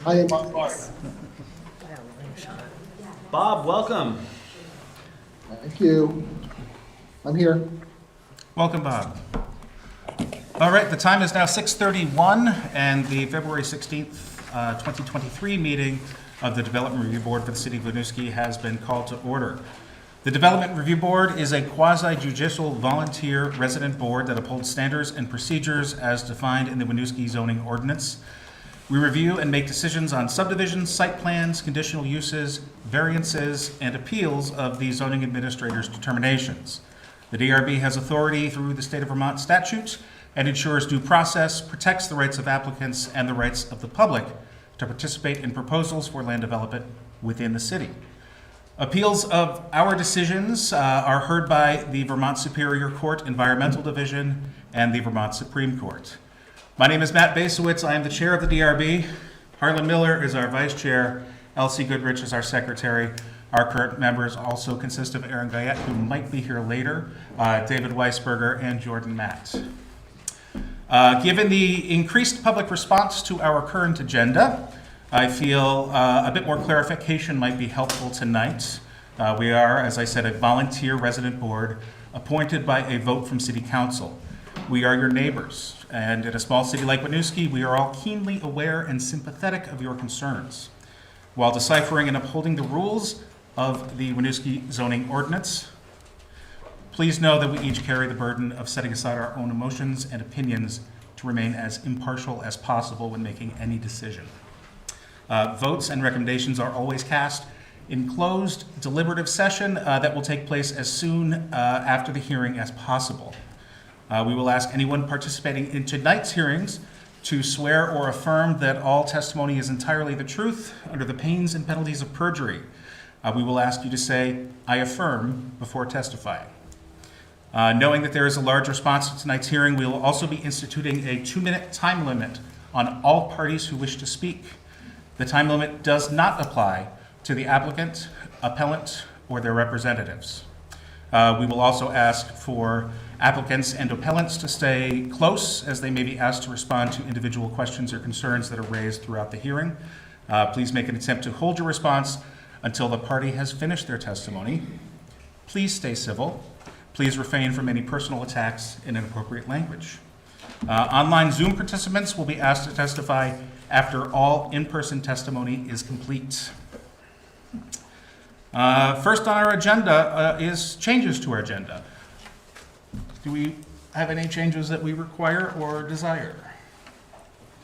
I am on board. Bob, welcome. Thank you. I'm here. Welcome, Bob. All right, the time is now 6:31, and the February 16th, 2023 meeting of the Development Review Board for the City of Winooski has been called to order. The Development Review Board is a quasi-judicial volunteer resident board that upholds standards and procedures as defined in the Winooski zoning ordinance. We review and make decisions on subdivisions, site plans, conditional uses, variances, and appeals of the zoning administrator's determinations. The DRB has authority through the state of Vermont statute and ensures due process, protects the rights of applicants and the rights of the public to participate in proposals for land development within the city. Appeals of our decisions are heard by the Vermont Superior Court Environmental Division and the Vermont Supreme Court. My name is Matt Basowitz. I am the chair of the DRB. Harlan Miller is our vice chair. Elsie Goodrich is our secretary. Our current members also consist of Aaron Guyette, who might be here later, David Weisberger, and Jordan Matt. Given the increased public response to our current agenda, I feel a bit more clarification might be helpful tonight. We are, as I said, a volunteer resident board appointed by a vote from City Council. We are your neighbors, and in a small city like Winooski, we are all keenly aware and sympathetic of your concerns. While deciphering and upholding the rules of the Winooski zoning ordinance, please know that we each carry the burden of setting aside our own emotions and opinions to remain as impartial as possible when making any decision. Votes and recommendations are always cast in closed deliberative session that will take place as soon after the hearing as possible. We will ask anyone participating in tonight's hearings to swear or affirm that all testimony is entirely the truth under the pains and penalties of perjury. We will ask you to say, "I affirm," before testifying. Knowing that there is a large response to tonight's hearing, we will also be instituting a 2-minute time limit on all parties who wish to speak. The time limit does not apply to the applicant, appellant, or their representatives. We will also ask for applicants and appellants to stay close, as they may be asked to respond to individual questions or concerns that are raised throughout the hearing. Please make an attempt to hold your response until the party has finished their testimony. Please stay civil. Please refrain from any personal attacks in inappropriate language. Online Zoom participants will be asked to testify after all in-person testimony is complete. First on our agenda is changes to our agenda. Do we have any changes that we require or desire?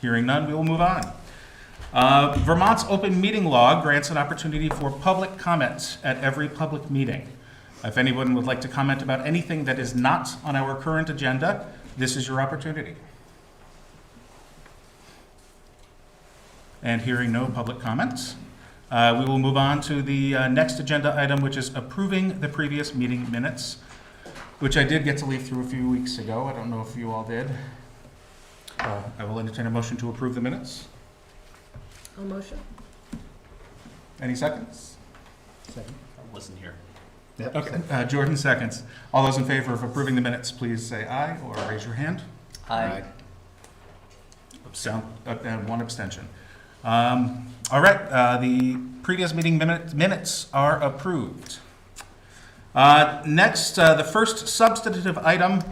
Hearing none, we will move on. Vermont's open meeting law grants an opportunity for public comments at every public meeting. If anyone would like to comment about anything that is not on our current agenda, this is your opportunity. And hearing no public comments, we will move on to the next agenda item, which is approving the previous meeting minutes, which I did get to leaf through a few weeks ago. I don't know if you all did. I will entertain a motion to approve the minutes. I'll motion. Any seconds? Second. I wasn't here. Yep. Okay, Jordan seconds. All those in favor of approving the minutes, please say aye or raise your hand. Aye. And one abstention. All right, the previous meeting minutes are approved. Next, the first substantive item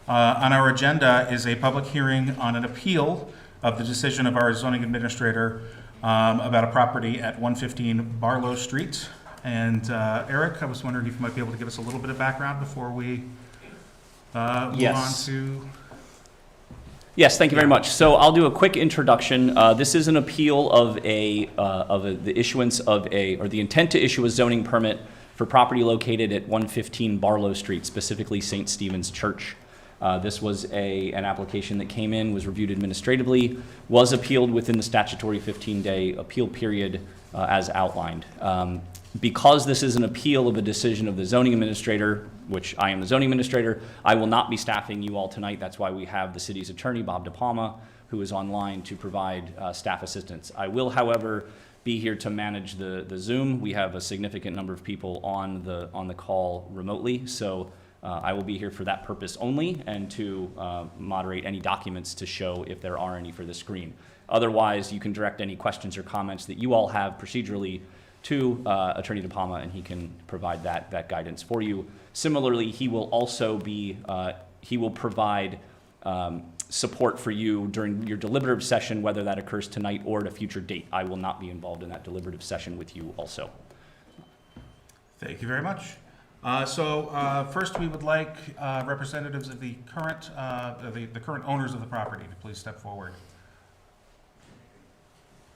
on our agenda is a public hearing on an appeal of the decision of our zoning administrator about a property at 115 Barlow Street. And Eric, I was wondering if you might be able to give us a little bit of background before we move on to... Yes, thank you very much. So I'll do a quick introduction. This is an appeal of the issuance of the intent to issue a zoning permit for property located at 115 Barlow Street, specifically St. Stephen's Church. This was an application that came in, was reviewed administratively, was appealed within the statutory 15-day appeal period as outlined. Because this is an appeal of a decision of the zoning administrator, which I am the zoning administrator, I will not be staffing you all tonight. That's why we have the city's attorney, Bob DePalma, who is online to provide staff assistance. I will, however, be here to manage the Zoom. We have a significant number of people on the call remotely, so I will be here for that purpose only and to moderate any documents to show if there are any for the screen. Otherwise, you can direct any questions or comments that you all have procedurally to Attorney DePalma, and he can provide that guidance for you. Similarly, he will also be, he will provide support for you during your deliberative session, whether that occurs tonight or at a future date. I will not be involved in that deliberative session with you also. Thank you very much. First, we would like representatives of the current owners of the property to please step forward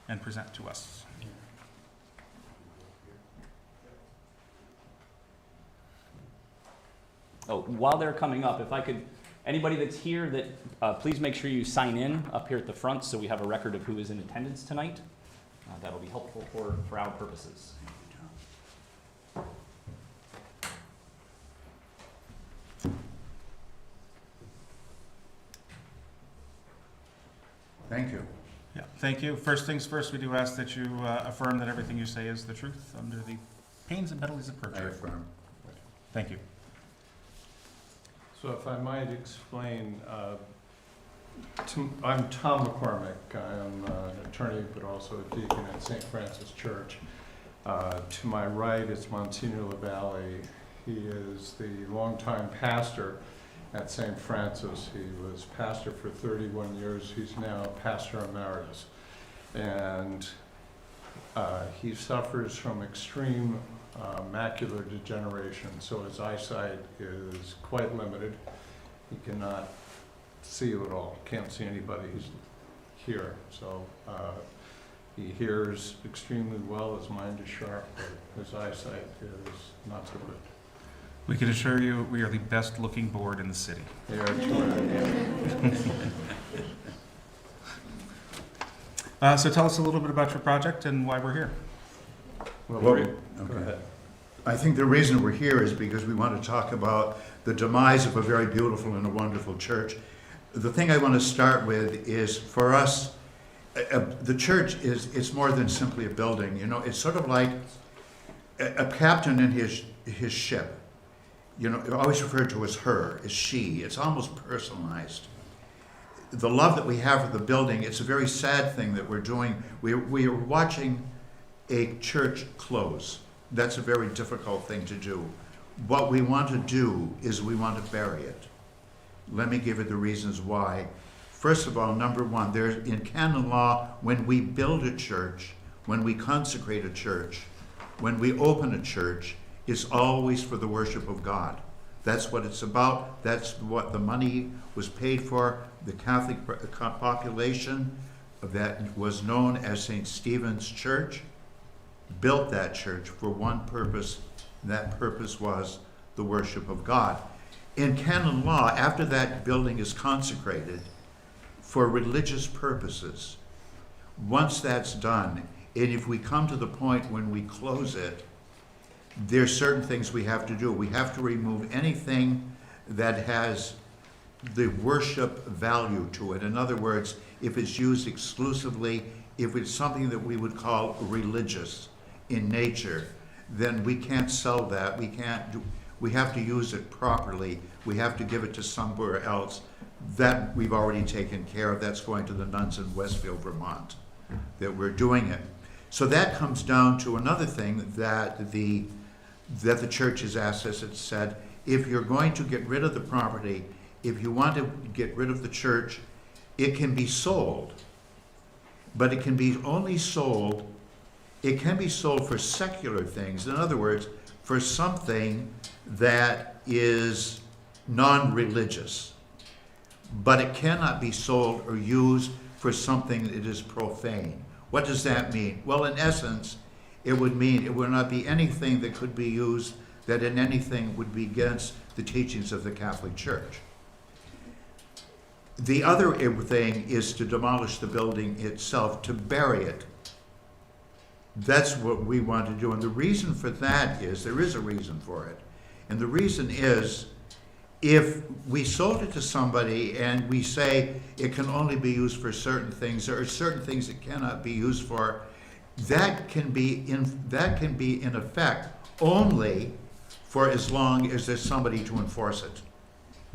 and present to us. Oh, while they're coming up, if I could, anybody that's here, that please make sure you sign in up here at the front so we have a record of who is in attendance tonight. That'll be helpful for our purposes. Thank you. Yeah, thank you. First things first, we do ask that you affirm that everything you say is the truth under the pains and penalties of I perjury. affirm. Thank you. So if I might explain, I'm Tom McCormick. I'm an attorney, but also a deacon at St. Francis Church. To my right is Monsignor LaValle. He is the longtime pastor at St. Francis. He was pastor for 31 years. He's now pastor emeritus. And he suffers from extreme macular degeneration, so his eyesight is quite limited. He cannot see you at all, can't see anybody who's here. So he hears extremely well, his mind is sharp, but his eyesight is not so good. We can assure you we are the best looking board in the city. Yeah, it's right. So tell us a little bit about your project and why we're here. Well, Well, go okay. ahead. I think the reason we're here is because we want to talk about the demise of a very beautiful and a wonderful church. The thing I want to start with is, for us, the church it's more than simply a building. You know, it's sort of like a captain in his ship. You know, always referred to as her, as she. It's almost personalized. The love that we have for the building, it's a very sad thing that we're doing. We are watching a church close. That's a very difficult thing to do. What we want to do is we want to bury it. Let me give you the reasons why. First of all, number one, there's in canon law, when we build a church, when we consecrate a church, when we open a church, it's always for the worship of God. That's what it's about. That's what the money was paid for. The Catholic population that was known as St. Stephen's Church built that church for one purpose, and that purpose was the worship of God. In canon law, after that building is consecrated for religious purposes, once that's done, and if we come to the point when we close it, there's certain things we have to do. We have to remove anything that has the worship value to it. In other words, if it's used exclusively, if it's something that we would call religious in nature, then we can't sell that. We have to use it properly. We have to give it to somewhere else. That we've already taken care of. That's going to the nuns in Westfield, Vermont, that we're doing it. So that comes down to another thing that the church has asked us. It said, if you're going to get rid of the property, if you want to get rid of the church, it can be sold. But it can be only sold, it can be sold for secular things. In other words, for something that is non-religious. But it cannot be sold or used for something that is profane. What does that mean? Well, in essence, it would mean it would not be anything that could be used that in anything would be against the teachings of the Catholic Church. The other thing is to demolish the building itself, to bury it. That's what we want to do. And the reason for that is, there is a reason for it. And the reason is, if we sold it to somebody and we say it can only be used for certain things, there are certain things it cannot be used for, that can be in effect only for as long as there's somebody to enforce it.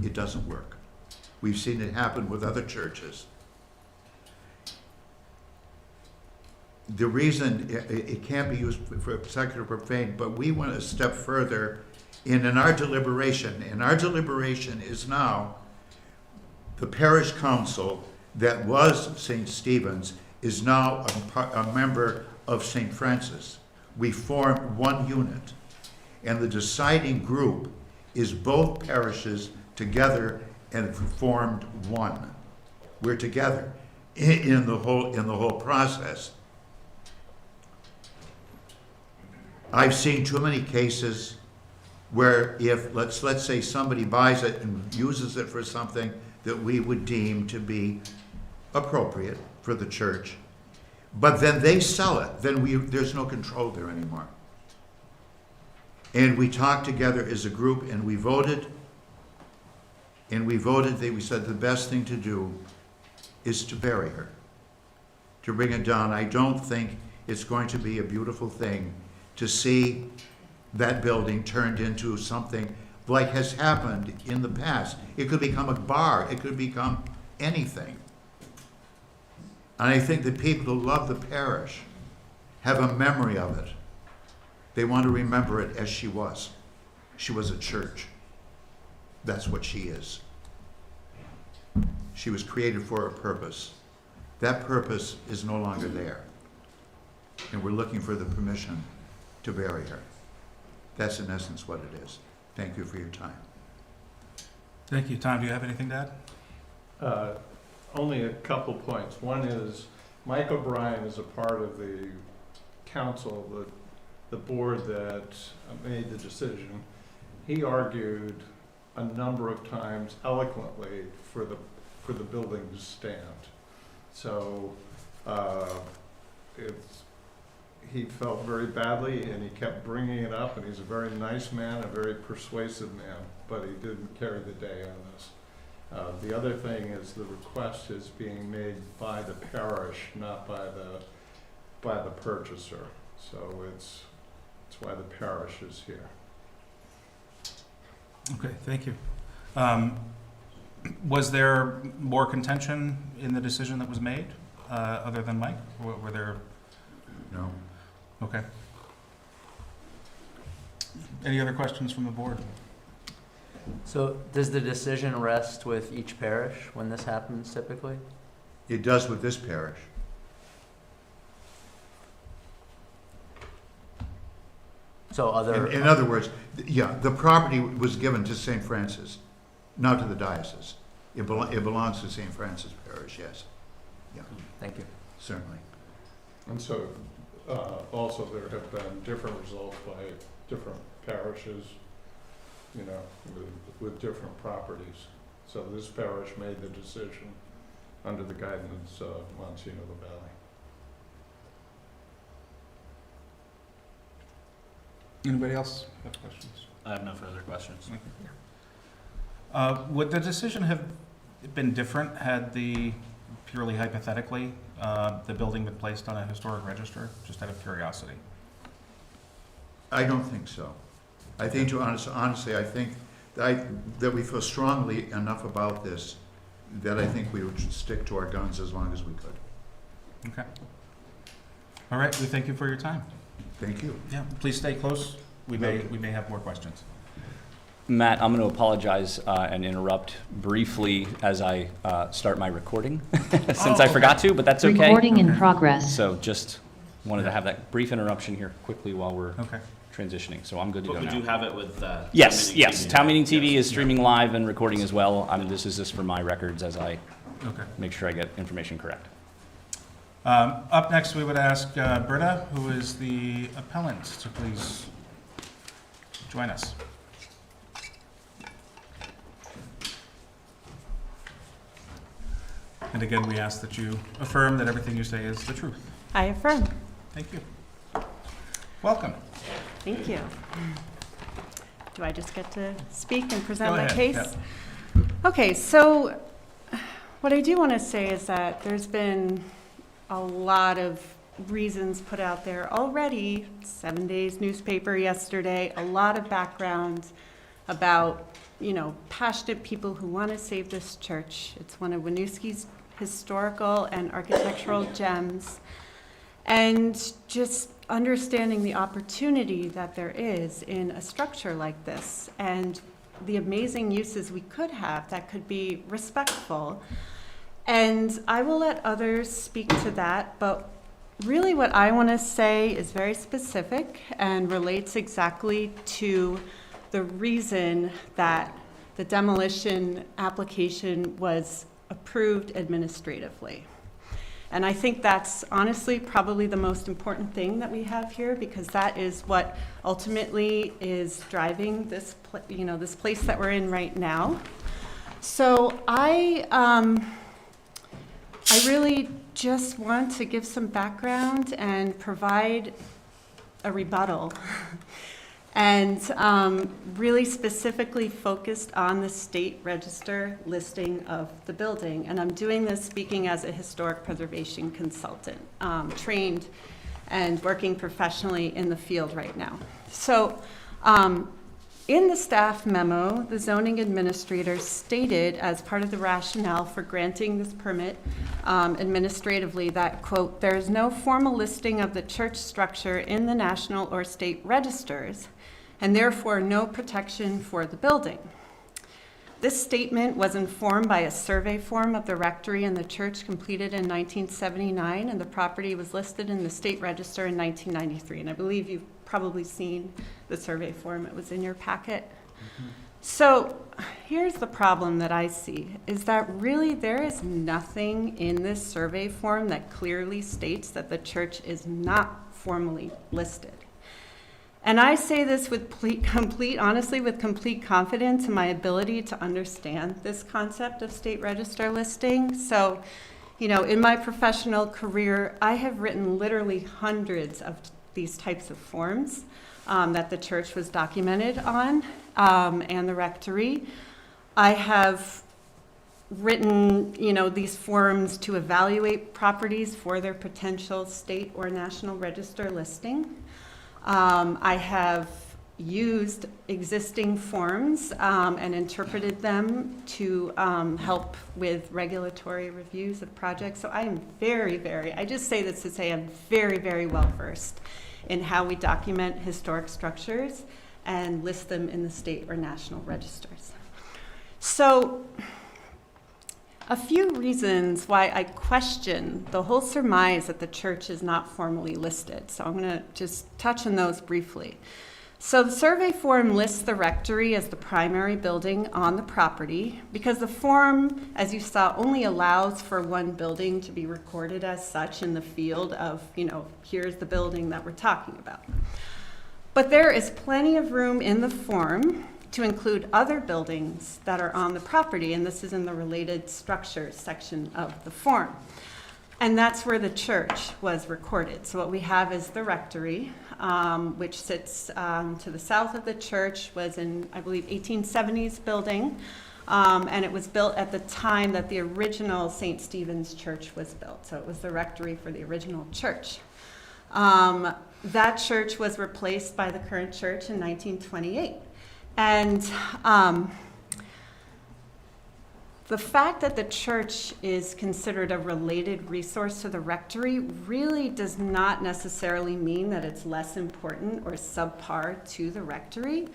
It doesn't work. We've seen it happen with other churches. The reason it can't be used for secular profane, but we went a step further in our deliberation. And our deliberation is now the parish council that was St. Stephen's is now a member of St. Francis. We form one unit. And the deciding group is both parishes together and formed one. We're together in the whole process. I've seen too many cases where if, let's say somebody buys it and uses it for something that we would deem to be appropriate for the church, but then they sell it, then there's no control there anymore. And we talked together as a group and we voted, we said the best thing to do is to bury her, to bring it down. I don't think it's going to be a beautiful thing to see that building turned into something like has happened in the past. It could become a bar, it could become anything. And I think the people who love the parish have a memory of it. They want to remember it as she was. She was a church. That's what she is. She was created for a purpose. That purpose is no longer there. And we're looking for the permission to bury her. That's in essence what it is. Thank you for your time. Thank you. Tom, do you have anything to add? Only a couple points. One is Mike O'Brien is a part of the council, the board that made the decision. He argued a number of times eloquently for the building to stand. So he felt very badly and he kept bringing it up, and he's a very nice man, a very persuasive man, but he didn't carry the day on this. The other thing is the request is being made by the parish, not by the purchaser. So it's why the parish is here. Okay, thank you. Was there more contention in the decision that was made, other than Mike? Were there? No. Okay. Any other questions from the board? So does the decision rest with each parish when this happens typically? It does with this parish. So other... In other words, yeah, the property was given to St. Francis, not to the diocese. It belongs to St. Francis Parish, yes. Yeah, Thank you. certainly. And so also there have been different results by different parishes, you know, with different properties. So this parish made the decision under the guidance of Monsignor LaValle. Anybody else have questions? I have no further questions. Would the decision have been different had purely hypothetically, the building been placed on a historic register, just out of curiosity? I don't think so. I think, honestly, I think that we feel strongly enough about this that I think we would stick to our guns as long as we could. Okay. All right, we thank you for your time. Thank you. Yeah, please stay close. We may have more questions. Matt, I'm going to apologize and interrupt briefly as I start my recording, since I forgot to, but that's okay. Recording in progress. So just wanted to have that brief interruption here quickly while we're Okay. transitioning. So I'm good to But go we now. do have it with Yes, Town Meeting yes. TV. Town Meeting TV Yes. is streaming live and recording as well. This is just for my records as I Okay. make sure I get information correct. Up next, we would ask Britta, who is the appellant, to please join us. And again, we ask that you affirm that everything you say is the truth. I affirm. Thank you. Welcome. Thank you. Do I just get to speak and present Go my ahead, case? yeah. Okay, so what I do want to say is that there's been a lot of reasons put out there already. 7 Days newspaper yesterday, a lot of background about, passionate people who want to save this church. It's one of Winooski's historical and architectural gems. And just understanding the opportunity that there is in a structure like this and the amazing uses we could have that could be respectful. And I will let others speak to that, but really what I want to say is very specific and relates exactly to the reason that the demolition application was approved administratively. And I think that's honestly probably the most important thing that we have here, because that is what ultimately is driving this, this place that we're in right now. So I really just want to give some background and provide a rebuttal. And really specifically focused on the state register listing of the building. And I'm doing this speaking as a historic preservation consultant, trained and working professionally in the field right now. So in the staff memo, the zoning administrator stated as part of the rationale for granting this permit administratively that, quote, "there is no formal listing of the church structure in the national or state registers, and therefore no protection for the building." This statement was informed by a survey form of the rectory and the church completed in 1979, and the property was listed in the state register in 1993. And I believe you've probably seen the survey form. It was in your packet. So here's the problem that I see, is that really there is nothing in this survey form that clearly states that the church is not formally listed. And I say this with honestly, with complete confidence in my ability to understand this concept of state register listing. So, in my professional career, I have written literally hundreds of these types of forms that the church was documented on, and the rectory. I have written, these forms to evaluate properties for their potential state or national register listing. I have used existing forms and interpreted them to help with regulatory reviews of projects. So I am I just say this to say I'm very, very well versed in how we document historic structures and list them in the state or national registers. So a few reasons why I question the whole surmise that the church is not formally listed. So I'm going to just touch on those briefly. So the survey form lists the rectory as the primary building on the property because the form, as you saw, only allows for one building to be recorded as such in the field of, here's the building that we're talking about. But there is plenty of room in the form to include other buildings that are on the property, and this is in the related structures section of the form. And that's where the church was recorded. So what we have is the rectory, which sits to the south of the church, was in, I believe, 1870s building, and it was built at the time that the original St. Stephen's Church was built. So it was the rectory for the original church. That church was replaced by the current church in 1928. And the fact that the church is considered a related resource to the rectory really does not necessarily mean that it's less important or subpar to the rectory.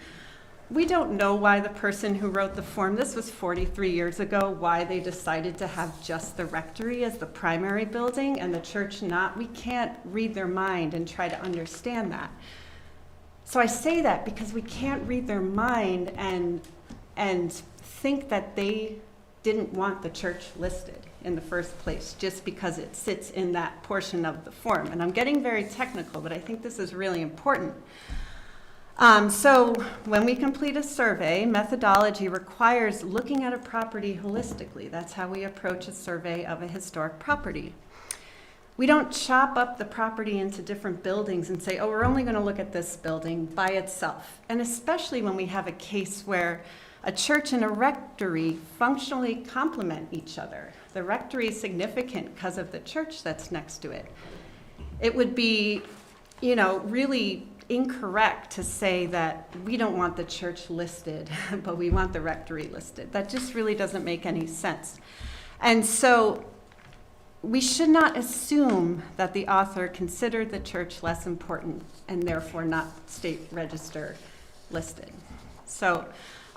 We don't know why the person who wrote the form, this was 43 years ago, why they decided to have just the rectory as the primary building and the church not. We can't read their mind and try to understand that. So I say that because we can't read their mind and think that they didn't want the church listed in the first place just because it sits in that portion of the form. And I'm getting very technical, but I think this is really important. So when we complete a survey, methodology requires looking at a property holistically. That's how we approach a survey of a historic property. We don't chop up the property into different buildings and say, oh, we're only going to look at this building by itself. And especially when we have a case where a church and a rectory functionally complement each other. The rectory is significant because of the church that's next to it. it would be, you know, really incorrect to say that we don't want the church listed, but we want the rectory listed. That just really doesn't make any sense. And so we should not assume that the author considered the church less important and therefore not state register listed. So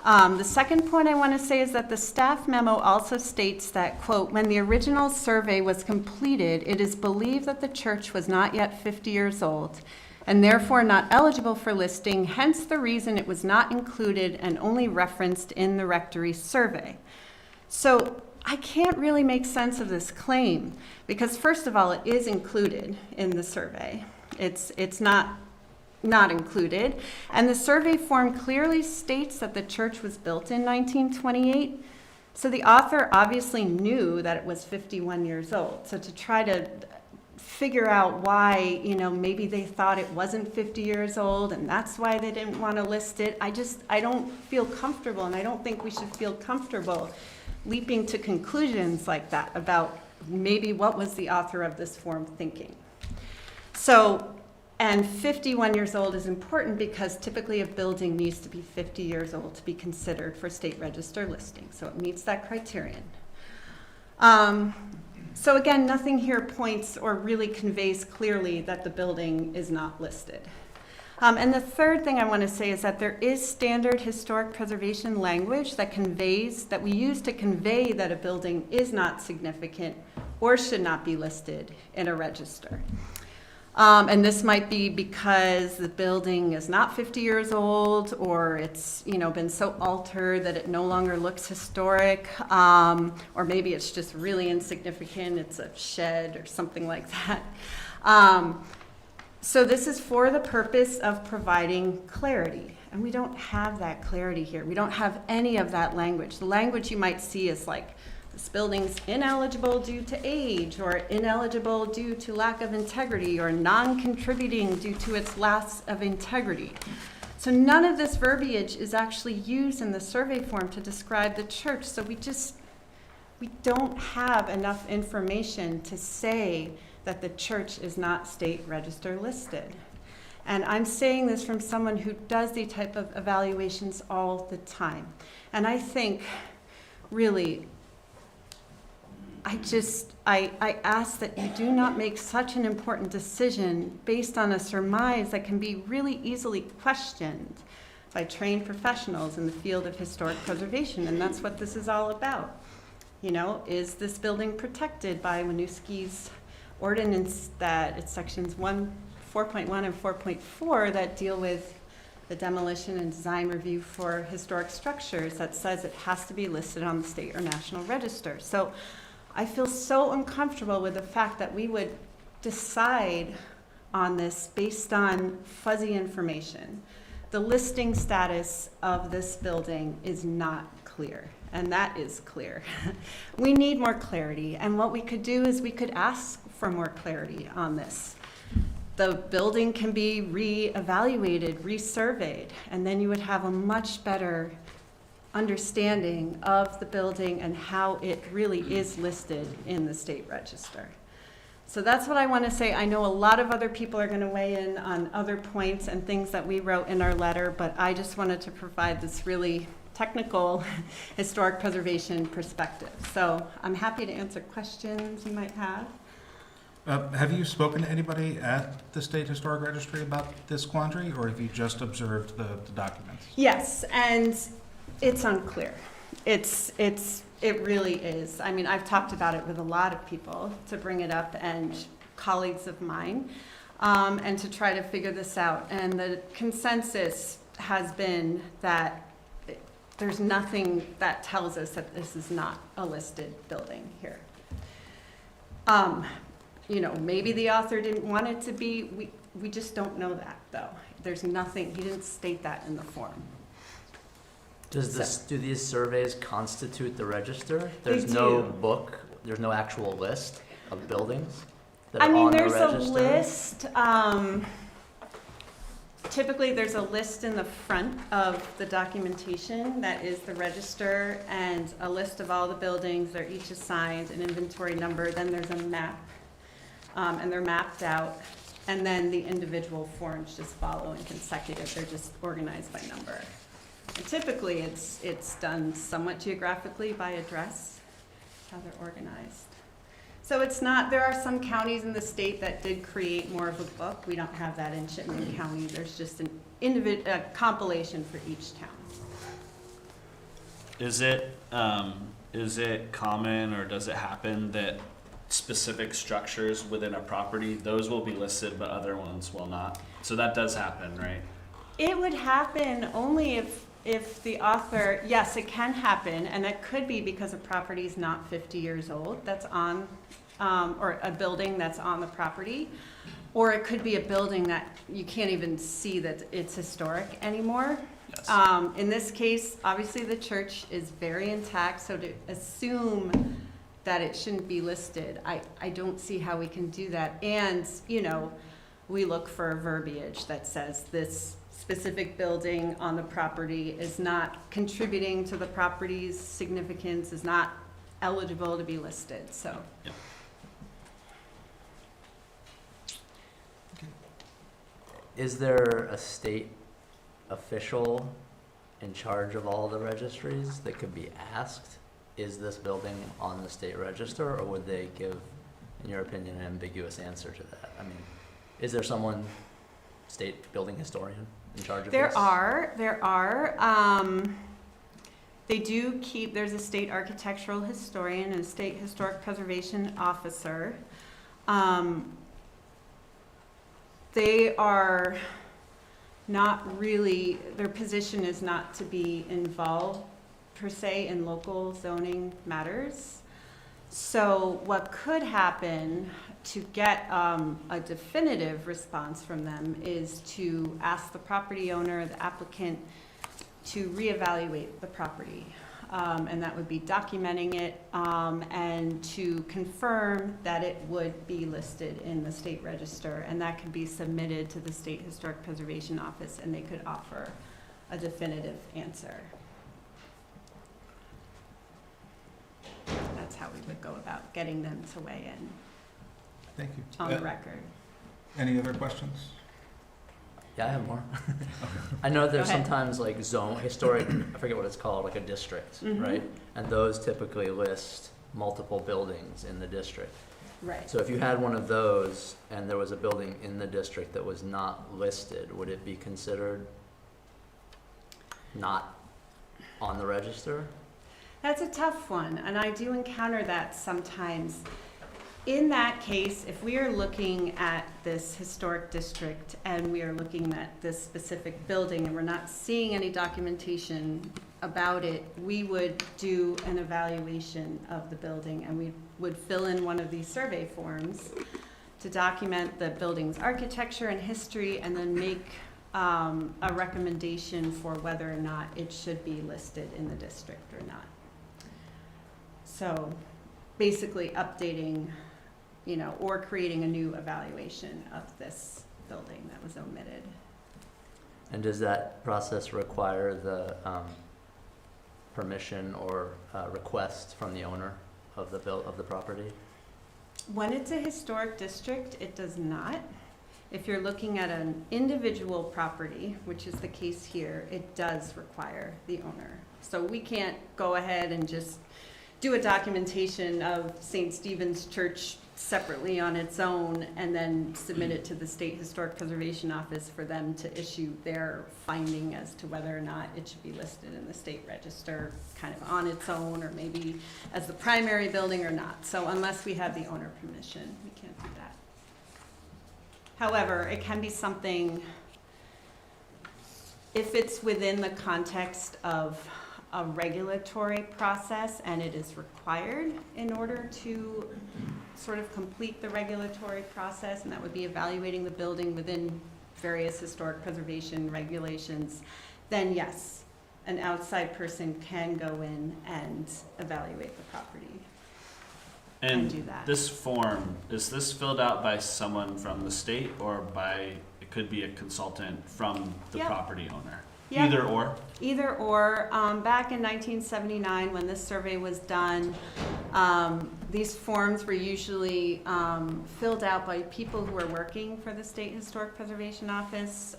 the second point I want to say is that the staff memo also states that, quote, when the original survey was completed, it is believed that the church was not yet 50 years old and therefore not eligible for listing, hence the reason it was not included and only referenced in the rectory survey. So I can't really make sense of this claim because, first of all, it is included in the survey. It's not included. And the survey form clearly states that the church was built in 1928. So the author obviously knew that it was 51 years old. So to try to figure out why, you know, maybe they thought it wasn't 50 years old and that's why they didn't want to list it, I don't feel comfortable, and I don't think we should feel comfortable leaping to conclusions like that about maybe what was the author of this form thinking. So, and 51 years old is important because typically a building needs to be 50 years old to be considered for state register listing. So it meets that criterion. So again, nothing here points or really conveys clearly that the building is not listed. And the third thing I want to say is that there is standard historic preservation language that we use to convey that a building is not significant or should not be listed in a register. And this might be because the building is not 50 years old, or it's, you know, been so altered that it no longer looks historic, or maybe it's just really insignificant, it's a shed or something like that. So this is for the purpose of providing clarity, and we don't have that clarity here. We don't have any of that language. The language you might see is like, this building's ineligible due to age, or ineligible due to lack of integrity, or non-contributing due to its loss of integrity. So none of this verbiage is actually used in the survey form to describe the church. So we don't have enough information to say that the church is not state register listed. And I'm saying this from someone who does these type of evaluations all the time. And I think, really, I ask that you do not make such an important decision based on a surmise that can be really easily questioned by trained professionals in the field of historic preservation, and that's what this is all about. You know, is this building protected by Winooski's ordinance that it's sections 4.1 and 4.4 that deal with the demolition and design review for historic structures that says it has to be listed on the state or national register. So I feel so uncomfortable with the fact that we would decide on this based on fuzzy information. The listing status of this building is not clear, and that is clear. We need more clarity, and what we could do is we could ask for more clarity on this. The building can be re-evaluated, resurveyed, and then you would have a much better understanding of the building and how it really is listed in the state register. So that's what I want to say. I know a lot of other people are going to weigh in on other points and things that we wrote in our letter, but I just wanted to provide this really technical historic preservation perspective. So I'm happy to answer questions you might have. Have you spoken to anybody at the State Historic Registry about this quandary, or have you just observed the documents? Yes, and it's unclear. It really is. I mean, I've talked about it with a lot of people to bring it up, and colleagues of mine, and to try to figure this out. And the consensus has been that there's nothing that tells us that this is not a listed building here. You know, maybe the author didn't want it to be. We just don't know that, though. There's nothing, he didn't state that in the form. Do these surveys constitute the register? There's They no do. book, there's no actual list of buildings that are I mean, on the there's a register? list. Typically, there's a list in the front of the documentation that is the register, and a list of all the buildings. They're each assigned an inventory number. Then there's a map and they're mapped out. And then the individual forms just follow in consecutive. They're just organized by number. And typically, it's done somewhat geographically by address, how they're organized. So it's not, there are some counties in the state that did create more of a book. We don't have that in Chittenden County. There's just a compilation for each town. Is it common, or does it happen that specific structures within a property, those will be listed, but other ones will not? So that does happen, right? It would happen only if the author, yes, it can happen, and it could be because a property is not 50 years old that's on, or a building that's on the property, or it could be a building that you can't even see that it's historic anymore. Yes. In this case, obviously the church is very intact, so to assume that it shouldn't be listed, I don't see how we can do that. And, you know, we look for verbiage that says this specific building on the property is not contributing to the property's significance, is not eligible to be listed, so. Yep. Is there a state official in charge of all the registries that could be asked, is this building on the state register, or would they give, in your opinion, an ambiguous answer to that? I mean, is there someone, state building historian, in charge of this? There are. They do keep, there's a state architectural historian and a state historic preservation officer. They are not really, their position is not to be involved per se in local zoning matters. So what could happen to get a definitive response from them is to ask the property owner, the applicant, to reevaluate the property. And that would be documenting it and to confirm that it would be listed in the state register. And that could be submitted to the State Historic Preservation Office, and they could offer a definitive answer. That's how we would go about getting them to weigh in Thank you. on the record. Any other questions? Yeah, I have more. I know there's Go ahead. sometimes like historic, I forget what it's called, like a district, Mhm. right? And those typically list multiple buildings in the district. Right. So if you had one of those and there was a building in the district that was not listed, would it be considered not on the register? That's a tough one, and I do encounter that sometimes. In that case, if we are looking at this historic district and we are looking at this specific building and we're not seeing any documentation about it, we would do an evaluation of the building, and we would fill in one of these survey forms to document the building's architecture and history, and then make a recommendation for whether or not it should be listed in the district or not. So basically updating, you know, or creating a new evaluation of this building that was omitted. And does that process require the permission or request from the owner of the property? When it's a historic district, it does not. If you're looking at an individual property, which is the case here, it does require the owner. So we can't go ahead and just do a documentation of St. Stephen's Church separately on its own and then submit it to the State Historic Preservation Office for them to issue their finding as to whether or not it should be listed in the state register kind of on its own, or maybe as the primary building or not. So unless we have the owner permission, we can't do that. However, it can be something, if it's within the context of a regulatory process and it is required in order to sort of complete the regulatory process, and that would be evaluating the building within various historic preservation regulations, then yes, an outside person can go in and evaluate the property and do that. This form, is this filled out by someone from the state, or by, it could be a consultant from the Yep. property owner? Yep. Either or? Either or. Back in 1979, when this survey was done, these forms were usually filled out by people who are working for the State Historic Preservation Office.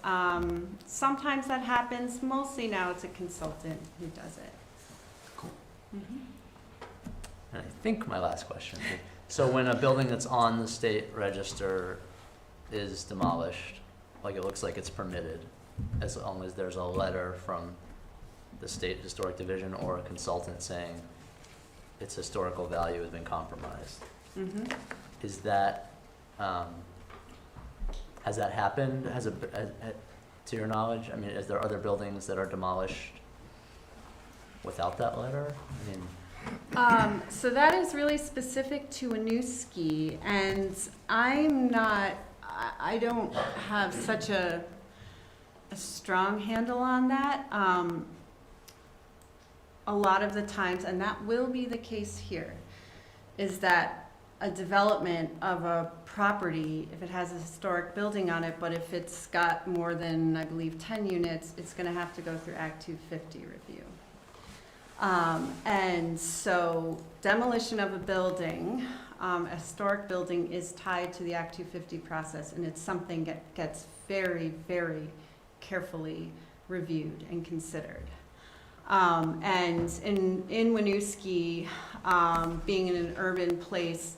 Sometimes that happens. Mostly now it's a consultant who does it. Cool. Mhm. And I think my last question, so when a building that's on the state register is demolished, like it looks like it's permitted, as long as there's a letter from the State Historic Division or a consultant saying its historical value has been compromised. Mhm. Is that, has that happened? To your knowledge? I mean, is there other buildings that are demolished without that letter? I mean, So that is really specific to Winooski, and I don't have such a strong handle on that. A lot of the times, and that will be the case here, is that a development of a property, if it has a historic building on it, but if it's got more than, I believe, 10 units, it's gonna have to go through Act 250 review. And so demolition of a building, a historic building, is tied to the Act 250 process, and it's something that gets very, very carefully reviewed and considered. And in Winooski, being in an urban place,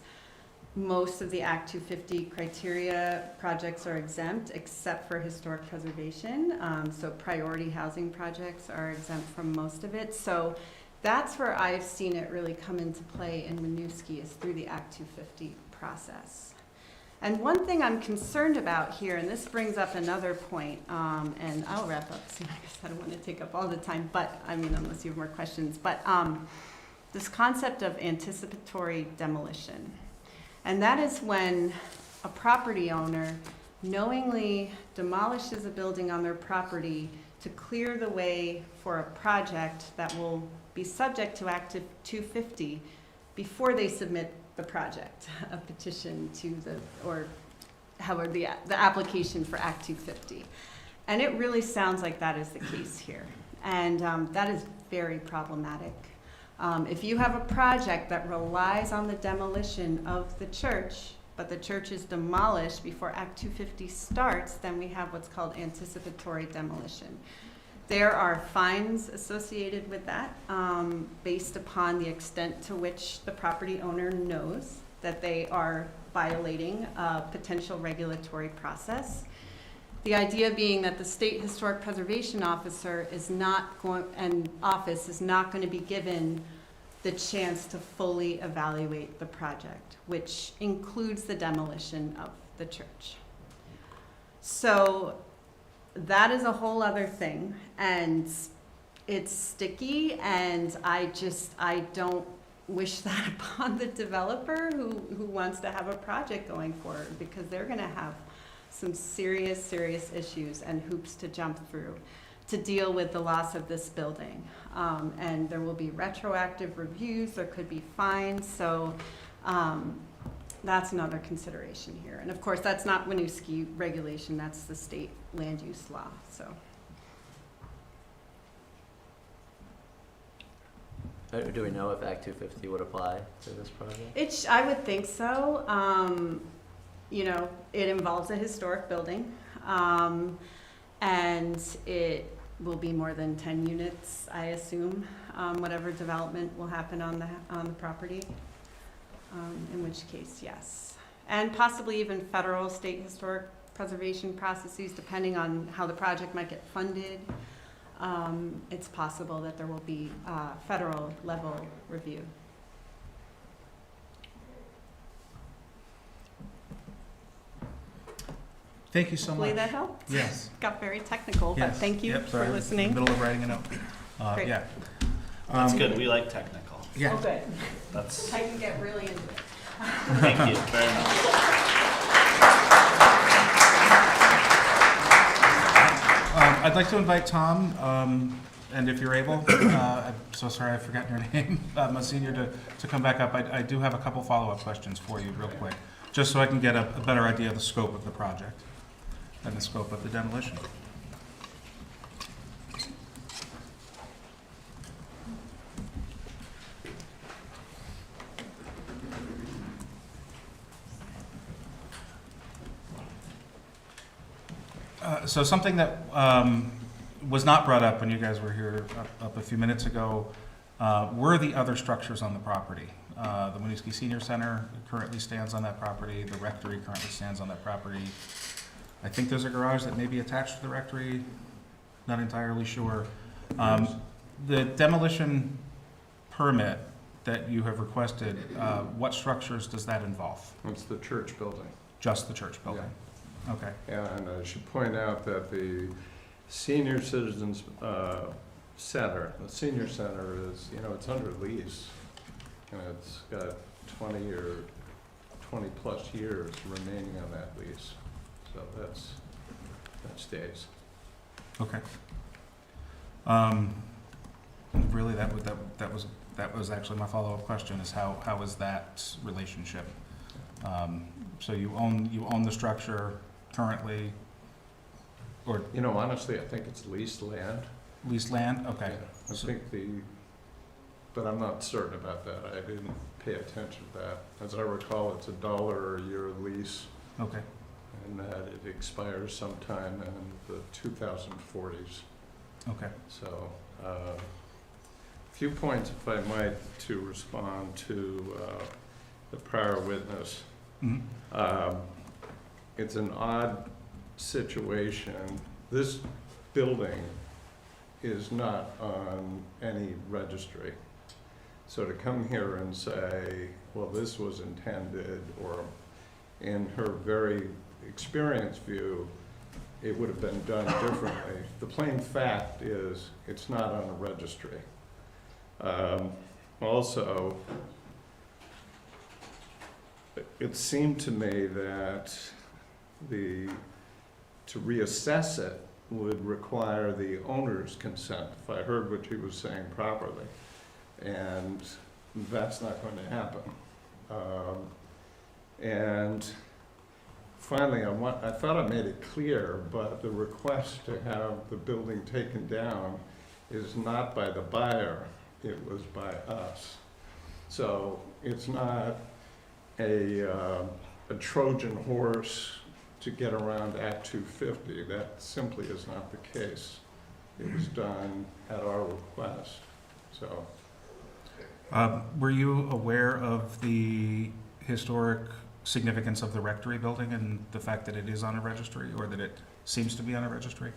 most of the Act 250 criteria projects are exempt, except for historic preservation. So priority housing projects are exempt from most of it. So that's where I've seen it really come into play in Winooski, is through the Act 250 process. And one thing I'm concerned about here, and this brings up another point, and I'll wrap up soon, I guess I don't want to take up all the time, but, I mean, unless you have more questions, but this concept of anticipatory demolition. And that is when a property owner knowingly demolishes a building on their property to clear the way for a project that will be subject to Act 250 before they submit the project, a petition to or however the application for Act 250. And it really sounds like that is the case here. And that is very problematic. If you have a project that relies on the demolition of the church, but the church is demolished before Act 250 starts, then we have what's called anticipatory demolition. There are fines associated with that, based upon the extent to which the property owner knows that they are violating a potential regulatory process. The idea being that the State Historic Preservation Officer is not going to be given the chance to fully evaluate the project, which includes the demolition of the church. So that is a whole other thing, and it's sticky, and I don't wish that upon the developer who wants to have a project going forward, because they're gonna have some serious issues and hoops to jump through to deal with the loss of this building. And there will be retroactive reviews, there could be fines, so that's another consideration here. And of course, that's not Winooski regulation, that's the state land use law, so. do we know if Act 250 would apply to this project? I would think so. You know, it involves a historic building, and it will be more than 10 units, I assume, whatever development will happen on the property, in which case, yes. And possibly even federal, state historic preservation processes, depending on how the project might get funded. It's possible that there will be federal level review. Thank you so much. Hopefully that helped. Yes. Got very technical, but Yes. thank you Yep, for sorry, I was listening. in the middle of writing a note. Great. Yeah. That's good, we like technical. Yeah. Oh, good. That's, I can get really into it. thank you very much. I'd like to invite Tom, and if you're able, I'm so sorry I've forgotten your name, Monsignor, to come back up. I do have a couple follow-up questions for you real quick, just so I can get a better idea of the scope of the project and the scope of the demolition. So something that was not brought up when you guys were here up a few minutes ago were the other structures on the property. The Winooski Senior Center currently stands on that property. The rectory currently stands on that property. I think there's a garage that may be attached to the rectory. Not entirely sure. The demolition permit that you have requested, what structures does that involve? It's the church building. Just the church building? Okay. And I should point out that the senior citizens center, the senior center is, it's under lease. And it's got 20 or 20 plus years remaining on that lease. So that stays. Okay. Really, that was actually my follow-up question, is how is that relationship? So you own the structure currently, or Honestly, I think it's leased land. leased land? Okay. Yeah, I think but I'm not certain about that. I didn't pay attention to that. As I recall, it's $1 a year lease, Okay. and that it expires sometime in the 2040s. Okay. So, a few points, if I might, to respond to the prior witness. Mhm. It's an odd situation. This building is not on any registry. So to come here and say, well, this was intended, or in her very experienced view, it would have been done differently. The plain fact is, it's not on a registry. Also, it seemed to me that to reassess it would require the owner's consent, if I heard what he was saying properly. And that's not going to happen. And finally, I thought I made it clear, but the request to have the building taken down is not by the buyer, it was by us. So it's not a Trojan horse to get around Act 250. That simply is not the case. It was done at our request, so. Were you aware of the historic significance of the rectory building and the fact that it is on a registry, or that it seems to be on a registry?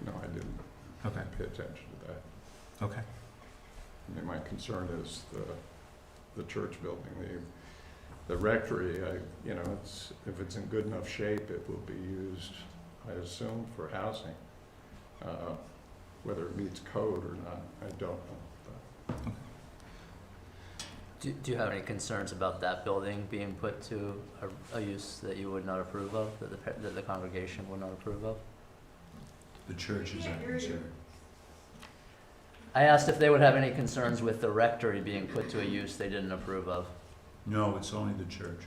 No, I didn't Okay. pay attention to that. Okay. I mean, my concern is the church building. The rectory, if it's in good enough shape, it will be used, I assume, for housing. Whether it meets code or not, I don't know. Okay. Do you have any concerns about that building being put to a use that you would not approve of, that the congregation would not approve of? The church is our concern. I asked if they would have any concerns with the rectory being put to a use they didn't approve of. No, it's only the church.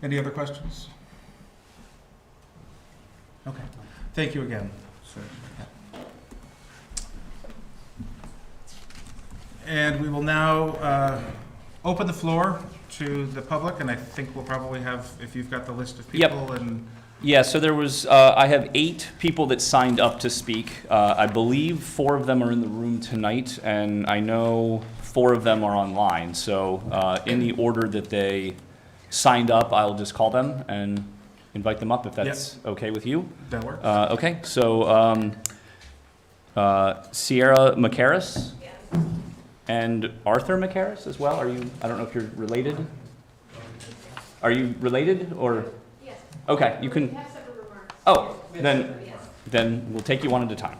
Any other questions? Okay. Thank you again. And we will now open the floor to the public, and I think we'll probably have, if you've got the list of Yep. people and. Yeah, so there was, I have 8 people that signed up to speak. I believe 4 of them are in the room tonight, and I know 4 of them are online. So in the order that they signed up, I'll just call them and invite them up if that's okay with you. That works. Okay, so Sierra Macaris and Arthur Macaris as well. I don't know if you're related? Are you related, or? Yes. Okay, you can. We have separate remarks. Oh, then we'll take you one at a time.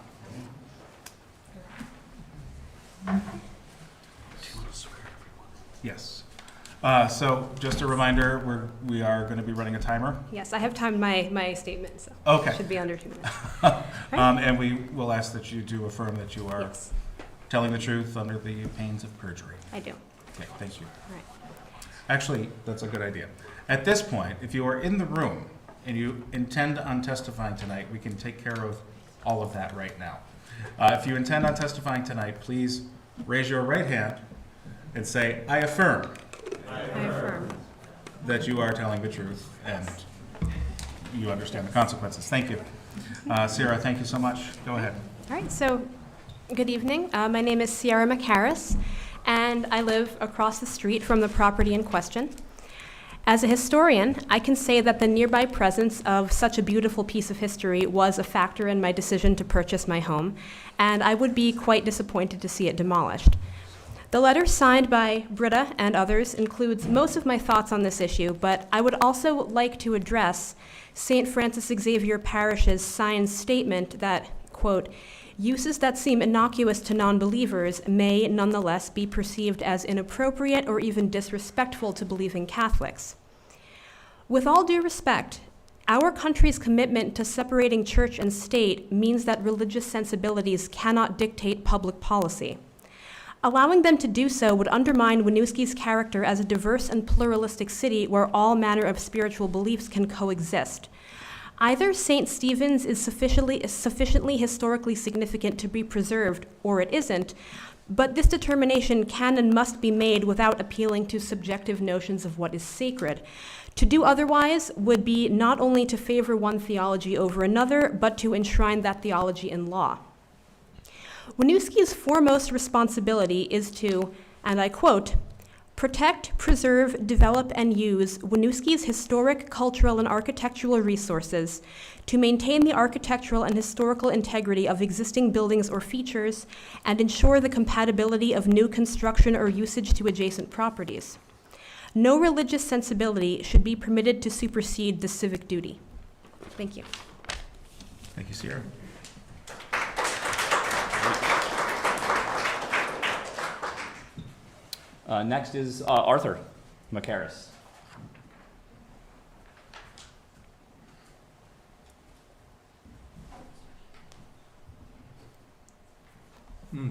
Yes. So just a reminder, we are going to be running a timer. Yes, I have timed my statement, so Okay. it should be under 2 minutes. And we will ask that you do affirm that you are Yes, telling the truth under the pains of perjury. I do. Okay, thank you. All right. Actually, that's a good idea. At this point, if you are in the room and you intend on testifying tonight, we can take care of all of that right now. If you intend on testifying tonight, please raise your right hand and say, "I affirm." I affirm. that you are telling the truth and you understand the consequences. Thank you. Sierra, thank you so much. Go ahead. All right, so good evening. My name is Sierra McHarris, and I live across the street from the property in question. As a historian, I can say that the nearby presence of such a beautiful piece of history was a factor in my decision to purchase my home, and I would be quite disappointed to see it demolished. The letter signed by Britta and others includes most of my thoughts on this issue, but I would also like to address St. Francis Xavier Parish's signed statement that, quote, uses that seem innocuous to non-believers may nonetheless be perceived as inappropriate or even disrespectful to believing Catholics. With all due respect, our country's commitment to separating church and state means that religious sensibilities cannot dictate public policy. Allowing them to do so would undermine Winooski's character as a diverse and pluralistic city where all manner of spiritual beliefs can coexist. Either St. Stephen's is sufficiently historically significant to be preserved, or it isn't, but this determination can and must be made without appealing to subjective notions of what is sacred. To do otherwise would be not only to favor one theology over another, but to enshrine that theology in law. Winooski's foremost responsibility is to, and I quote, protect, preserve, develop, and use Winooski's historic, cultural, and architectural resources to maintain the architectural and historical integrity of existing buildings or features and ensure the compatibility of new construction or usage to adjacent properties. No religious sensibility should be permitted to supersede this civic duty. Thank you. Thank you, Sierra. Next is Arthur McHarris.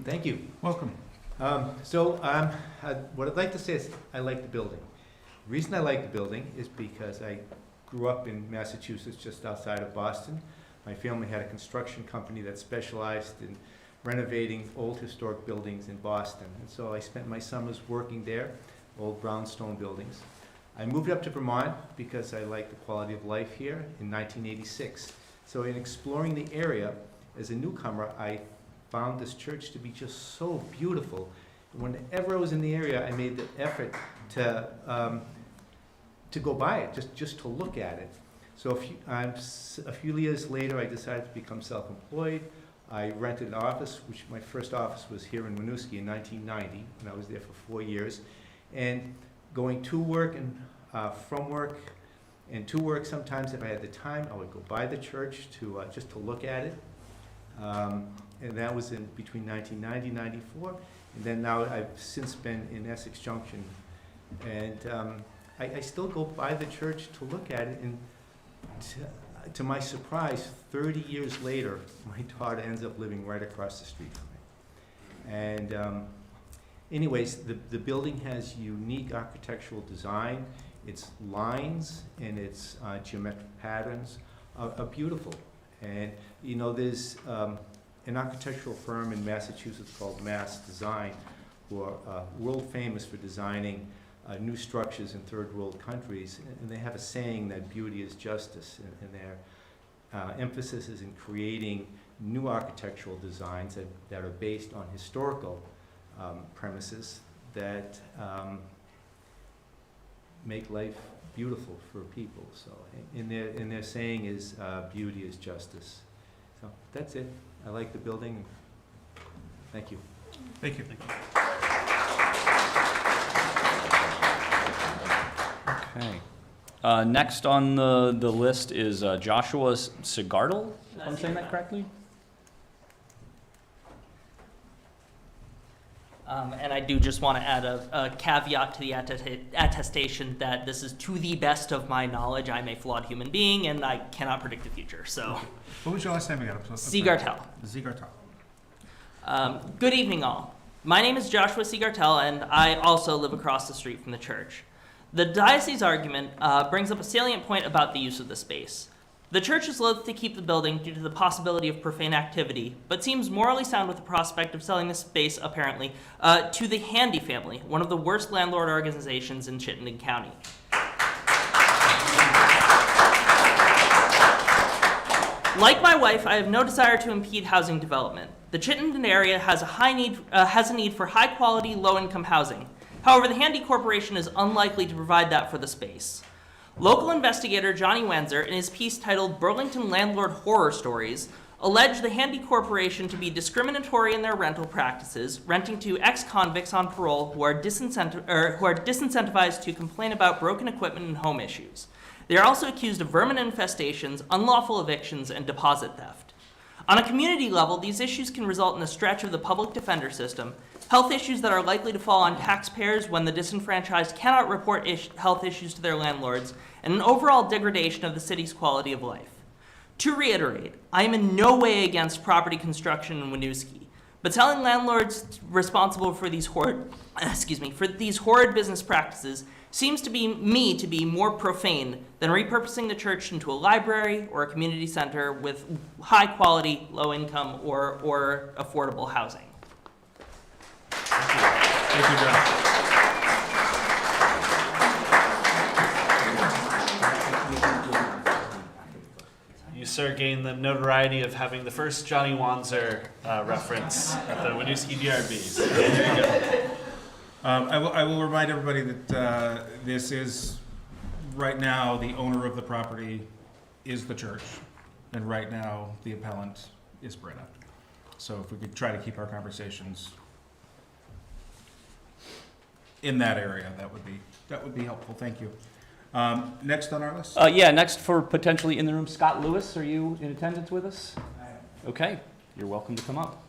Thank you. Welcome. What I'd like to say is I like the building. The reason I like the building is because I grew up in Massachusetts, just outside of Boston. My family had a construction company that specialized in renovating old historic buildings in Boston. And so I spent my summers working there, old brownstone buildings. I moved up to Vermont because I liked the quality of life here in 1986. So in exploring the area as a newcomer, I found this church to be just so beautiful. Whenever I was in the area, I made the effort to go by it, just to look at it. So a few years later, I decided to become self-employed. I rented an office, which my first office was here in Winooski in 1990, and I was there for 4 years. And going to work and from work and to work, sometimes if I had the time, I would go by the church to just to look at it. And that was in between 1990 and 94. And then now I've since been in Essex Junction. And I still go by the church to look at it, and to my surprise, 30 years later, my daughter ends up living right across the street from me. And anyways, the building has unique architectural design. Its lines and its geometric patterns are beautiful. And you know, there's an architectural firm in Massachusetts called Mass Design, who are world famous for designing new structures in third world countries, and they have a saying that beauty is justice, and their emphasis is in creating new architectural designs that are based on historical premises that make life beautiful for people. So, in their saying is beauty is justice. So that's it. I like the building. Thank you. Thank you. Okay. Next on the list is Joshua Sigartel, if I'm saying that correctly? And I do just want to add a caveat to the attestation that this is to the best of my knowledge. I'm a flawed human being, and I cannot predict the future. So, what was your last name again? Sigartel. Sigartel. Good evening, all. My name is Joshua Sigartel, and I also live across the street from the church. The diocese argument brings up a salient point about the use of the space. The church is loath to keep the building due to the possibility of profane activity, but seems morally sound with the prospect of selling the space, apparently, to the Handy family, one of the worst landlord organizations in Chittenden County. Like my wife, I have no desire to impede housing development. The Chittenden area has a need for high-quality, low-income housing. However, the Handy Corporation is unlikely to provide that for the space. Local investigator Johnny Wenzer, in his piece titled "Burlington Landlord Horror Stories," alleged the Handy Corporation to be discriminatory in their rental practices, renting to ex-convicts on parole who are disincentivized to complain about broken equipment and home issues. They are also accused of vermin infestations, unlawful evictions, and deposit theft. On a community level, these issues can result in a stretch of the public defender system, health issues that are likely to fall on taxpayers when the disenfranchised cannot report health issues to their landlords, and an overall degradation of the city's quality of life. To reiterate, I am in no way against property construction in Winooski, but telling landlords responsible for these horrid business practices seems to be more profane than repurposing the church into a library or a community center with high quality, low income, or affordable housing. Thank you, John. You, sir, gained the notoriety of having the first Johnny Wanzer reference at the Winooski DRB. So there you go. I will remind everybody that this is, right now, the owner of the property is the church, and right now, the appellant is Britta. So if we could try to keep our conversations in that area, that would be helpful. Thank you. Next on our list? Next for potentially in the room, Scott Lewis. Are you in attendance with us? Okay, you're welcome to come up.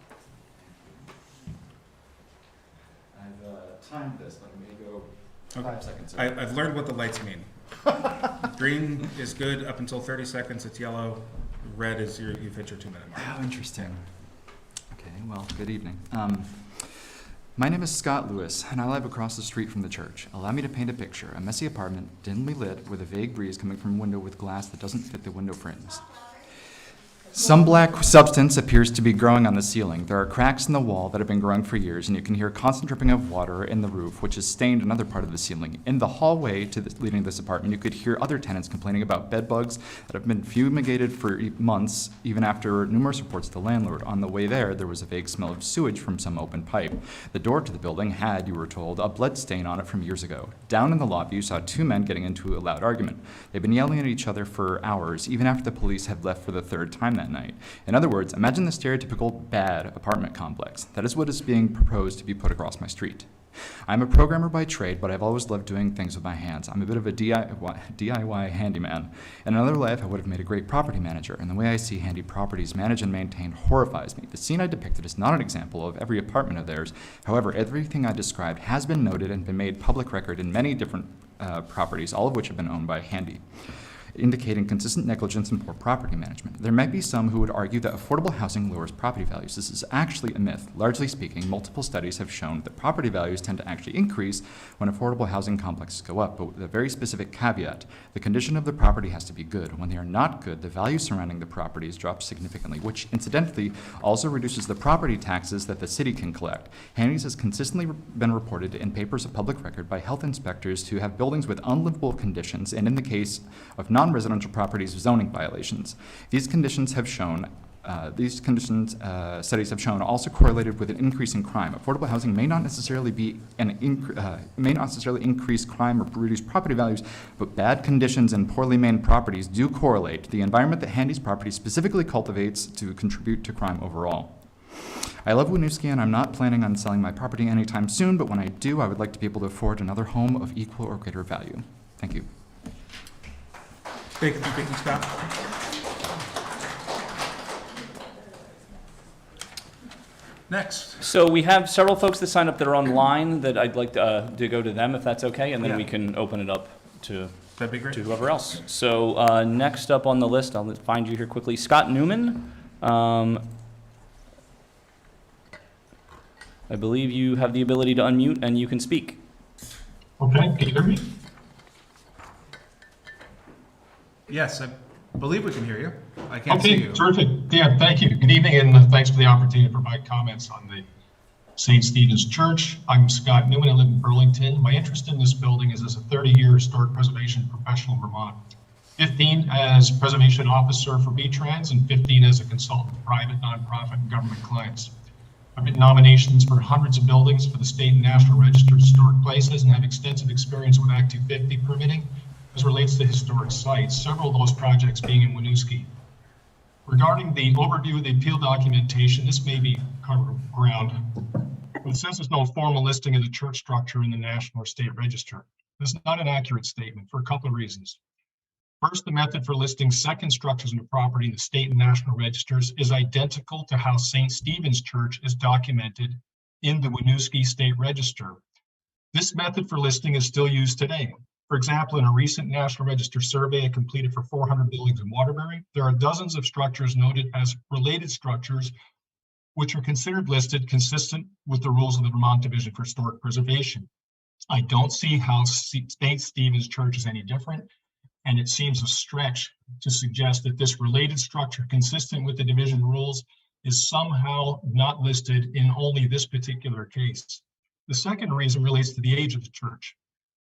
I've timed this, but I'm going to go 5 seconds. I've learned what the lights mean. Green is good up until 30 seconds. It's yellow. Red is you've hit your 2-minute mark. How interesting. Okay, well, good evening. My name is Scott Lewis, and I live across the street from the church. Allow me to paint a picture. A messy apartment, dimly lit, with a vague breeze coming from a window with glass that doesn't fit the window frames. Some black substance appears to be growing on the ceiling. There are cracks in the wall that have been growing for years, and you can hear constant dripping of water in the roof, which has stained another part of the ceiling. In the hallway leading to this apartment, you could hear other tenants complaining about bed bugs that have been fumigated for months, even after numerous reports to the landlord. On the way there was a vague smell of sewage from some open pipe. The door to the building had, you were told, a blood stain on it from years ago. Down in the lobby, you saw 2 men getting into a loud argument. They've been yelling at each other for hours, even after the police had left for the 3rd time that night. In other words, imagine the stereotypical bad apartment complex. That is what is being proposed to be put across my street. I'm a programmer by trade, but I've always loved doing things with my hands. I'm a bit of a DIY handyman. In another life, I would have made a great property manager, and the way I see handy properties managed and maintained horrifies me. The scene I depicted is not an example of every apartment of theirs. However, everything I described has been noted and been made public record in many different properties, all of which have been owned by Handy, indicating consistent negligence and poor property management. There might be some who would argue that affordable housing lowers property values. This is actually a myth. Largely speaking, multiple studies have shown that property values tend to actually increase when affordable housing complexes go up, but with a very specific caveat. The condition of the property has to be good. When they are not good, the value surrounding the properties drops significantly, which incidentally also reduces the property taxes that the city can collect. Handy's has consistently been reported in papers of public record by health inspectors to have buildings with unlivable conditions, and in the case of non-residential properties, zoning violations. These conditions have shown studies have shown also correlated with an increase in crime. Affordable housing may not necessarily increase crime or reduce property values, but bad conditions and poorly maintained properties do correlate. The environment that Handy's property specifically cultivates to contribute to crime overall. I love Winooski, and I'm not planning on selling my property anytime soon, but when I do, I would like to be able to afford another home of equal or greater value. Thank you. Thank you, Scott. Next. So we have several folks that signed up that are online that I'd like to go to them if that's okay, and then we can open it up to That'd be great. To whoever else. So next up on the list, I'll find you here quickly, Scott Newman. I believe you have the ability to unmute and you can speak. Okay, can you hear me? Yes, I believe we can hear you. I can't see you. Okay, terrific. Yeah, thank you. Good evening, and thanks for the opportunity to provide comments on the St. Stephen's Church. I'm Scott Newman. I live in Burlington. My interest in this building is as a 30-year historic preservation professional in Vermont. 15 as preservation officer for B-Trans, and 15 as a consultant for private, nonprofit, and government clients. I've written nominations for hundreds of buildings for the state and national register of historic places and have extensive experience with Act 250 permitting as relates to historic sites, several of those projects being in Winooski. Regarding the overview of the appeal documentation, this may be covered ground. It says there's no formal listing of the church structure in the National or State Register. This is not an accurate statement for a couple of reasons. First, the method for listing second structures in the property in the state and national registers is identical to how St. Stephen's Church is documented in the Winooski State Register. This method for listing is still used today. For example, in a recent National Register survey I completed for 400 buildings in Waterbury, there are dozens of structures noted as related structures which are considered listed consistent with the rules of the Vermont Division for Historic Preservation. I don't see how St. Stephen's Church is any different, and it seems a stretch to suggest that this related structure consistent with the division rules is somehow not listed in only this particular case. The second reason relates to the age of the church.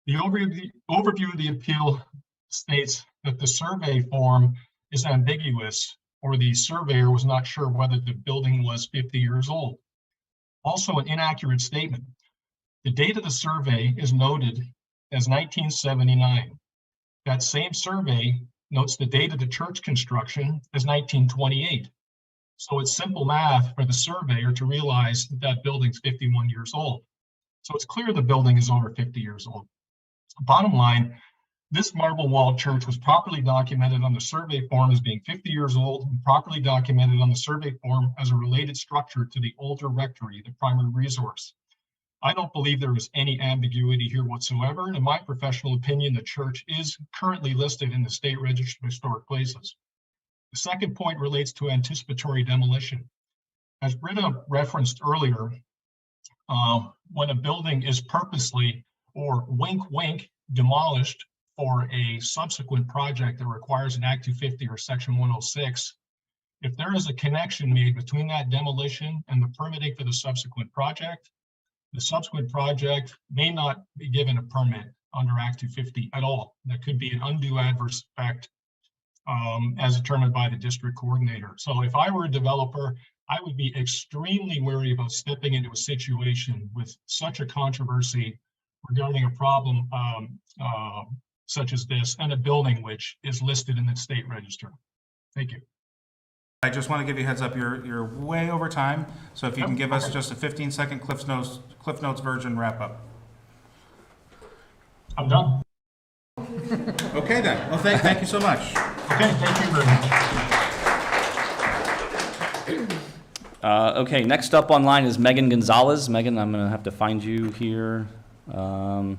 The overview of the appeal states that the survey form is ambiguous, or the surveyor was not sure whether the building was 50 years old. Also an inaccurate statement. The date of the survey is noted as 1979. That same survey notes the date of the church construction as 1928. So it's simple math for the surveyor to realize that that building's 51 years old. So it's clear the building is over 50 years old. Bottom line, this marble walled church was properly documented on the survey form as being 50 years old and properly documented on the survey form as a related structure to the older rectory, the primary resource. I don't believe there is any ambiguity here whatsoever, and in my professional opinion, the church is currently listed in the State Register of Historic Places. The second point relates to anticipatory demolition. As Britta referenced earlier, when a building is purposely or wink, wink, demolished for a subsequent project that requires an Act 250 or Section 106, if there is a connection made between that demolition and the permitting for the subsequent project may not be given a permit under Act 250 at all. That could be an undue adverse effect as determined by the district coordinator. So if I were a developer, I would be extremely wary about stepping into a situation with such a controversy regarding a problem such as this and a building which is listed in the state register. Thank you. I just want to give you a heads up, you're way over time, so if you can give us just a 15-second Cliff Notes version wrap up. I'm done. Okay then, well thank you so much. Okay, thank you very much. Okay, next up online is Megan Gonzalez. Megan, I'm going to have to find you here. All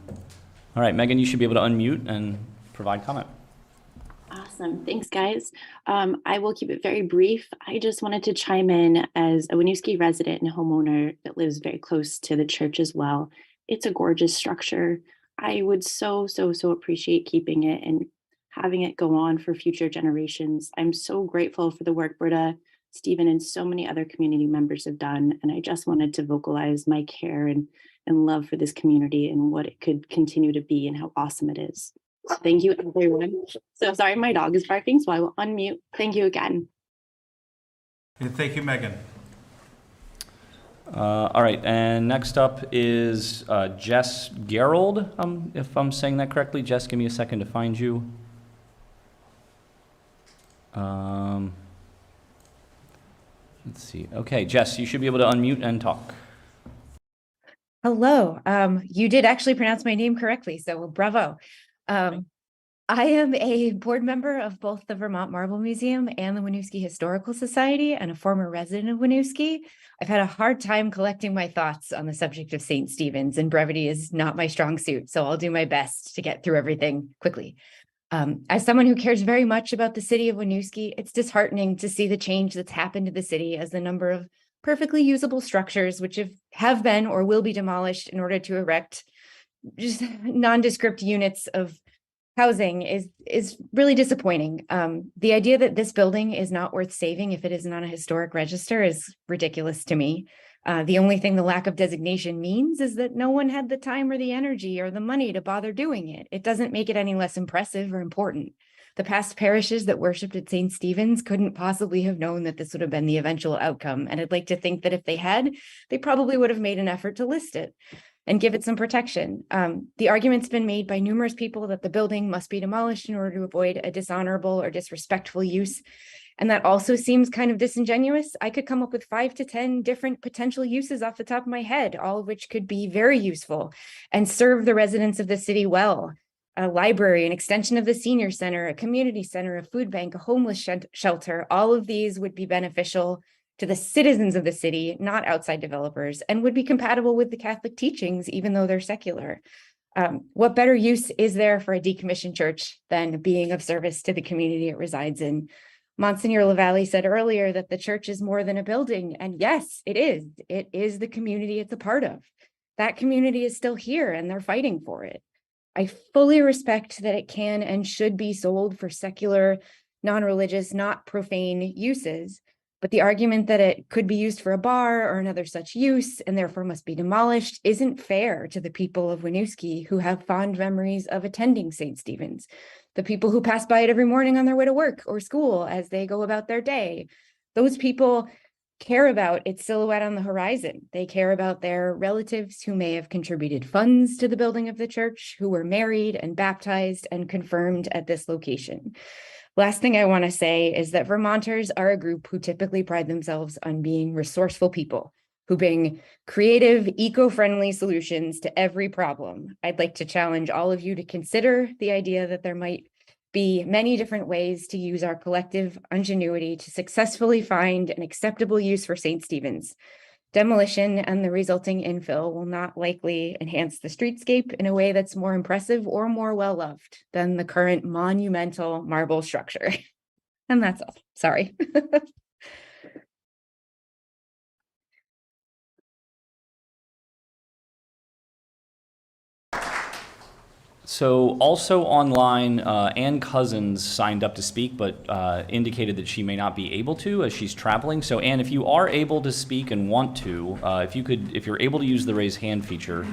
right, Megan, you should be able to unmute and provide comment. Awesome. Thanks, guys. I will keep it very brief. I just wanted to chime in as a Winooski resident and homeowner that lives very close to the church as well. It's a gorgeous structure. I would so appreciate keeping it and having it go on for future generations. I'm so grateful for the work Britta, Stephen, and so many other community members have done. And I just wanted to vocalize my care and love for this community and what it could continue to be and how awesome it is. Thank you, everyone. So sorry, my dog is barking, so I will unmute. Thank you again. And thank you, Megan. All right, and next up is Jess Gerald, if I'm saying that correctly. Jess, give me a second to find you. Let's see. Okay, Jess, you should be able to unmute and talk. Hello. You did actually pronounce my name correctly, so bravo. I am a board member of both the Vermont Marble Museum and the Winooski Historical Society and a former resident of Winooski. I've had a hard time collecting my thoughts on the subject of St. Stephen's, and brevity is not my strong suit, so I'll do my best to get through everything quickly. As someone who cares very much about the city of Winooski, it's disheartening to see the change that's happened to the city as the number of perfectly usable structures which have been or will be demolished in order to erect just nondescript units of housing is really disappointing. The idea that this building is not worth saving if it isn't on a historic register is ridiculous to me. The only thing the lack of designation means is that no one had the time or the energy or the money to bother doing it. It doesn't make it any less impressive or important. The past parishes that worshipped at St. Stephen's couldn't possibly have known that this would have been the eventual outcome. And I'd like to think that if they had, they probably would have made an effort to list it and give it some protection. The argument's been made by numerous people that the building must be demolished in order to avoid a dishonorable or disrespectful use. And that also seems kind of disingenuous. I could come up with 5 to 10 different potential uses off the top of my head, all of which could be very useful and serve the residents of the city well. A library, an extension of the senior center, a community center, a food bank, a homeless shelter, all of these would be beneficial to the citizens of the city, not outside developers, and would be compatible with the Catholic teachings, even though they're secular. What better use is there for a decommissioned church than being of service to the community it resides in? Monsignor LaValle said earlier that the church is more than a building, and yes, it is. It is the community it's a part of. That community is still here, and they're fighting for it. I fully respect that it can and should be sold for secular, non-religious, not profane uses, but the argument that it could be used for a bar or another such use and therefore must be demolished isn't fair to the people of Winooski who have fond memories of attending St. Stephen's, the people who pass by it every morning on their way to work or school as they go about their day. Those people care about its silhouette on the horizon. They care about their relatives who may have contributed funds to the building of the church, who were married and baptized and confirmed at this location. Last thing I want to say is that Vermonters are a group who typically pride themselves on being resourceful people who bring creative, eco-friendly solutions to every problem. I'd like to challenge all of you to consider the idea that there might be many different ways to use our collective ingenuity to successfully find an acceptable use for St. Stephen's. Demolition and the resulting infill will not likely enhance the streetscape in a way that's more impressive or more well-loved than the current monumental marble structure. And that's all. Sorry. So also online, Ann Cousins signed up to speak, but indicated that she may not be able to as she's traveling. So Ann, if you are able to speak and want to, if you're able to use the raise hand feature,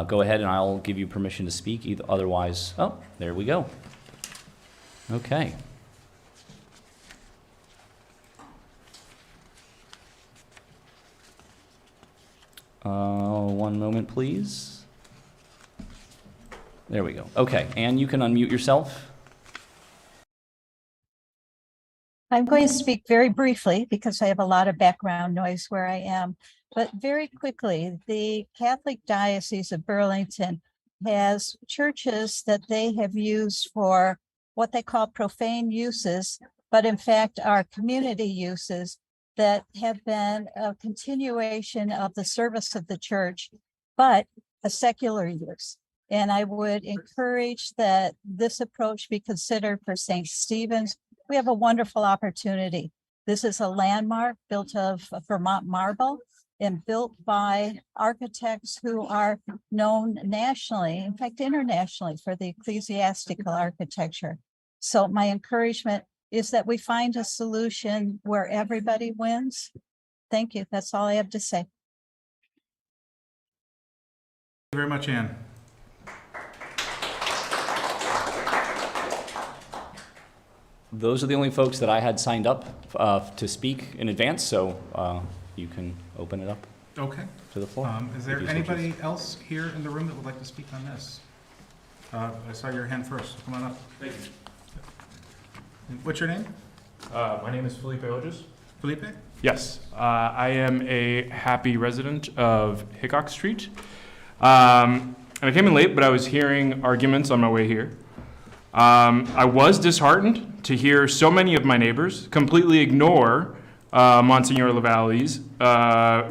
go ahead and I'll give you permission to speak. Otherwise, oh, there we go. Okay. One moment, please. There we go. Okay, Ann, you can unmute yourself. I'm going to speak very briefly because I have a lot of background noise where I am. But very quickly, the Catholic Diocese of Burlington has churches that they have used for what they call profane uses, but in fact are community uses that have been a continuation of the service of the church, but a secular use. And I would encourage that this approach be considered for St. Stephen's. We have a wonderful opportunity. This is a landmark built of Vermont marble and built by architects who are known nationally, in fact, internationally, for the ecclesiastical architecture. So my encouragement is that we find a solution where everybody wins. Thank you. That's all I have to say. Thank you very much, Ann. Those are the only folks that I had signed up to speak in advance, so you can open it up. Okay. To the floor. Is there anybody else here in the room that would like to speak on this? I saw your hand first. Come on up. Thank you. What's your name? My name is Felipe Oges. Felipe? Yes. I am a happy resident of Hickok Street. And I came in late, but I was hearing arguments on my way here. I was disheartened to hear so many of my neighbors completely ignore Monsignor LaValle's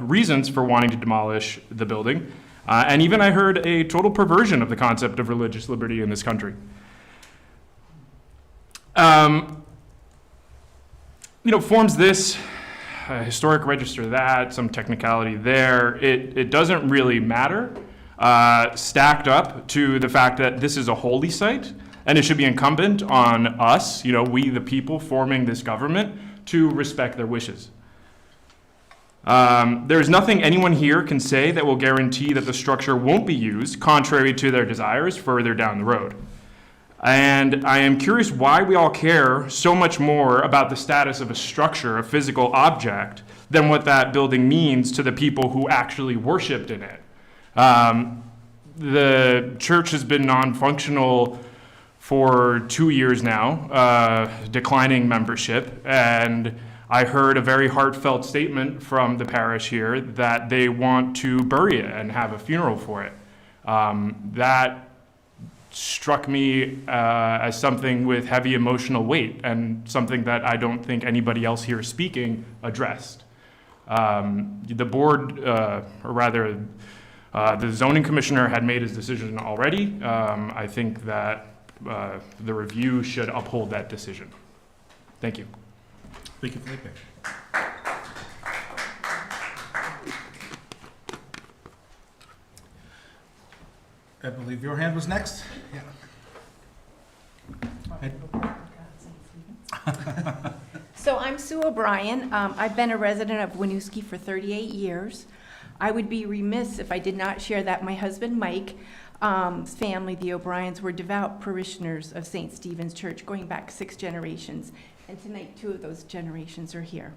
reasons for wanting to demolish the building. And even I heard a total perversion of the concept of religious liberty in this country. Forms this, historic register that, some technicality there, it doesn't really matter, stacked up to the fact that this is a holy site, and it should be incumbent on us, we the people forming this government, to respect their wishes. There's nothing anyone here can say that will guarantee that the structure won't be used contrary to their desires further down the road. And I am curious why we all care so much more about the status of a structure, a physical object, than what that building means to the people who actually worshiped in it. The church has been non-functional for 2 years now, declining membership, and I heard a very heartfelt statement from the parish here that they want to bury it and have a funeral for it. That struck me as something with heavy emotional weight and something that I don't think anybody else here speaking addressed. The board, or rather, the zoning commissioner had made his decision already. I think that the review should uphold that decision. Thank you. Thank you, Felipe. I believe your hand was next. Yeah. So I'm Sue O'Brien. I've been a resident of Winooski for 38 years. I would be remiss if I did not share that my husband Mike's family, the O'Briens, were devout parishioners of St. Stephen's Church going back 6 generations. And tonight 2 of those generations are here,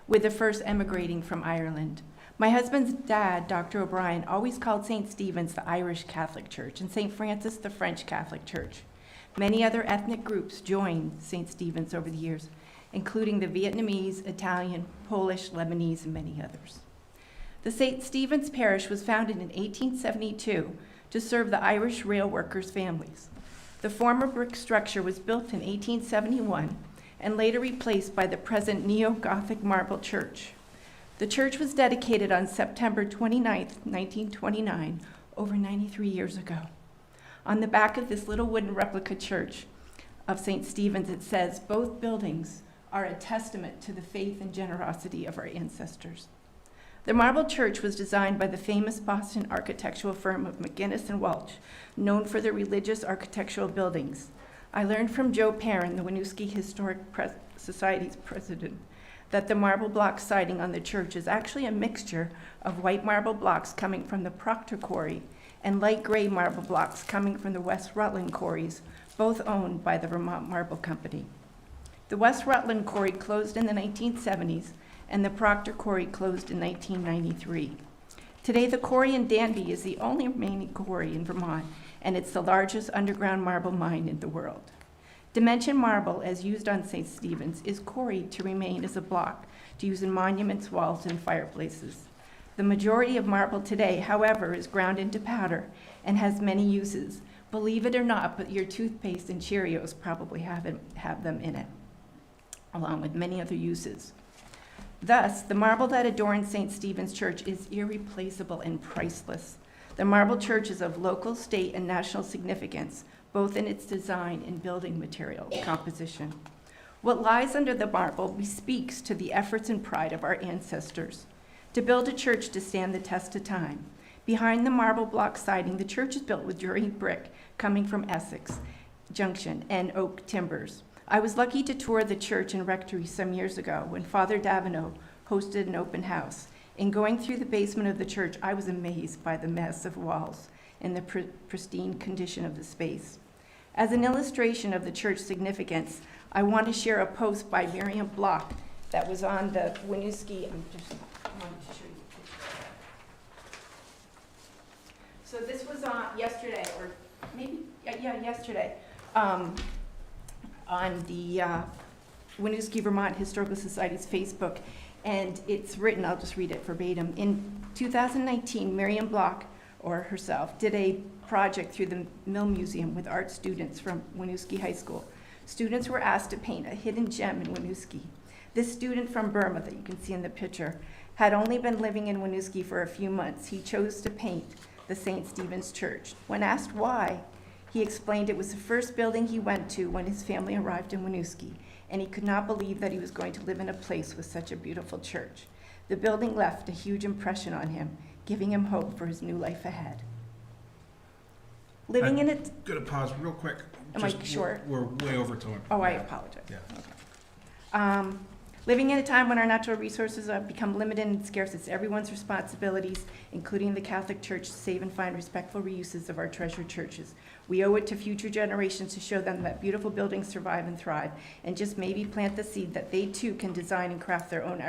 with the first emigrating from Ireland. My husband's dad, Dr. O'Brien, always called St. Stephen's the Irish Catholic Church and St. Francis the French Catholic Church. Many other ethnic groups joined St. Stephen's over the years, including the Vietnamese, Italian, Polish, Lebanese, and many others. The St. Stephen's Parish was founded in 1872 to serve the Irish rail workers' families. The former brick structure was built in 1871 and later replaced by the present neo-Gothic marble church. The church was dedicated on September 29, 1929, over 93 years ago. On the back of this little wooden replica church of St. Stephen's, it says, "Both buildings are a testament to the faith and generosity of our ancestors." The marble church was designed by the famous Boston architectural firm of McGinnis and Welch, known for their religious architectural buildings. I learned from Joe Perrin, the Winooski Historic Society's president, that the marble block siding on the church is actually a mixture of white marble blocks coming from the Proctor Quarry and light gray marble blocks coming from the West Rutland quarries, both owned by the Vermont Marble Company. The West Rutland Quarry closed in the 1970s, and the Proctor Quarry closed in 1993. Today, the quarry in Danby is the only remaining quarry in Vermont, and it's the largest underground marble mine in the world. Dimension marble, as used on St. Stephen's, is quarried to remain as a block to use in monuments, walls, and fireplaces. The majority of marble today, however, is ground into powder and has many uses. Believe it or not, but your toothpaste and Cheerios probably have them in it, along with many other uses. Thus, the marble that adorns St. Stephen's Church is irreplaceable and priceless. The marble church is of local, state, and national significance, both in its design and building material composition. What lies under the marble bespeaks to the efforts and pride of our ancestors to build a church to stand the test of time. Behind the marble block siding, the church is built with Drury brick coming from Essex Junction and oak timbers. I was lucky to tour the church and rectory some years ago when Father Davino hosted an open house. In going through the basement of the church, I was amazed by the massive walls and the pristine condition of the space. As an illustration of the church's significance, I want to share a post by Miriam Block that was on the Winooski. So this was on yesterday, or maybe, yesterday, on the Winooski Vermont Historical Society's Facebook, and it's written, I'll just read it verbatim. In 2019, Miriam Block, or herself, did a project through the Mill Museum with art students from Winooski High School. Students were asked to paint a hidden gem in Winooski. This student from Burma that you can see in the picture had only been living in Winooski for a few months. He chose to paint the St. Stephen's Church. When asked why, he explained it was the first building he went to when his family arrived in Winooski, and he could not believe that he was going to live in a place with such a beautiful church. The building left a huge impression on him, giving him hope for his new life ahead. Living in it. Gonna pause real quick. Am I short? We're way over time. Oh, I apologize. Yeah. Okay. Living in a time when our natural resources have become limited and scarce, it's everyone's responsibilities, including the Catholic Church, to save and find respectful reuses of our treasured churches. We owe it to future generations to show them that beautiful buildings survive and thrive, and just maybe plant the seed that they too can design and craft their own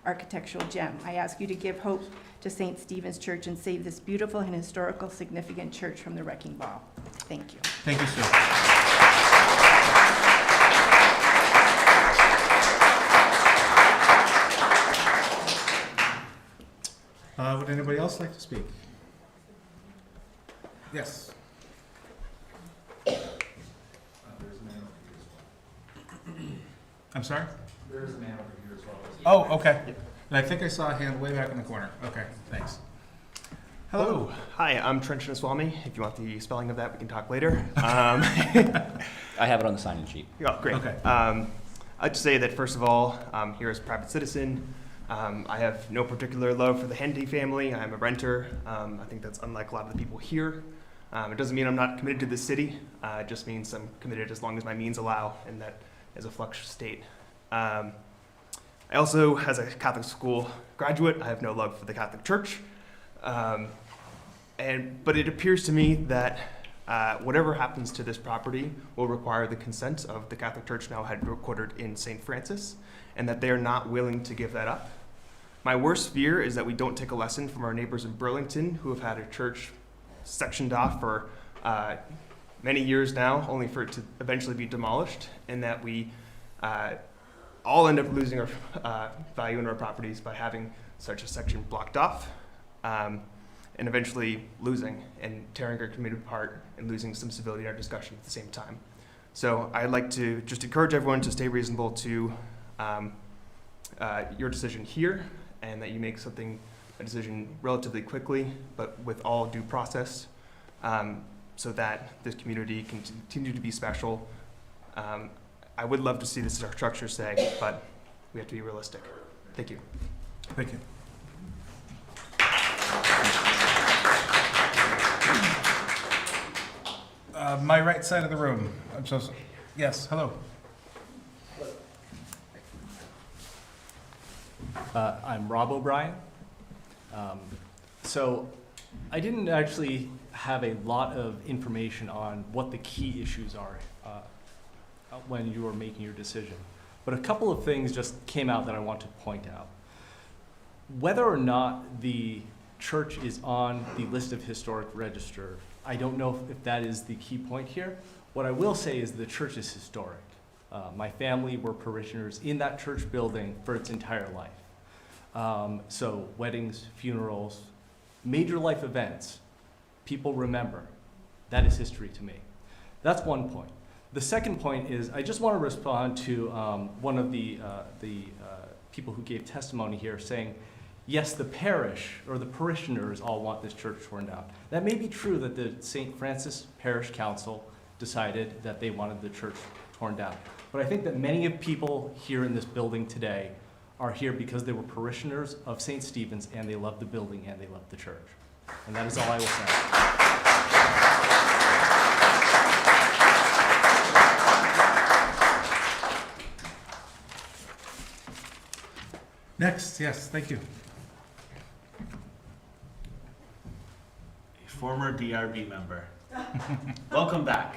architectural gem. I ask you to give hope to St. Stephen's Church and save this beautiful and historical significant church from the wrecking ball. Thank you. Thank you, Sue. Would anybody else like to speak? Yes. I'm sorry? There's a man over here as well. Oh, okay. And I think I saw a hand way back in the corner. Okay, thanks. Hello. Hi, I'm Trent Swami. If you want the spelling of that, we can talk later. I have it on the sign-in sheet. Oh, great. Okay. I'd say that, first of all, here as a private citizen, I have no particular love for the Hendy family. I'm a renter. I think that's unlike a lot of the people here. It doesn't mean I'm not committed to the city. It just means I'm committed as long as my means allow, and that is a flux state. I also, as a Catholic school graduate, I have no love for the Catholic Church. But it appears to me that whatever happens to this property will require the consent of the Catholic Church now headquartered in St. Francis, and that they are not willing to give that up. My worst fear is that we don't take a lesson from our neighbors in Burlington who have had a church sectioned off for many years now, only for it to eventually be demolished, and that we all end up losing our value in our properties by having such a section blocked off, and eventually losing and tearing our community apart and losing some civility in our discussion at the same time. So I'd like to just encourage everyone to stay reasonable to your decision here, and that you make a decision relatively quickly, but with all due process, so that this community can continue to be special. I would love to see this structure stay, but we have to be realistic. Thank you. Thank you. My right side of the room. I'm so sorry. Yes, hello. I'm Rob O'Brien. So I didn't actually have a lot of information on what the key issues are when you were making your decision. But a couple of things just came out that I want to point out. Whether or not the church is on the list of historic register, I don't know if that is the key point here. What I will say is the church is historic. My family were parishioners in that church building for its entire life. So weddings, funerals, major life events, people remember. That is history to me. That's one point. The second point is I just want to respond to one of the people who gave testimony here saying, yes, the parish or the parishioners all want this church torn down. That may be true that the St. Francis Parish Council decided that they wanted the church torn down. But I think that many of people here in this building today are here because they were parishioners of St. Stephen's and they love the building and they love the church. And that is all I will say. Next, yes, thank you. A former DRB member. Welcome back.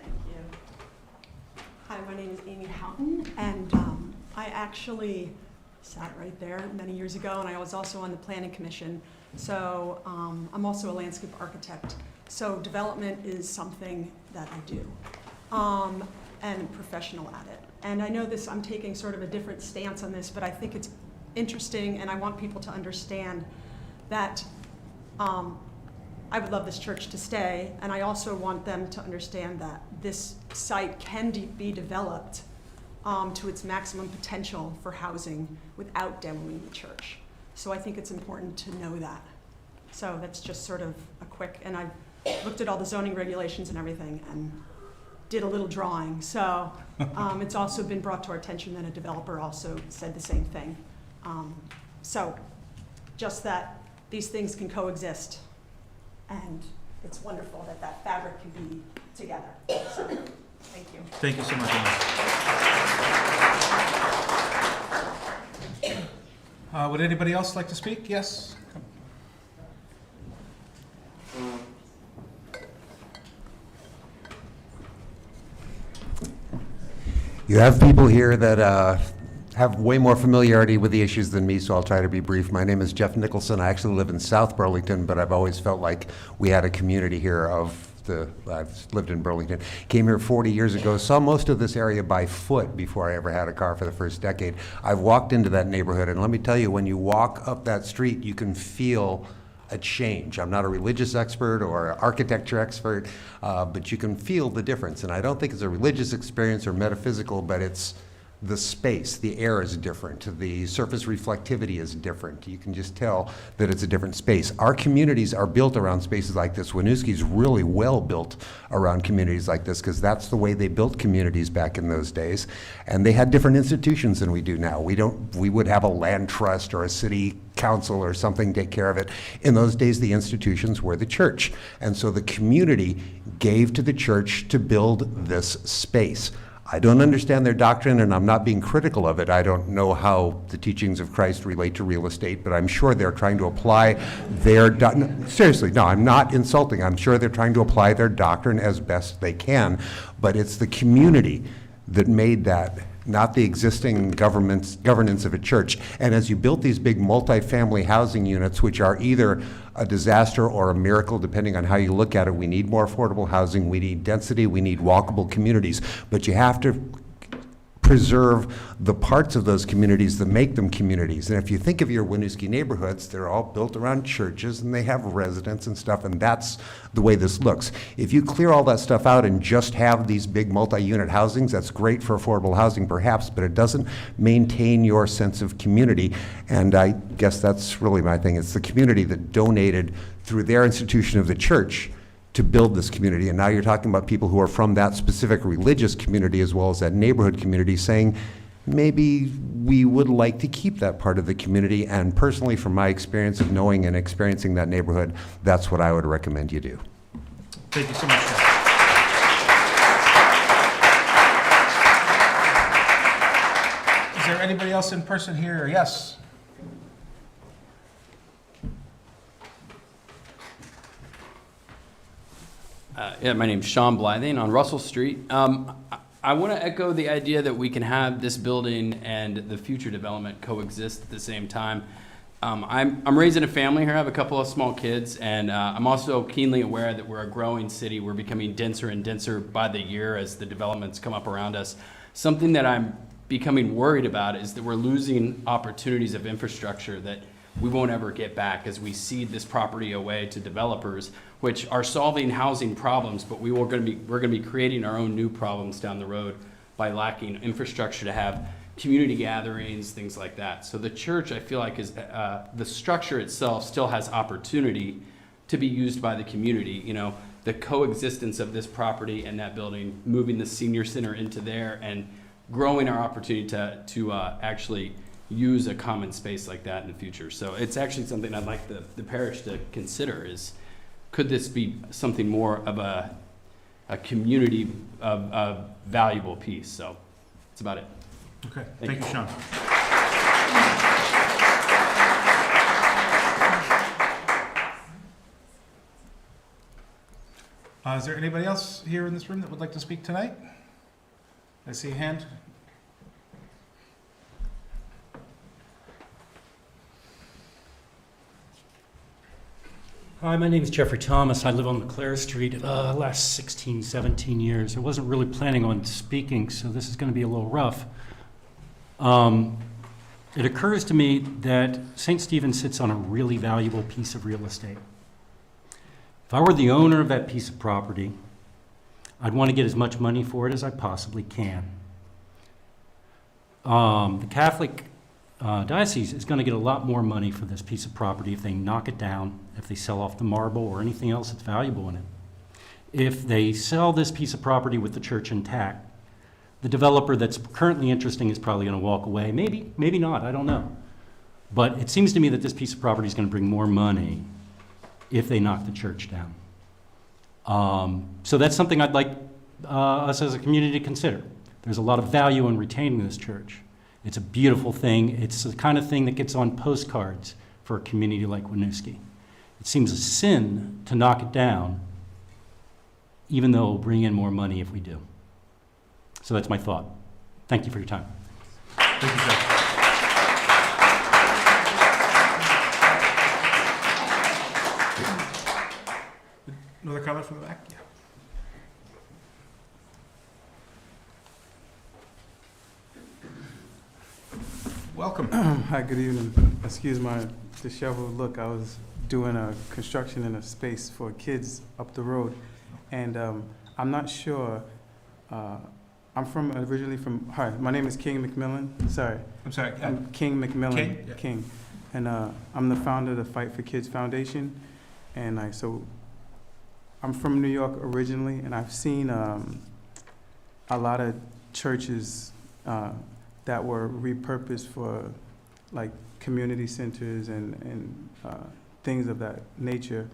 Thank you. Hi, my name is Amy Houghton, and I actually sat right there many years ago, and I was also on the Planning Commission. So I'm also a landscape architect. So development is something that I do, and I'm professional at it. And I know this, I'm taking sort of a different stance on this, but I think it's interesting, and I want people to understand that I would love this church to stay, and I also want them to understand that this site can be developed to its maximum potential for housing without demoing the church. So I think it's important to know that. So that's just sort of a quick, and I looked at all the zoning regulations and everything and did a little drawing. So it's also been brought to our attention that a developer also said the same thing. So just that these things can coexist, and it's wonderful that that fabric can be together. So, thank you. Thank you so much, Amy. Would anybody else like to speak? Yes? You have people here that have way more familiarity with the issues than me, so I'll try to be brief. My name is Jeff Nicholson. I actually live in South Burlington, but I've always felt like we had a community here I've lived in Burlington. Came here 40 years ago, saw most of this area by foot before I ever had a car for the first decade. I've walked into that neighborhood, and let me tell you, when you walk up that street, you can feel a change. I'm not a religious expert or an architecture expert, but you can feel the difference. And I don't think it's a religious experience or metaphysical, but it's the space, the air is different, the surface reflectivity is different. You can just tell that it's a different space. Our communities are built around spaces like this. Winooski's really well built around communities like this because that's the way they built communities back in those days. And they had different institutions than we do now. We would have a land trust or a city council or something take care of it. In those days, the institutions were the church. And so the community gave to the church to build this space. I don't understand their doctrine, and I'm not being critical of it. I don't know how the teachings of Christ relate to real estate, but I'm sure they're trying to apply their seriously, no, I'm not insulting. I'm sure they're trying to apply their doctrine as best they can, but it's the community that made that, not the existing governance of a church. And as you built these big multi-family housing units, which are either a disaster or a miracle, depending on how you look at it, we need more affordable housing, we need density, we need walkable communities, but you have to preserve the parts of those communities that make them communities. And if you think of your Winooski neighborhoods, they're all built around churches and they have residents and stuff, and that's the way this looks. If you clear all that stuff out and just have these big multi-unit housings, that's great for affordable housing perhaps, but it doesn't maintain your sense of community. And I guess that's really my thing. It's the community that donated through their institution of the church to build this community. And now you're talking about people who are from that specific religious community as well as that neighborhood community saying, maybe we would like to keep that part of the community. And personally, from my experience of knowing and experiencing that neighborhood, that's what I would recommend you do. Thank you so much, Jeff. Is there anybody else in person here? Yes. Yeah, my name's Sean Blything on Russell Street. I want to echo the idea that we can have this building and the future development coexist at the same time. I'm raising a family here. I have a couple of small kids, and I'm also keenly aware that we're a growing city. We're becoming denser and denser by the year as the developments come up around us. Something that I'm becoming worried about is that we're losing opportunities of infrastructure that we won't ever get back as we cede this property away to developers, which are solving housing problems, but we're going to be creating our own new problems down the road by lacking infrastructure to have community gatherings, things like that. So the church, I feel like, is the structure itself still has opportunity to be used by the community. You know, the coexistence of this property and that building, moving the senior center into there, and growing our opportunity to actually use a common space like that in the future. So it's actually something I'd like the parish to consider is, could this be something more of a community of valuable piece? So that's about it. Okay, thank you, Sean. Is there anybody else here in this room that would like to speak tonight? I see a hand. Hi, my name is Jeffrey Thomas. I live on LeClaire Street last 16, 17 years. I wasn't really planning on speaking, so this is going to be a little rough. It occurs to me that St. Stephen sits on a really valuable piece of real estate. If I were the owner of that piece of property, I'd want to get as much money for it as I possibly can. The Catholic diocese is going to get a lot more money for this piece of property if they knock it down, if they sell off the marble or anything else that's valuable in it. If they sell this piece of property with the church intact, the developer that's currently interested is probably going to walk away. Maybe, maybe not, I don't know. But it seems to me that this piece of property is going to bring more money if they knock the church down. So that's something I'd like us as a community to consider. There's a lot of value in retaining this church. It's a beautiful thing. It's the kind of thing that gets on postcards for a community like Winooski. It seems a sin to knock it down, even though it'll bring in more money if we do. So that's my thought. Thank you for your time. Thank you, Jeff. Another comment from the back? Yeah. Welcome. Hi, good evening. Excuse my disheveled look. I was doing a construction in a space for kids up the road, and I'm not sure. I'm originally from. Hi, my name is King McMillan. Sorry. I'm sorry. I'm King McMillan. King? Yeah. King, and I'm the founder of the Fight for Kids Foundation, and I'm from New York originally, and I've seen a lot of churches that were repurposed for like community centers and things of that nature.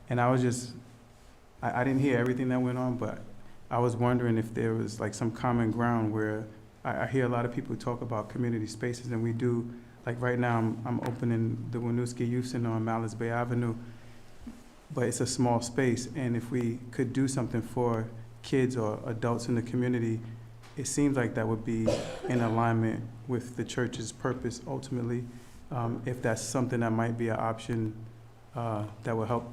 And I was just, I didn't hear everything that went on, but I was wondering if there was like some common ground where I hear a lot of people talk about community spaces, and we do, like right now I'm opening the Winooski Youth Center on Malice Bay Avenue, but it's a small space, and if we could do something for kids or adults in the community, it seems like that would be in alignment with the church's purpose ultimately. If that's something that might be an option that will help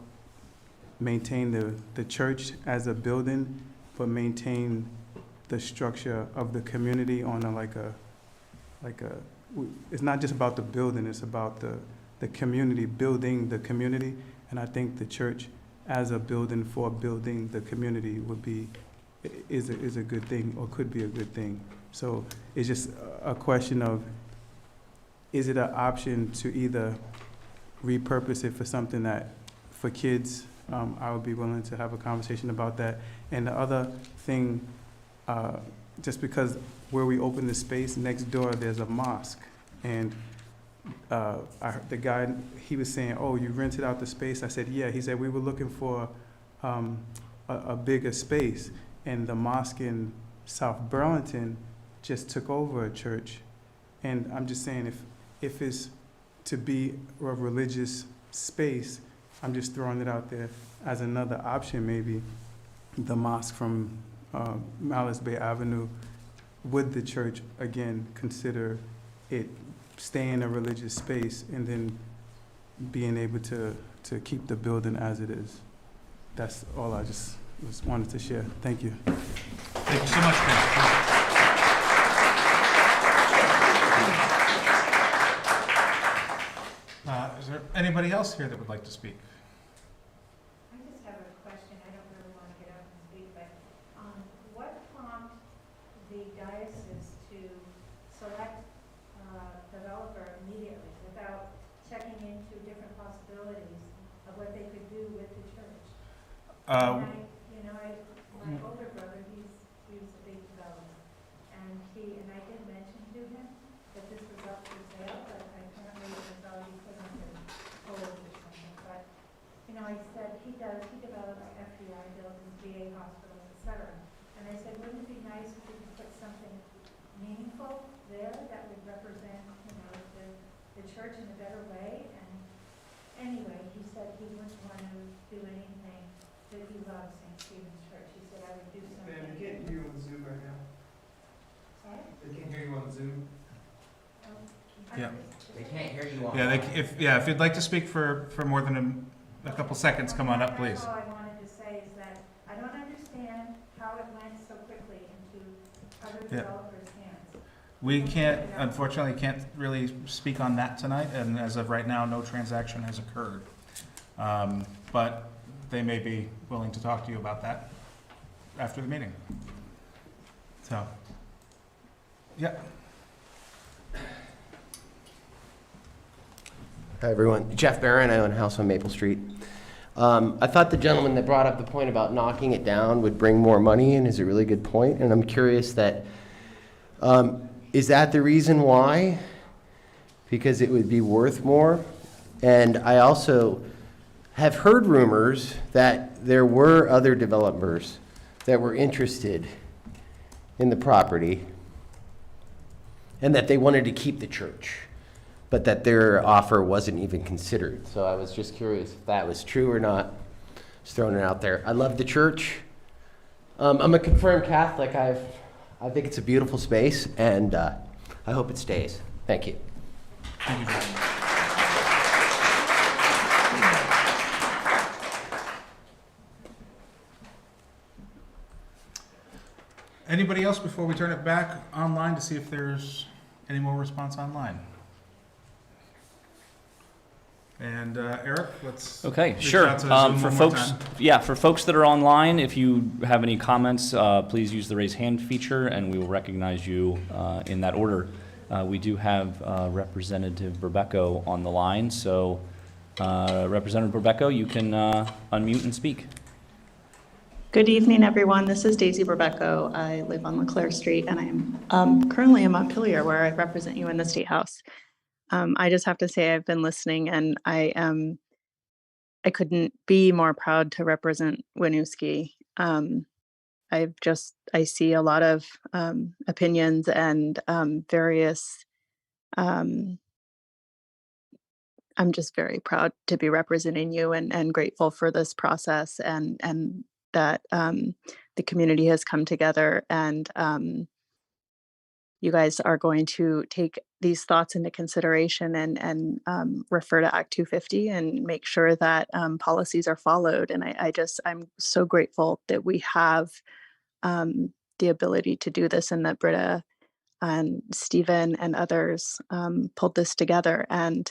maintain the church as a building, but maintain the structure of the community on it's not just about the building, it's about the community, building the community. And I think the church as a building for building the community is a good thing, or could be a good thing. So it's just a question of, is it an option to either repurpose it for something that, for kids, I would be willing to have a conversation about that. And the other thing, just because where we open the space, next door there's a mosque. And I heard the guy, he was saying, oh, you rented out the space? I said, yeah. He said, we were looking for a bigger space. And the mosque in South Burlington just took over a church. And I'm just saying, if it's to be a religious space, I'm just throwing it out there as another option, maybe the mosque from Malice Bay Avenue. Would the church, again, consider it staying a religious space and then being able to keep the building as it is? That's all I just wanted to share. Thank you. Thank you so much, Ben. Is there anybody else here that would like to speak? I just have a question. I don't really want to get up and speak, but what prompted the diocese to select a developer immediately without checking into different possibilities of what they could do with the church? My older brother, he was a big developer, and I did mention to him that this was up for sale, but apparently it was already put on the hold or something. But I said he develops FBI buildings, VA hospitals, etc. And I said, wouldn't it be nice if we could put something meaningful there that would represent, the church in a better way? And anyway, he said he wouldn't want to do anything that he loves St. Stephen's Church. He said I would do something. Ma'am, we can't hear you on Zoom right now. Sorry? They can't hear you on Zoom. Yeah. They can't hear you on. Yeah, if you'd like to speak for more than a couple seconds, come on up, please. All I wanted to say is that I don't understand how it went so quickly into other developers' hands. We unfortunately can't really speak on that tonight, and as of right now, no transaction has occurred. But they may be willing to talk to you about that after the meeting. So, yeah. Hi, everyone. Jeff Barron. I own a house on Maple Street. I thought the gentleman that brought up the point about knocking it down would bring more money in is a really good point, and I'm curious that, is that the reason why? Because it would be worth more? And I also have heard rumors that there were other developers that were interested in the property. and that they wanted to keep the church, but that their offer wasn't even considered. So I was just curious if that was true or not. Just throwing it out there. I love the church. I'm a confirmed Catholic. I think it's a beautiful space, and I hope it stays. Thank you. Thank you very much. Anybody else before we turn it back online to see if there's any more response online? And Eric, let's Okay, reach sure. out to Zoom For one more folks, time. yeah, for folks that are online, if you have any comments, please use the raise hand feature, and we will recognize you in that order. We do have Representative Berbecco on the line, so Representative Berbecco, you can unmute and speak. Good evening, everyone. This is Daisy Berbecco. I live on LeClaire Street, and I'm currently in Montpelier, where I represent you in the State House. I just have to say I've been listening, and I couldn't be more proud to represent Winooski. I see a lot of opinions and various. I'm just very proud to be representing you and grateful for this process and that the community has come together and you guys are going to take these thoughts into consideration and refer to Act 250 and make sure that policies are followed. And I'm so grateful that we have the ability to do this and that Britta and Stephen and others pulled this together. And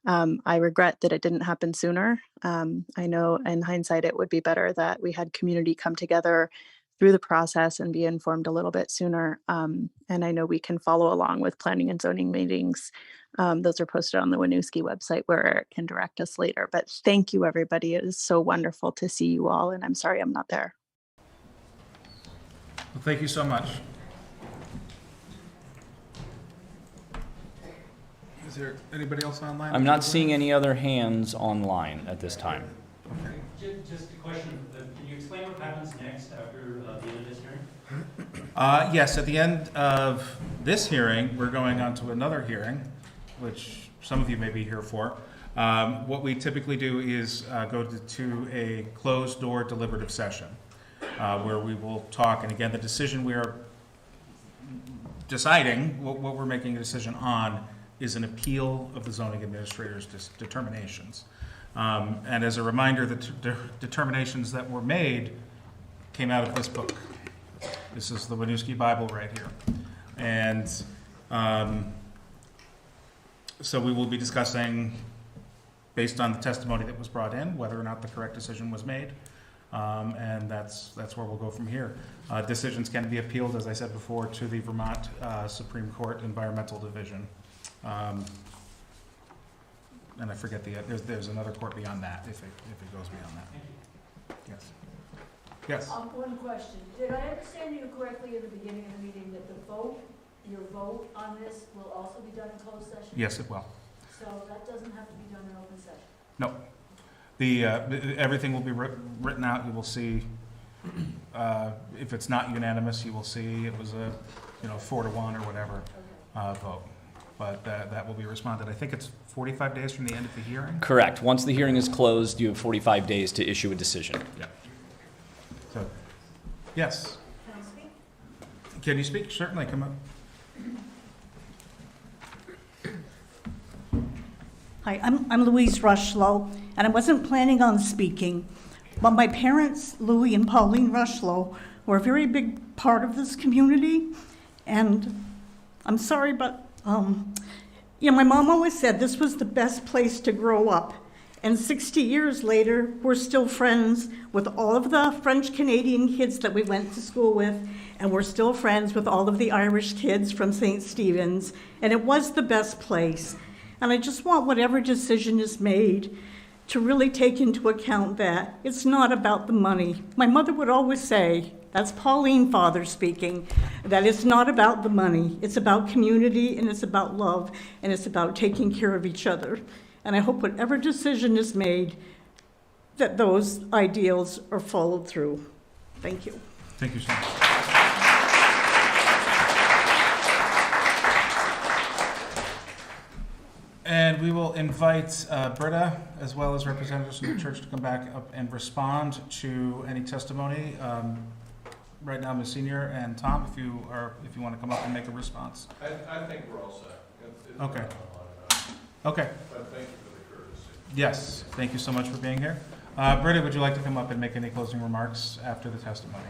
I regret that it didn't happen sooner. I know in hindsight, it would be better that we had community come together through the process and be informed a little bit sooner. And I know we can follow along with planning and zoning meetings. Those are posted on the Winooski website where Eric can direct us later. But thank you, everybody. It is so wonderful to see you all. And I'm sorry I'm not there. Well, thank you so much. Is there anybody else online? I'm not seeing any other hands online at this time. Just a question, can you explain what happens next after the end of this hearing? Yes, at the end of this hearing, we're going on to another hearing, which some of you may be here for. What we typically do is go to a closed-door deliberative session where we will talk, and again, the decision we are deciding, what we're making a decision on, is an appeal of the zoning administrator's determinations. And as a reminder, the determinations that were made came out of this book. This is the Winooski Bible right here. And so we will be discussing, based on the testimony that was brought in, whether or not the correct decision was made. And that's where we'll go from here. Decisions can be appealed, as I said before, to the Vermont Supreme Court Environmental Division. And I forget there's another court beyond that if it goes beyond that. Yes. Yes. One question. Did I understand you correctly in the beginning of the meeting that your vote on this will also be done in closed session? Yes, it will. So that doesn't have to be done in open session? No. Everything will be written out. You will see, if it's not unanimous, you will see it was a 4-1 or whatever vote. But that will be responded. I think it's 45 days from the end of the hearing? Correct. Once the hearing is closed, you have 45 days to issue a decision. Yeah. So, yes. Can I speak? Can you speak? Certainly, come up. Hi, I'm Louise Rushlow, and I wasn't planning on speaking, but my parents, Louie and Pauline Rushlow, were a very big part of this community, and I'm sorry, but my mom always said this was the best place to grow up. And 60 years later, we're still friends with all of the French-Canadian kids that we went to school with, and we're still friends with all of the Irish kids from St. Stephen's, and it was the best place. And I just want whatever decision is made to really take into account that it's not about the money. My mother would always say, that's Pauline Father speaking, that it's not about the money. It's about community, and it's about love, and it's about taking care of each other. And I hope whatever decision is made, that those ideals are followed through. Thank you. Thank you so much. And we will invite Britta, as well as representatives from the church, to come back up and respond to any testimony. Right now, Ms. Senior and Tom, if you want to come up and make a response. I think we're all set. It's Okay. not a lot of Okay. But thank you for the courtesy. Yes, thank you so much for being here. Britta, would you like to come up and make any closing remarks after the testimony?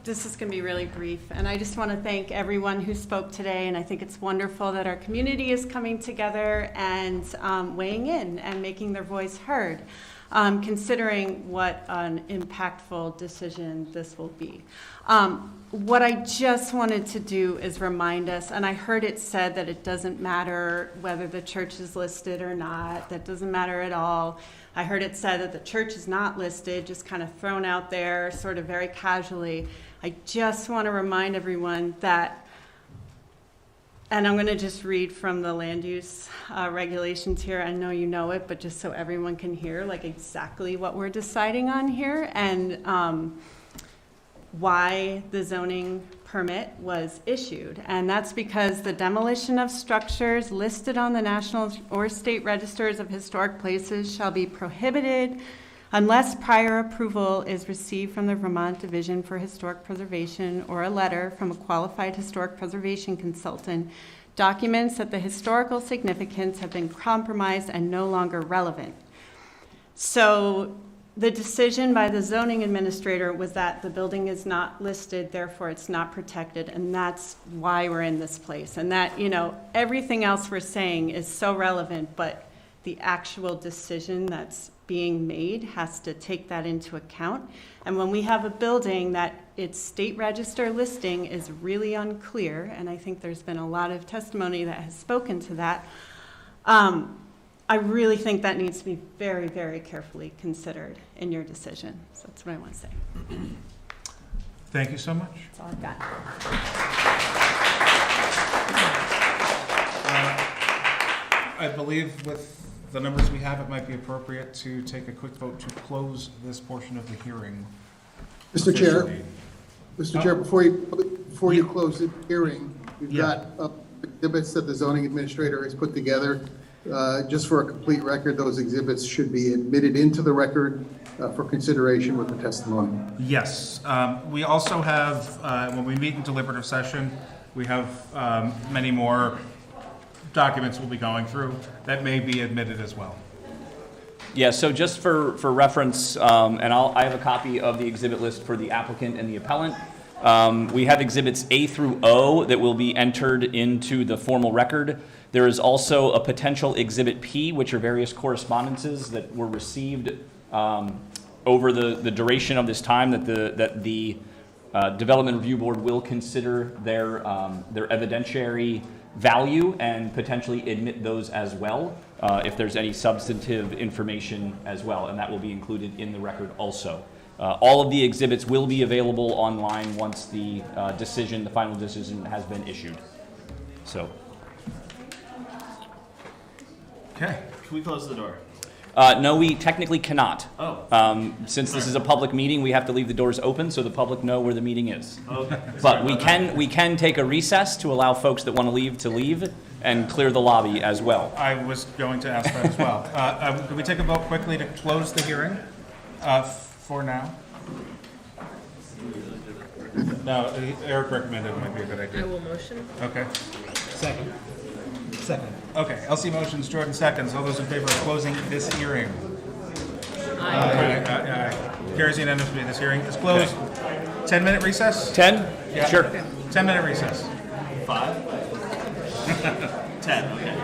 This is going to be really brief, and I just want to thank everyone who spoke today, and I think it's wonderful that our community is coming together and weighing in and making their voice heard, considering what an impactful decision this will be. What I just wanted to do is remind us, and I heard it said that it doesn't matter whether the church is listed or not, that doesn't matter at all. I heard it said that the church is not listed, just kind of thrown out there sort of very casually. I just want to remind everyone that, and I'm going to just read from the land use regulations here. I know you know it, but just so everyone can hear like exactly what we're deciding on here and why the zoning permit was issued. And that's because the demolition of structures listed on the National or State Registers of Historic Places shall be prohibited unless prior approval is received from the Vermont Division for Historic Preservation or a letter from a qualified historic preservation consultant documents that the historical significance have been compromised and no longer relevant. So the decision by the zoning administrator was that the building is not listed, therefore it's not protected, and that's why we're in this place. And that, you know, everything else we're saying is so relevant, but the actual decision that's being made has to take that into account. And when we have a building that its state register listing is really unclear, and I think there's been a lot of testimony that has spoken to that, I really think that needs to be very, very carefully considered in your decision. So that's what I want to say. Thank you so much. That's all I've got. I believe with the numbers we have, it might be appropriate to take a quick vote to close this portion of the hearing. Mr. Chair, officially. Mr. Chair, before you close the hearing, we've got exhibits that the zoning administrator has put together. Just for a complete record, those exhibits should be admitted into the record for consideration with the testimony. Yes. We also have, when we meet in deliberative session, we have many more documents we'll be going through that may be admitted as well. Yeah, so just for reference, and I have a copy of the exhibit list for the applicant and the appellant. We have exhibits A through O that will be entered into the formal record. There is also a potential exhibit P, which are various correspondences that were received over the duration of this time that the Development Review Board will consider their evidentiary value and potentially admit those as well if there's any substantive information as well, and that will be included in the record also. All of the exhibits will be available online once the final decision has been issued. So. Okay. Can we close the door? No, we technically cannot. Oh. Since this is a public meeting, we have to leave the doors open so the public know where the meeting is. Okay. But we can take a recess to allow folks that want to leave and clear the lobby as well. I was going to ask that as well. Can we take a vote quickly to close the hearing for now? No, Eric recommended it might be a good idea. I will motion. Okay. Second. Okay, LC motions, Jordan seconds. All those in favor of closing this hearing? Aye. Carries unanimously. This hearing is closed. 10-minute recess? 10? Yeah. Sure. 10-minute recess. 5? 10, okay.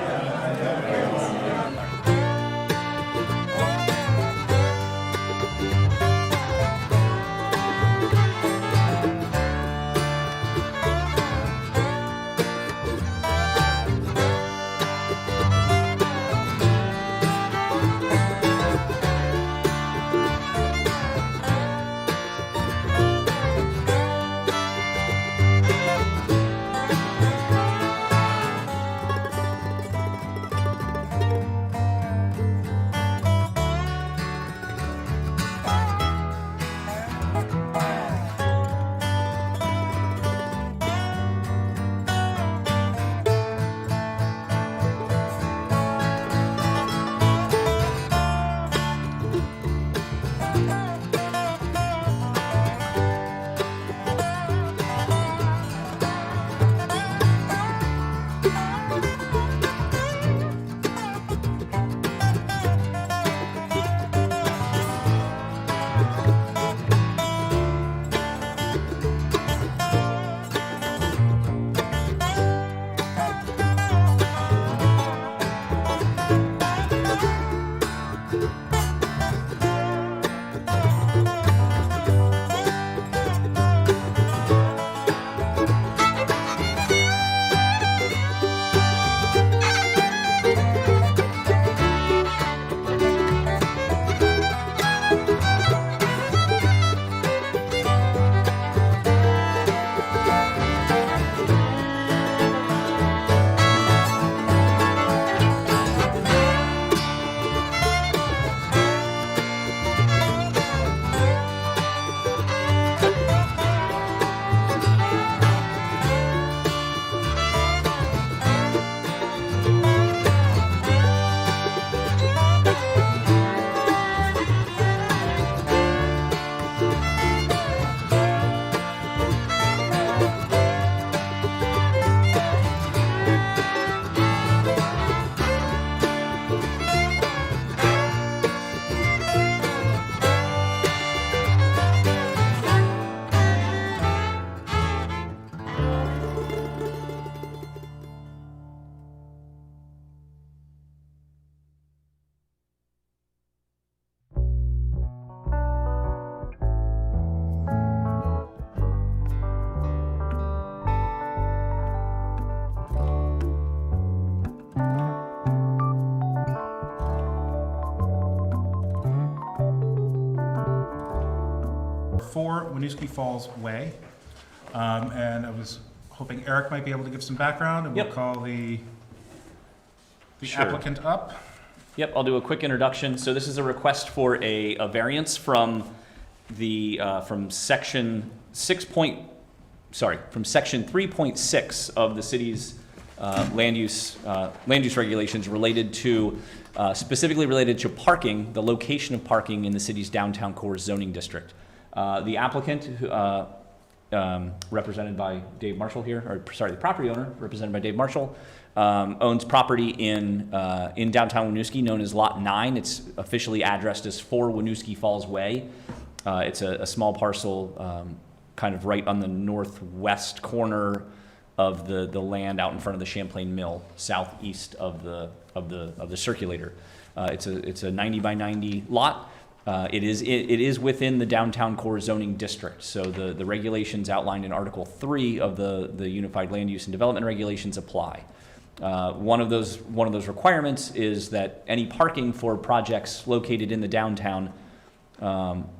4 Winooski Falls Way. And I was hoping Eric might be able to give some background, and we'll Yep. call the Sure. applicant up. Yep, I'll do a quick introduction. So this is a request for a variance from from section 3.6 of the city's land use regulations related to specifically related to parking, the location of parking in the city's downtown core zoning district. The applicant, represented by Dave Marshall here, or sorry, the property owner, represented by Dave Marshall, owns property in downtown Winooski known as Lot 9. It's officially addressed as 4 Winooski Falls Way. It's a small parcel kind of right on the northwest corner of the land out in front of the Champlain Mill, southeast of the circulator. It's a 90 by 90 lot. It is within the downtown core zoning district. So the regulations outlined in Article 3 of the Unified Land Use and Development Regulations apply. One of those requirements is that any parking for projects located in the downtown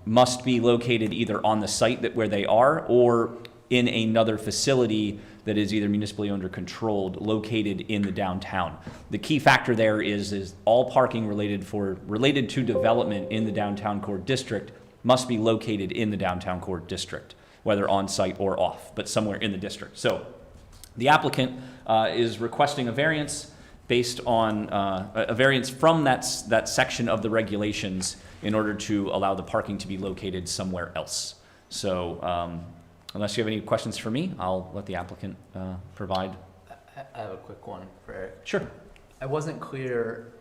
must be located either on the site where they are or in another facility that is either municipally owned or controlled located in the downtown. The key factor there is all parking related to development in the downtown core district must be located in the downtown core district, whether on site or off, but somewhere in the district. So the applicant is requesting a variance based on a variance from that section of the regulations in order to allow the parking to be located somewhere else. So unless you have any questions for me, I'll let the applicant provide. I have a quick one for Eric. Sure. I wasn't clear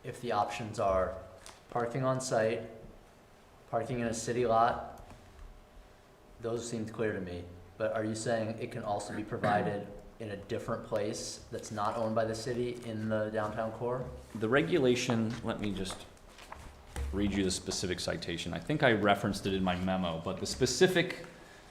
if the options are parking on site, parking in a city lot. Those seemed clear to me. But are you saying it can also be provided in a different place that's not owned by the city in the downtown core? The regulation, let me just read you the specific citation. I think I referenced it in my memo, but the specific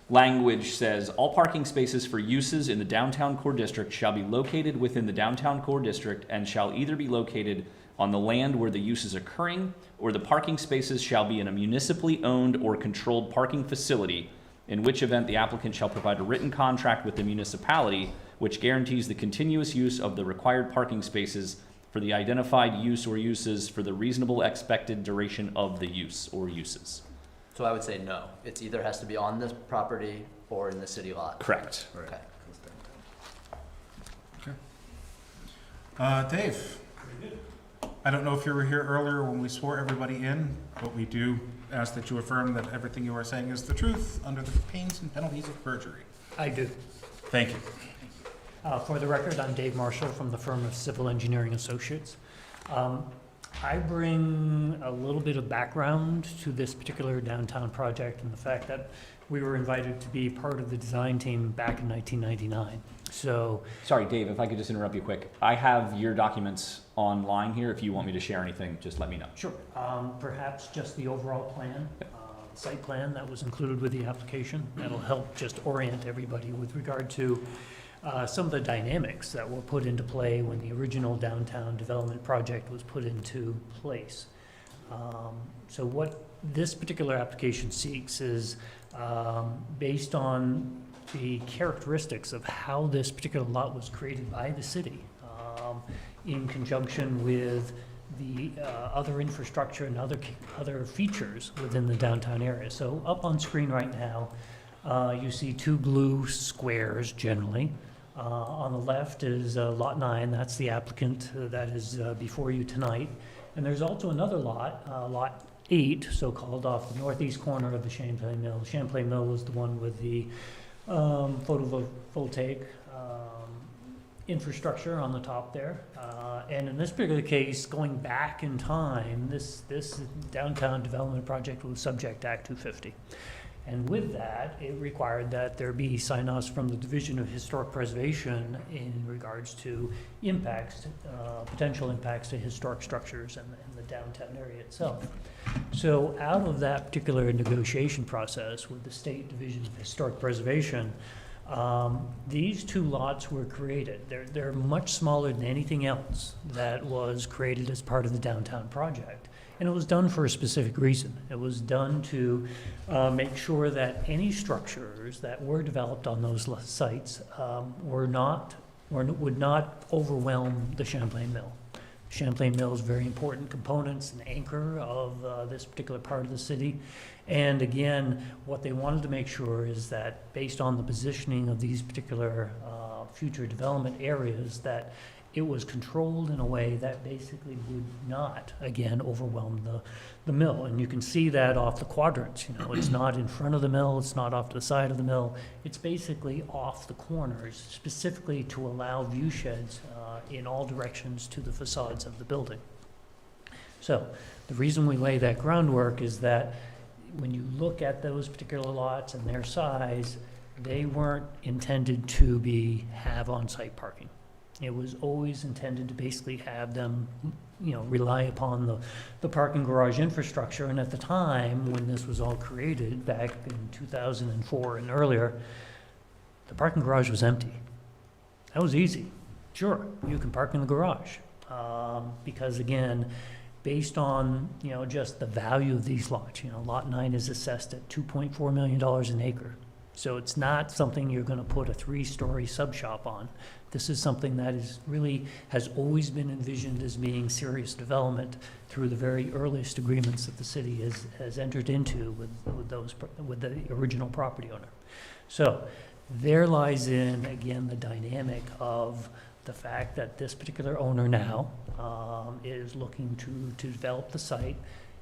language says, all parking spaces for uses in the downtown core district shall be located within the downtown core district and shall either be located on the land where the use is occurring, or the parking spaces shall be in a municipally owned or controlled parking facility, in which event the applicant shall provide a written contract with the municipality which guarantees the continuous use of the required parking spaces for the identified use or uses for the reasonable expected duration of the use or uses. So I would say no. It's either has to be on this property or in the city lot. Correct. Okay. Dave, I don't know if you were here earlier when we swore everybody in, but we do ask that you affirm that everything you are saying is the truth under the pains and penalties of perjury. I do. Thank you. For the record, I'm Dave Marshall from the firm of Civil Engineering Associates. I bring a little bit of background to this particular downtown project and the fact that we were invited to be part of the design team back in 1999. So, sorry, Dave, if I could just interrupt you quick. I have your documents online here. If you want me to share anything, just let me know. Sure. Perhaps just the overall plan, site plan that was included with the application. That'll help just orient everybody with regard to some of the dynamics that were put into play when the original downtown development project was put into place. So what this particular application seeks is based on the characteristics of how this particular lot was created by the city in conjunction with the other infrastructure and other features within the downtown area. So up on screen right now, you see 2 blue squares generally. On the left is Lot 9, that's the applicant that is before you tonight. And there's also another lot, Lot 8, so-called, off the northeast corner of the Champlain Mill. Champlain Mill is the one with the photovoltaic infrastructure on the top there. And in this particular case, going back in time, this downtown development project was subject to Act 250. And with that, it required that there be sign-offs from the Division of Historic Preservation in regards to impacts, potential impacts to historic structures and the downtown area itself. So out of that particular negotiation process with the State Division of Historic Preservation, these 2 lots were created. They're much smaller than anything else that was created as part of the downtown project. And it was done for a specific reason. It was done to make sure that any structures that were developed on those sites would not overwhelm the Champlain Mill. Champlain Mill is a very important component, an anchor of this particular part of the city. And again, what they wanted to make sure is that based on the positioning of these particular future development areas, that it was controlled in a way that basically would not, again, overwhelm the mill. And you can see that off the quadrants. You know, it's not in front of the mill, it's not off to the side of the mill. It's basically off the corners, specifically to allow view sheds in all directions to the facades of the building. So the reason we lay that groundwork is that when you look at those particular lots and their size, they weren't intended to have on-site parking. It was always intended to basically have them, you know, rely upon the parking garage infrastructure. And at the time when this was all created, back in 2004 and earlier, the parking garage was empty. That was easy. Sure, you can park in the garage. Because again, based on, you know, just the value of these lots, you know, lot 9 is assessed at $2.4 million an acre. So it's not something you're going to put a 3-story sub shop on. This is something that has always been envisioned as being serious development through the very earliest agreements that the city has entered into with the original property owner. So there lies in, again, the dynamic of the fact that this particular owner now is looking to develop the site.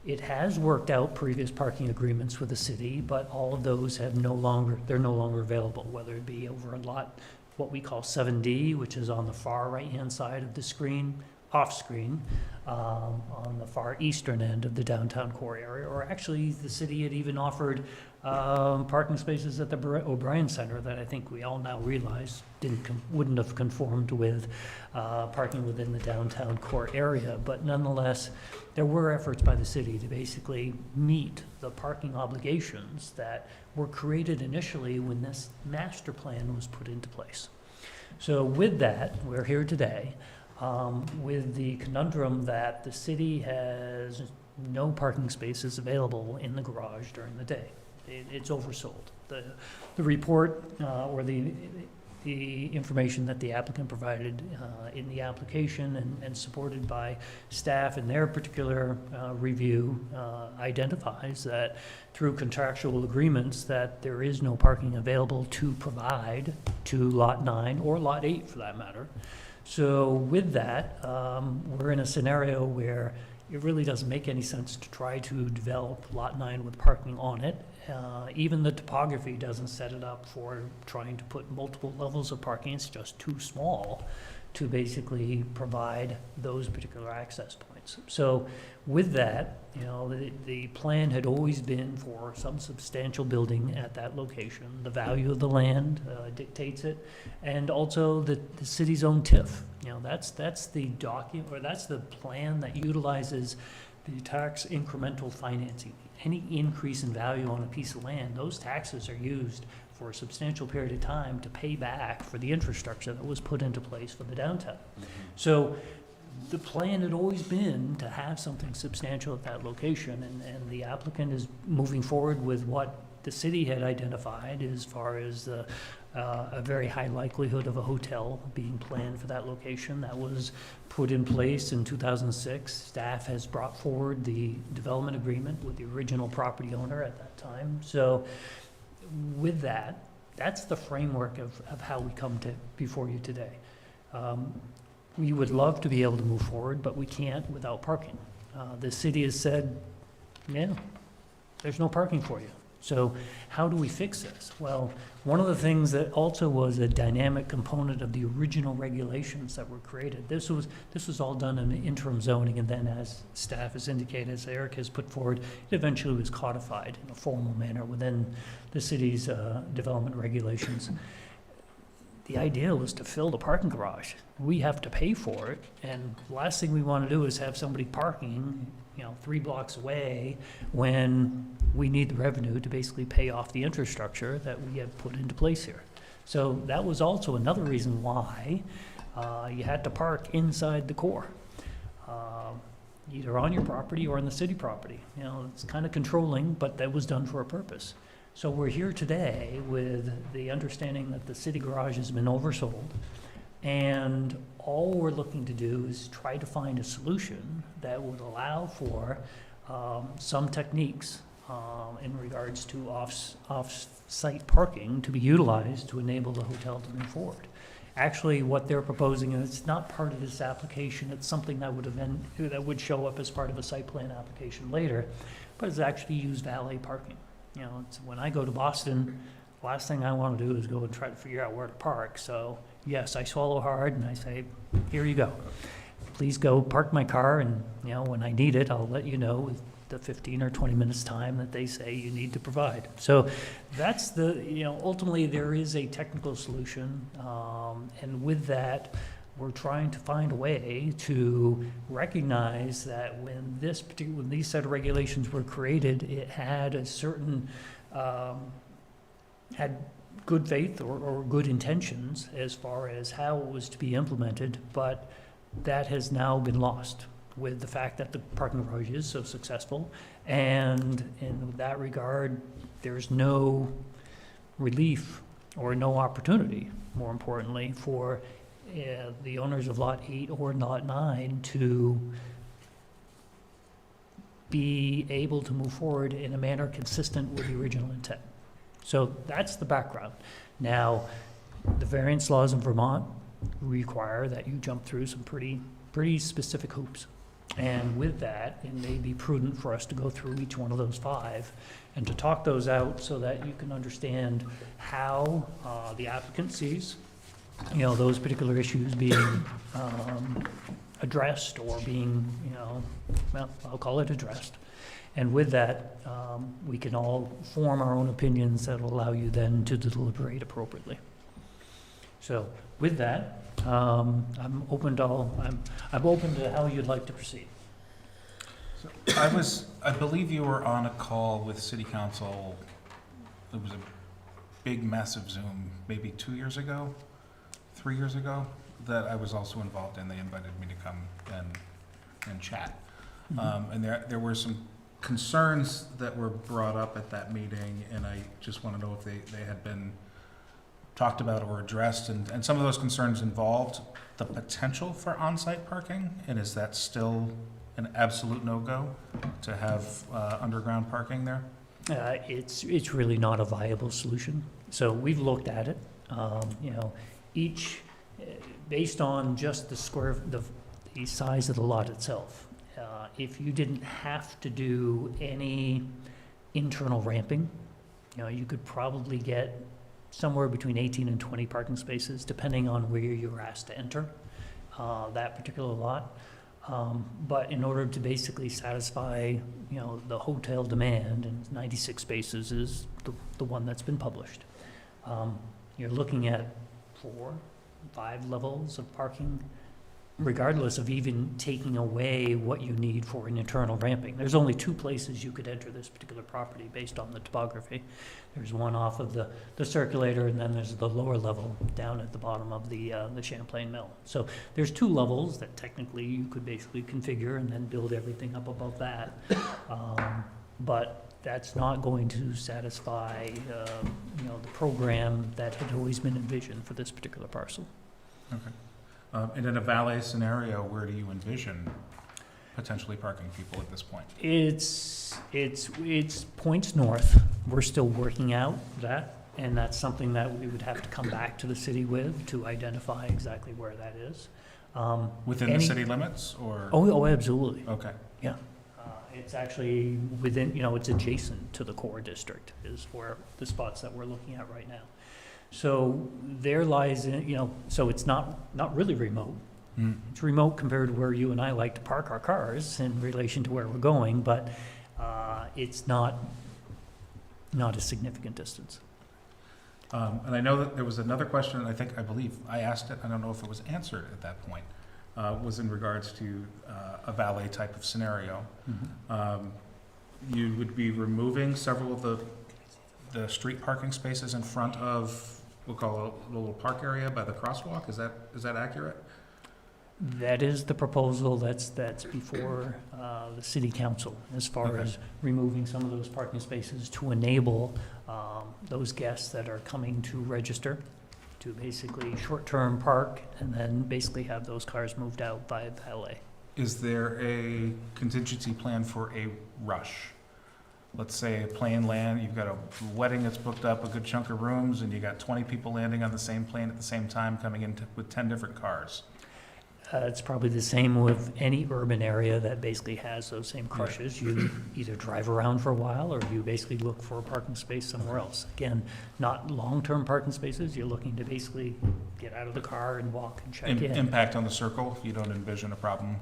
It has worked out previous parking agreements with the city, but all of those they're no longer available, whether it be over a lot, what we call 7D, which is on the far right-hand side of the screen, off screen, on the far eastern end of the downtown core area, or actually the city had even offered parking spaces at the O'Brien Center that I think we all now realize wouldn't have conformed with parking within the downtown core area. But nonetheless, there were efforts by the city to basically meet the parking obligations that were created initially when this master plan was put into place. So with that, we're here today with the conundrum that the city has no parking spaces available in the garage during the day. It's oversold. The report or the information that the applicant provided in the application and supported by staff in their particular review identifies that through contractual agreements that there is no parking available to provide to Lot 9 or Lot 8 for that matter. So with that, we're in a scenario where it really doesn't make any sense to try to develop Lot 9 with parking on it. Even the topography doesn't set it up for trying to put multiple levels of parking. It's just too small to basically provide those particular access points. So with that, you know, the plan had always been for some substantial building at that location. The value of the land dictates it, and also the city's own TIF. You know, that's the document, or that's the plan that utilizes the tax incremental financing. Any increase in value on a piece of land, those taxes are used for a substantial period of time to pay back for the infrastructure that was put into place for the downtown. So the plan had always been to have something substantial at that location, and the applicant is moving forward with what the city had identified as far as a very high likelihood of a hotel being planned for that location. That was put in place in 2006. Staff has brought forward the development agreement with the original property owner at that time. So with that, that's the framework of how we come before you today. We would love to be able to move forward, but we can't without parking. The city has said, yeah, there's no parking for you. So how do we fix this? Well, one of the things that also was a dynamic component of the original regulations that were created, this was all done in interim zoning, and then as staff has indicated, as Eric has put forward, it eventually was codified in a formal manner within the city's development regulations. The idea was to fill the parking garage. We have to pay for it, and the last thing we want to do is have somebody parking, you know, 3 blocks away when we need the revenue to basically pay off the infrastructure that we have put into place here. So that was also another reason why you had to park inside the core. either on your property or on the city property. You know, it's kind of controlling, but that was done for a purpose. So we're here today with the understanding that the city garage has been oversold, and all we're looking to do is try to find a solution that would allow for some techniques in regards to off-site parking to be utilized to enable the hotel to move forward. Actually, what they're proposing, and it's not part of this application, it's something that would show up as part of a site plan application later, but it's actually use valet parking. You know, it's, when I go to Boston, the last thing I want to do is go and try to figure out where to park. So yes, I swallow hard and I say, here you go. Please go park my car, and you know, when I need it, I'll let you know with the 15 or 20 minutes time that they say you need to provide. So that's the, you know, ultimately there is a technical solution, and with that, we're trying to find a way to recognize that when these set of regulations were created, it had a certain, had good faith or good intentions as far as how it was to be implemented, but that has now been lost with the fact that the parking garage is so successful. And in that regard, there's no relief or no opportunity, more importantly, for the owners of Lot 8 or Lot 9 to be able to move forward in a manner consistent with the original intent. So that's the background. Now, the variance laws in Vermont require that you jump through some pretty specific hoops. And with that, it may be prudent for us to go through each one of those 5 and to talk those out so that you can understand how the applicant sees, you know, those particular issues being addressed or being, you know, well, I'll call it addressed. And with that, we can all form our own opinions that will allow you then to deliberate appropriately. So with that, I'm open to how you'd like to proceed. So I believe you were on a call with City Council. It was a big, massive Zoom, maybe 2 years ago, 3 years ago, that I was also involved in. They invited me to come and chat. Mm-hmm. And there were some concerns that were brought up at that meeting, and I just want to know if they had been talked about or addressed, and some of those concerns involved the potential for on-site parking, and is that still an absolute no-go to have underground parking there? It's really not a viable solution. So we've looked at it. You know, each based on just the size of the lot itself. If you didn't have to do any internal ramping, you know, you could probably get somewhere between 18 and 20 parking spaces, depending on where you were asked to enter that particular lot. But in order to basically satisfy, you know, the hotel demand, and 96 spaces is the one that's been published. You're looking at 4, 5 levels of parking, regardless of even taking away what you need for an internal ramping. There's only 2 places you could enter this particular property based on the topography. There's one off of the circulator, and then there's the lower level down at the bottom of the Champlain Mill. So there's 2 levels that technically you could basically configure and then build everything up above that. But that's not going to satisfy you know, the program that had always been envisioned for this particular parcel. Okay. And in a valet scenario, where do you envision potentially parking people at this point? It's points north. We're still working out that, and that's something that we would have to come back to the city with to identify exactly where that is. Within the city limits, or? Oh, absolutely. Okay. Yeah. It's actually within, you know, it's adjacent to the core district is where the spots that we're looking at right now. So there lies, in, you know, so it's not really remote. Mm. It's remote compared to where you and I like to park our cars in relation to where we're going, but it's not a significant distance. And I know that there was another question, I believe I asked it, I don't know if it was answered at that point, was in regards to a valet type of scenario. Mm-hmm. You would be removing several of the street parking spaces in front of, we'll call it a little park area by the crosswalk. Is that accurate? That is the proposal that's before the city council, as far as removing some of those parking spaces to enable those guests that are coming to register to basically short-term park and then basically have those cars moved out by valet. Is there a contingency plan for a rush? Let's say a plane land, you've got a wedding that's booked up, a good chunk of rooms, and you got 20 people landing on the same plane at the same time, coming in with 10 different cars. It's probably the same with any urban area that basically has those same crushes. You either drive around for a while, or you basically look for a parking space somewhere else. Again, not long-term parking spaces. You're looking to basically get out of the car and walk and check in. Impact on the circle, you don't envision a problem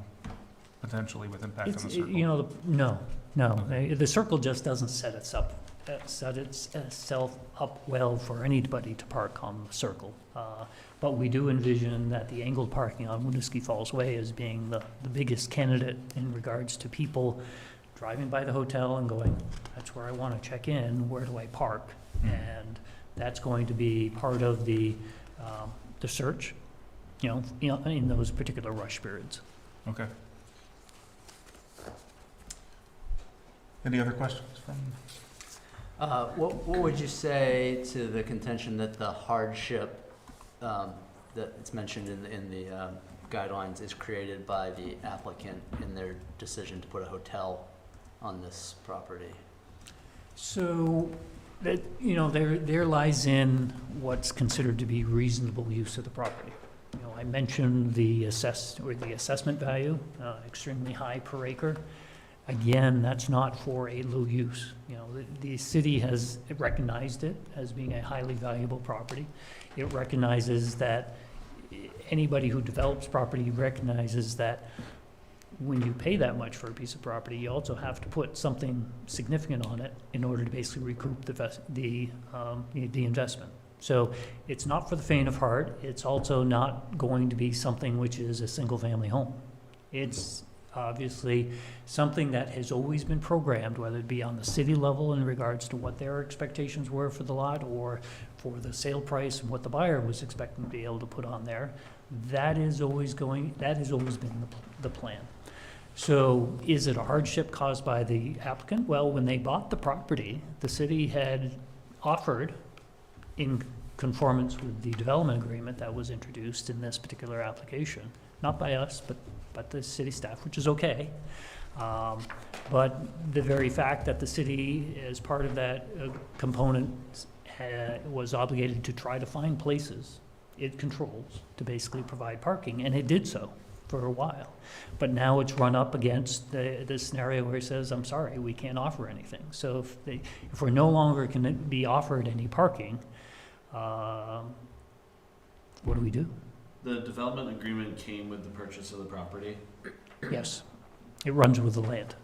potentially with impact on the circle? You know, no. The circle just doesn't set itself up well for anybody to park on the circle. But we do envision that the angled parking on Winooski Falls Way as being the biggest candidate in regards to people driving by the hotel and going, that's where I want to check in, where do I park? And that's going to be part of the search, in those particular rush periods. Okay. Any other questions from? What would you say to the contention that the hardship that it's mentioned in the guidelines is created by the applicant in their decision to put a hotel on this property? So that, there lies in what's considered to be reasonable use of the property. I mentioned the assessment value, extremely high per acre. Again, that's not for a low use. The city has recognized it as being a highly valuable property. It recognizes that anybody who develops property recognizes that when you pay that much for a piece of property, you also have to put something significant on it in order to basically recoup the investment. So it's not for the faint of heart. It's also not going to be something which is a single-family home. It's obviously something that has always been programmed, whether it be on the city level in regards to what their expectations were for the lot, or for the sale price and what the buyer was expecting to be able to put on there. That has always been the plan. So is it a hardship caused by the applicant? Well, when they bought the property, the city had offered, in conformance with the development agreement that was introduced in this particular application, not by us, but the city staff, which is okay. But the very fact that the city, as part of that component, was obligated to try to find places it controls to basically provide parking, and it did so for a while. But now it's run up against the scenario where it says, I'm sorry, we can't offer anything. So if we're no longer can be offered any parking, what do we do? The development agreement came with the purchase of the property, Yes, it runs with the land.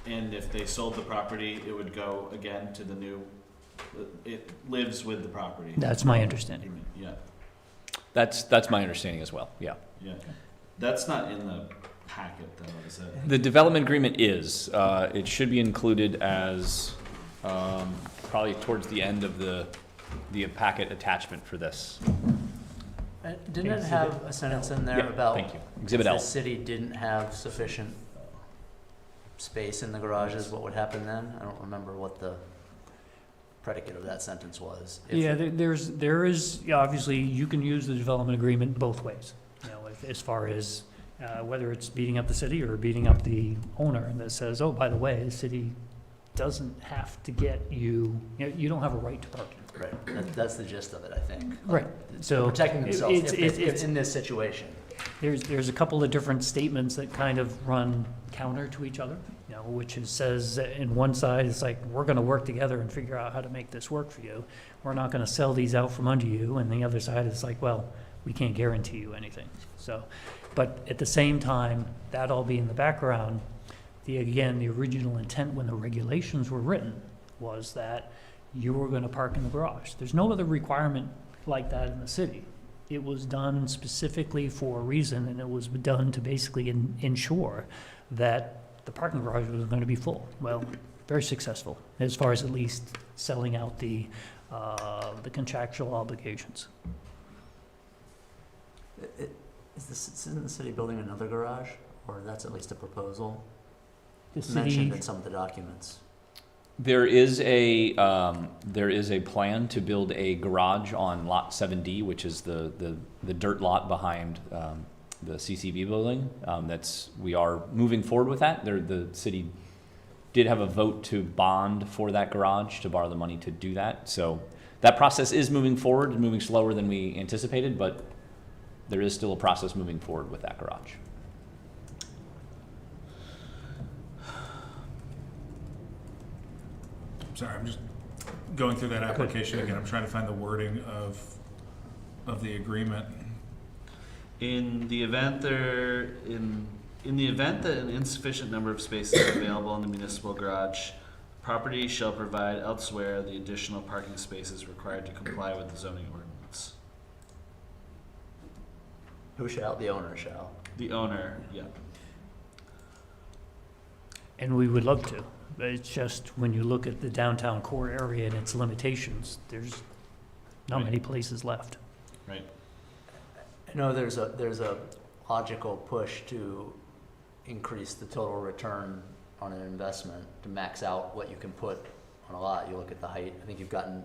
and if they sold the property, it would go again to the new, it lives with the property. That's my understanding. Yeah, That's my understanding as well, yeah. yeah. That's not in the packet though, is it? The development agreement is, it should be included as, probably towards the end of the packet attachment for this. Didn't it have a sentence in there Yeah, about thank you. Exhibit if L. the city didn't have sufficient space in the garages, what would happen then? I don't remember what the predicate of that sentence was. Yeah, there is, obviously, you can use the development agreement both ways. As far as whether it's beating up the city or beating up the owner, and that says, oh, by the way, the city doesn't have to get you, you don't have a right to parking. Right, that's the gist of it, I think. Right. So protecting themselves it's in this situation. There's a couple of different statements that kind of run counter to each other, which says in one side, it's like, we're going to work together and figure out how to make this work for you. We're not going to sell these out from under you. And the other side is like, well, we can't guarantee you anything. So, but at the same time, that all being the background, the original intent when the regulations were written was that you were going to park in the garage. There's no other requirement like that in the city. It was done specifically for a reason, and it was done to basically ensure that the parking garage was going to be full. Well, very successful, as far as at least selling out the contractual obligations. Isn't the city building another garage, or that's at least a proposal? The It's mentioned city, in some of the documents. There is a plan to build a garage on lot 7D, which is the dirt lot behind the CCV building. We are moving forward with that. The city did have a vote to bond for that garage, to borrow the money to do that. So that process is moving forward, moving slower than we anticipated, but there is still a process moving forward with that garage. Sorry, I'm just going through that application again. I'm trying to find the wording of the agreement. In the event that an insufficient number of spaces are available in the municipal garage, property shall provide elsewhere the additional parking spaces required to comply with the zoning ordinance. Who shall? The owner shall. The owner, yeah. and we would love to. But it's just when you look at the downtown core area and its limitations, there's not many places left. Right. I know there's a logical push to increase the total return on an investment to max out what you can put on a lot. You look at the height. I think you've gotten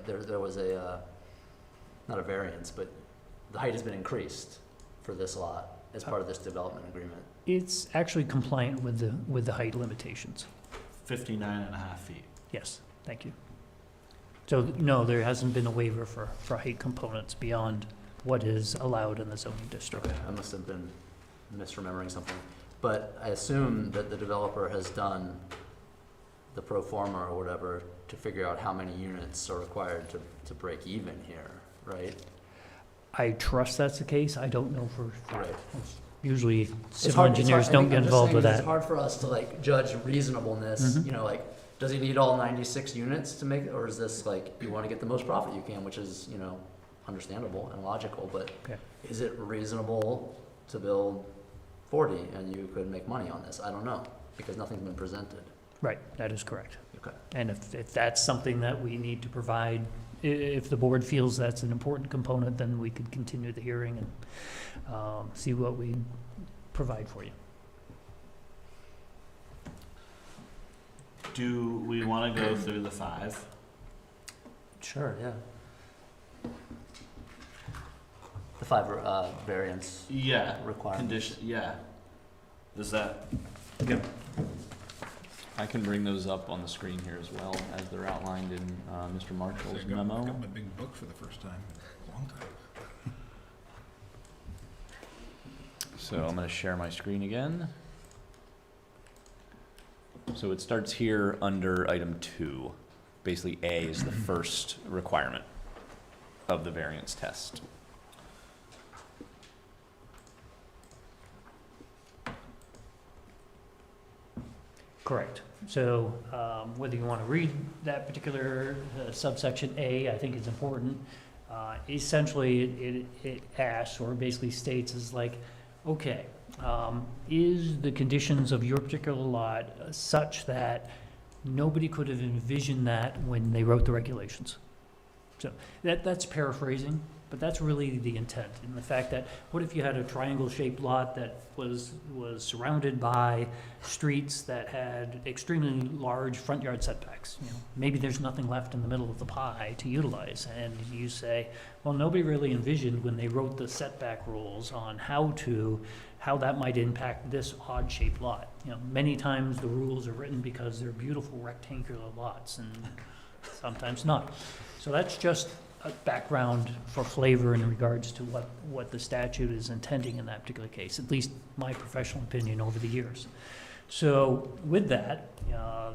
there was a not a variance, but the height has been increased for this lot as part of this development agreement. It's actually compliant with the height limitations. 59.5 feet. Yes, thank you. So no, there hasn't been a waiver for height components beyond what is allowed in the zoning district. Okay, I must have been misremembering something. But I assume that the developer has done the pro forma or whatever to figure out how many units are required to break even here, right? I trust that's the case. I don't know for Right. usually It's civil hard- engineers I don't mean, get I'm just involved with saying that. It's hard for us to like judge reasonableness, Mhm. you know, like, does he need all 96 units to make, or is this like, you want to get the most profit you can, which is, you know, understandable and logical, but Okay. is it reasonable to build 40 and you could make money on this? I don't know, because nothing's been presented. Right, that is correct. Okay. And if that's something that we need to provide, if the board feels that's an important component, then we could continue the hearing and see what we provide for you. Do we want to go through the 5? Sure, yeah. The 5 variance Yeah. requirements. Condition. Yeah. Does that? Yep. I can bring those up on the screen here as well as they're outlined in Mr. Marshall's I memo. got my big book for the first time in a long time. So I'm going to share my screen again. So it starts here under item 2. Basically, A is the first requirement of the variance test. Correct. So whether you want to read that particular subsection A, I think is important. Essentially, it asks or basically states is like, okay, is the conditions of your particular lot such that nobody could have envisioned that when they wrote the regulations? So that's paraphrasing, but that's really the intent. And the fact that, what if you had a triangle-shaped lot that was surrounded by streets that had extremely large front yard setbacks? You know, maybe there's nothing left in the middle of the pie to utilize, and you say, well, nobody really envisioned when they wrote the setback rules on how that might impact this odd-shaped lot. You know, many times the rules are written because they're beautiful rectangular lots, and sometimes not. So that's just a background for flavor in regards to what the statute is intending in that particular case, at least my professional opinion over the years. So with that,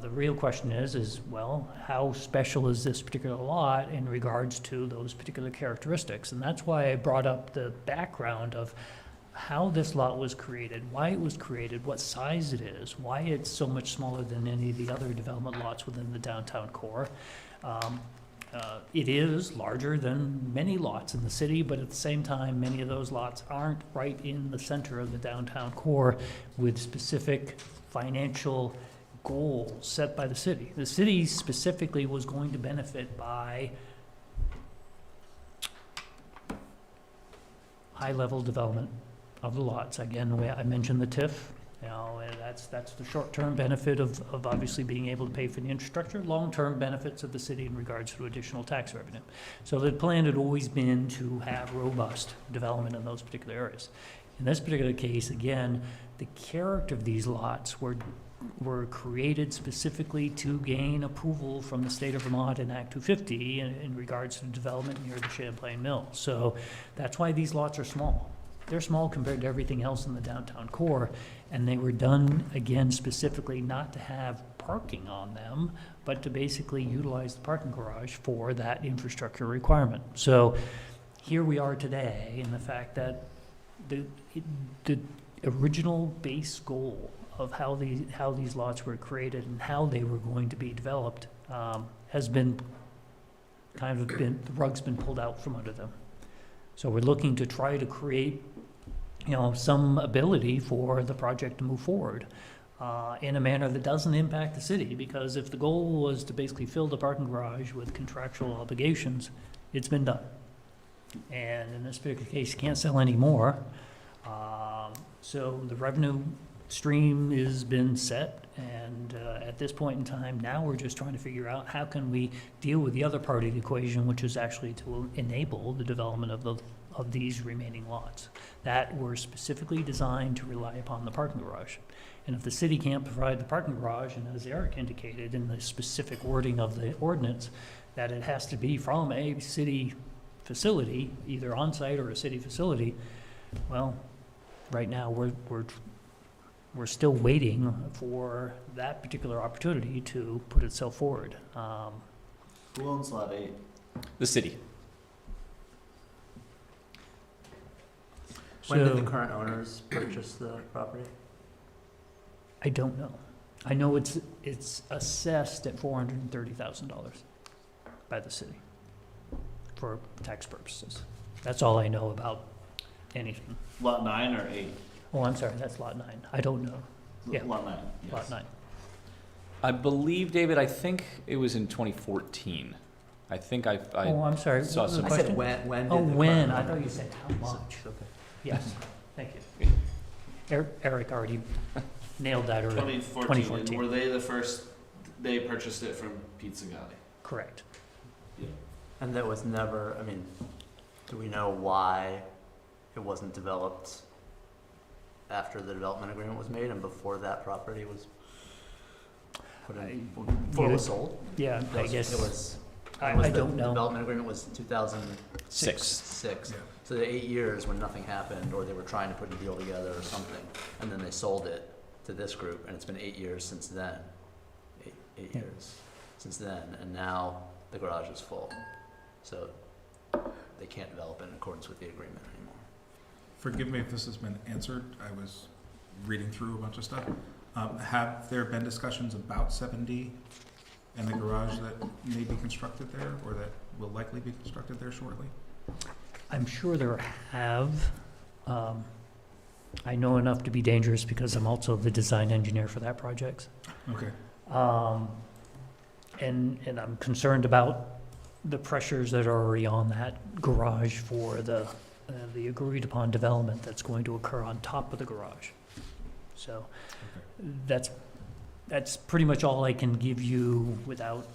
the real question is, well, how special is this particular lot in regards to those particular characteristics? And that's why I brought up the background of how this lot was created, why it was created, what size it is, why it's so much smaller than any of the other development lots within the downtown core. It is larger than many lots in the city, but at the same time, many of those lots aren't right in the center of the downtown core with specific financial goals set by the city. The city specifically was going to benefit by high-level development of the lots. Again, I mentioned the TIF, you know, and that's the short-term benefit of obviously being able to pay for the infrastructure, long-term benefits of the city in regards to additional tax revenue. So the plan had always been to have robust development in those particular areas. In this particular case, again, the character of these lots were created specifically to gain approval from the state of Vermont in Act 250 in regards to development near the Champlain Mill. So that's why these lots are small. They're small compared to everything else in the downtown core, and they were done, again, specifically not to have parking on them, but to basically utilize the parking garage for that infrastructure requirement. So here we are today in the fact that the original base goal of how these lots were created and how they were going to be developed has been the rug's been pulled out from under them. So we're looking to try to create, you know, some ability for the project to move forward in a manner that doesn't impact the city, because if the goal was to basically fill the parking garage with contractual obligations, it's been done. And in this particular case, you can't sell any more. So the revenue stream has been set, and at this point in time, now we're just trying to figure out how can we deal with the other part of the equation, which is actually to enable the development of these remaining lots that were specifically designed to rely upon the parking garage. And if the city can't provide the parking garage, and as Eric indicated in the specific wording of the ordinance, that it has to be from a city facility, either on-site or a city facility, well, right now we're still waiting for that particular opportunity to put itself forward. Who owns Lot 8? The city. When did the So- current owners purchase the property? I don't know. I know it's assessed at $430,000 by the city for tax purposes. That's all I know about anything. Lot 9 or 8? Oh, I'm sorry, that's lot 9. I don't know. Yeah. Lot 9, yes. Lot 9. I believe, David, I think it was in 2014. I think I Oh, I'm sorry. saw What was the some. I said question? when Oh, did the when? current I thought owner- you said how much. Okay. Yes, thank you. Eric already nailed that already. 2014. And were they the first, they purchased it from Pizza Galley? Correct. Yeah. And that was never, I mean, do we know why it wasn't developed after the development agreement was made and before that property was put in, before it was sold? Yeah, It I was- guess. It was, I the don't know. development agreement was 2006. Six. So the 8 years when nothing happened, or they were trying to put a deal together or something, and then they sold it to this group, and it's been 8 years since then. Eight Yeah. years since then, and now the garage is full. So they can't develop it in accordance with the agreement anymore. Forgive me if this has been answered. I was reading through a bunch of stuff. Have there been discussions about 7D and the garage that may be constructed there, or that will likely be constructed there shortly? I'm sure there have. I know enough to be dangerous because I'm also the design engineer for that project. Okay. And I'm concerned about the pressures that are already on that garage for the agreed upon development that's going to occur on top of the garage. So that's pretty much all I can give you without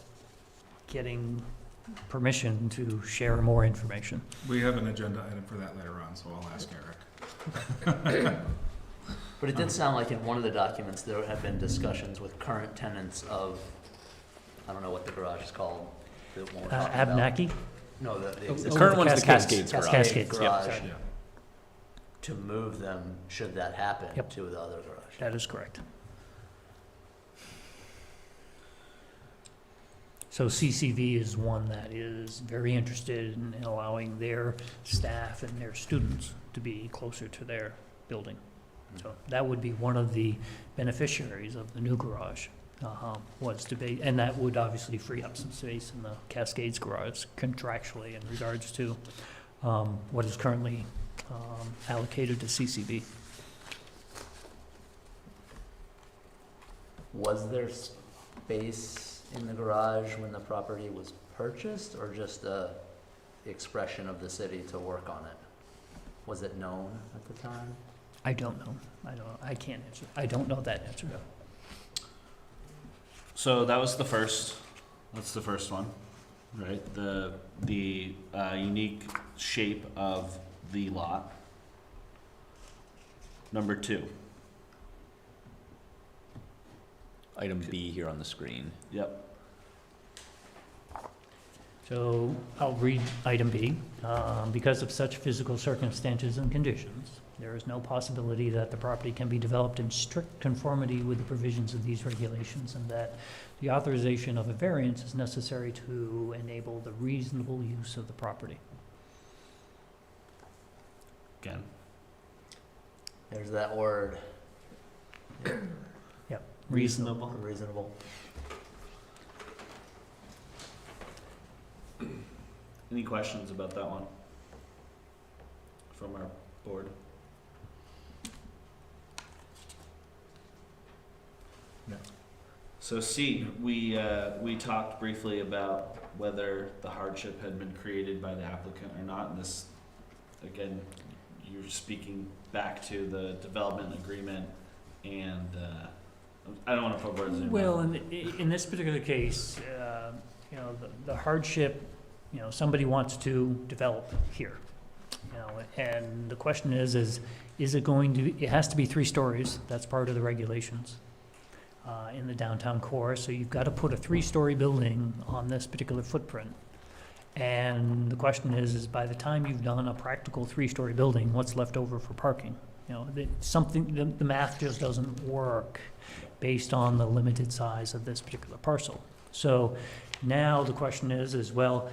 getting permission to share more information. We have an agenda item for that later on, so I'll ask Eric. But it did sound like in one of the documents, there had been discussions with current tenants of, I don't know what the garage is called. The one we're talking about. Abnaki? No, the The existing. current one's the Cascades garage. Cascades, yeah, Garage, sorry. to move them, should that happen, Yep. to the other garage. That is correct. So CCV is one that is very interested in allowing their staff and their students to be closer to their building. So that would be one of the beneficiaries of the new garage, was to be, and that would obviously free up some space in the Cascades garage contractually in regards to what is currently allocated to CCV. Was there space in the garage when the property was purchased, or just the expression of the city to work on it? Was it known at the time? I don't know. I can't answer. I don't know that answer. So that was the first, that's the first one, right? The unique shape of the lot. Number 2. Item B here on the screen. Yep. So I'll read item B. Because of such physical circumstances and conditions, there is no possibility that the property can be developed in strict conformity with the provisions of these regulations, and that the authorization of a variance is necessary to enable the reasonable use of the property. Again. There's that word. Yep, reasonable. Reasonable. Any questions about that one from our board? No. So C, we talked briefly about whether the hardship had been created by the applicant or not, and this, again, you're speaking back to the development agreement, and I don't want to put words in your Well, mouth. in this particular case, the hardship, somebody wants to develop here, and the question is it going to, it has to be 3 stories, that's part of the regulations in the downtown core, so you've got to put a 3-story building on this particular footprint. And the question is by the time you've done a practical 3-story building, what's left over for parking? The math just doesn't work based on the limited size of this particular parcel. So now the question is well,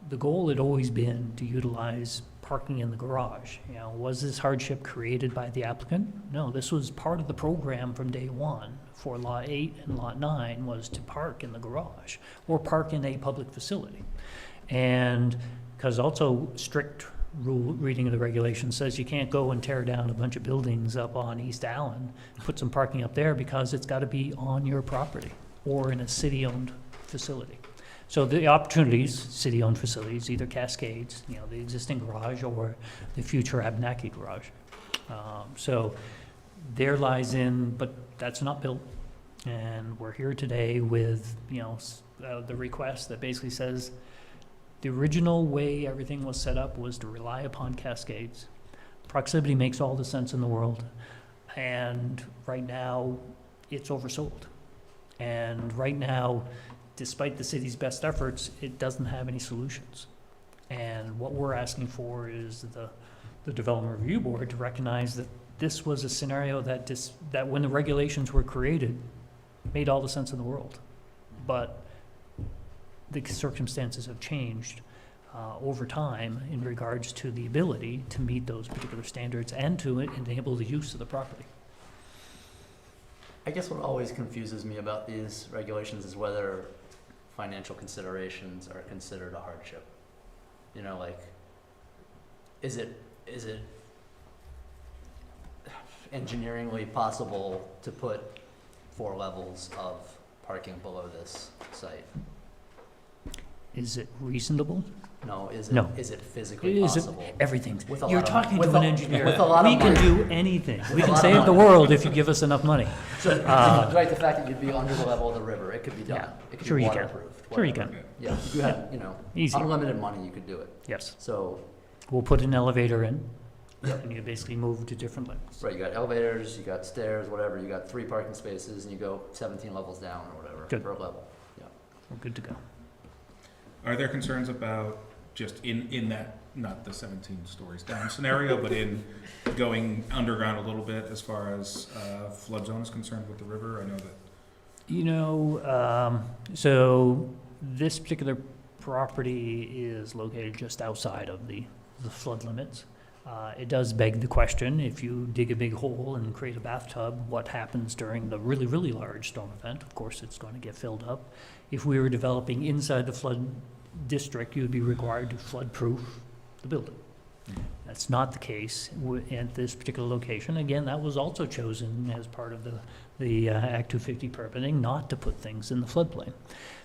the goal had always been to utilize parking in the garage. Was this hardship created by the applicant? No, this was part of the program from day one for Lot 8 and Lot 9 was to park in the garage or park in a public facility. And because also strict rule reading of the regulation says you can't go and tear down a bunch of buildings up on East Allen, put some parking up there because it's got to be on your property or in a city-owned facility. So the opportunities, city-owned facilities, either Cascades, the existing garage or the future Abnaki garage. So there lies in, but that's not built. And we're here today with, the request that basically says the original way everything was set up was to rely upon Cascades. Proximity makes all the sense in the world. And right now, it's oversold. And right now, despite the city's best efforts, it doesn't have any solutions. And what we're asking for is the Development Review Board to recognize that this was a scenario that when the regulations were created, made all the sense in the world. But the circumstances have changed over time in regards to the ability to meet those particular standards and to enable the use of the property. I guess what always confuses me about these regulations is whether financial considerations are considered a hardship. Is it engineeringly possible to put 4 levels of parking below this site? Is it reasonable? No, is No. it physically possible? Everything. With a You're lot of talking money. to an engineer. With a lot We of can money. do anything. With We a can lot of save the money. world if you give us enough money. So, right, the fact that you'd be under the level of the river, it could be done. Yeah, It could sure be you can. waterproofed. Sure you whatever. can. Yeah, if you had, Easy. unlimited money, you could do it. Yes. So, We'll put an elevator in, and you basically move to different levels. right, you got elevators, you got stairs, whatever, you got 3 parking spaces, and you go 17 levels down or whatever, Good. per level. Yeah. We're good to go. Are there concerns about just in that, not the 17 stories down scenario, but in going underground a little bit as far as flood zone is concerned with the river? I know that. So this particular property is located just outside of the flood limits. It does beg the question, if you dig a big hole and create a bathtub, what happens during the really, really large storm event? Of course, it's going to get filled up. If we were developing inside the flood district, you'd be required to flood-proof the building. That's not the case at this particular location. Again, that was also chosen as part of the Act 250 permitting, not to put things in the floodplain.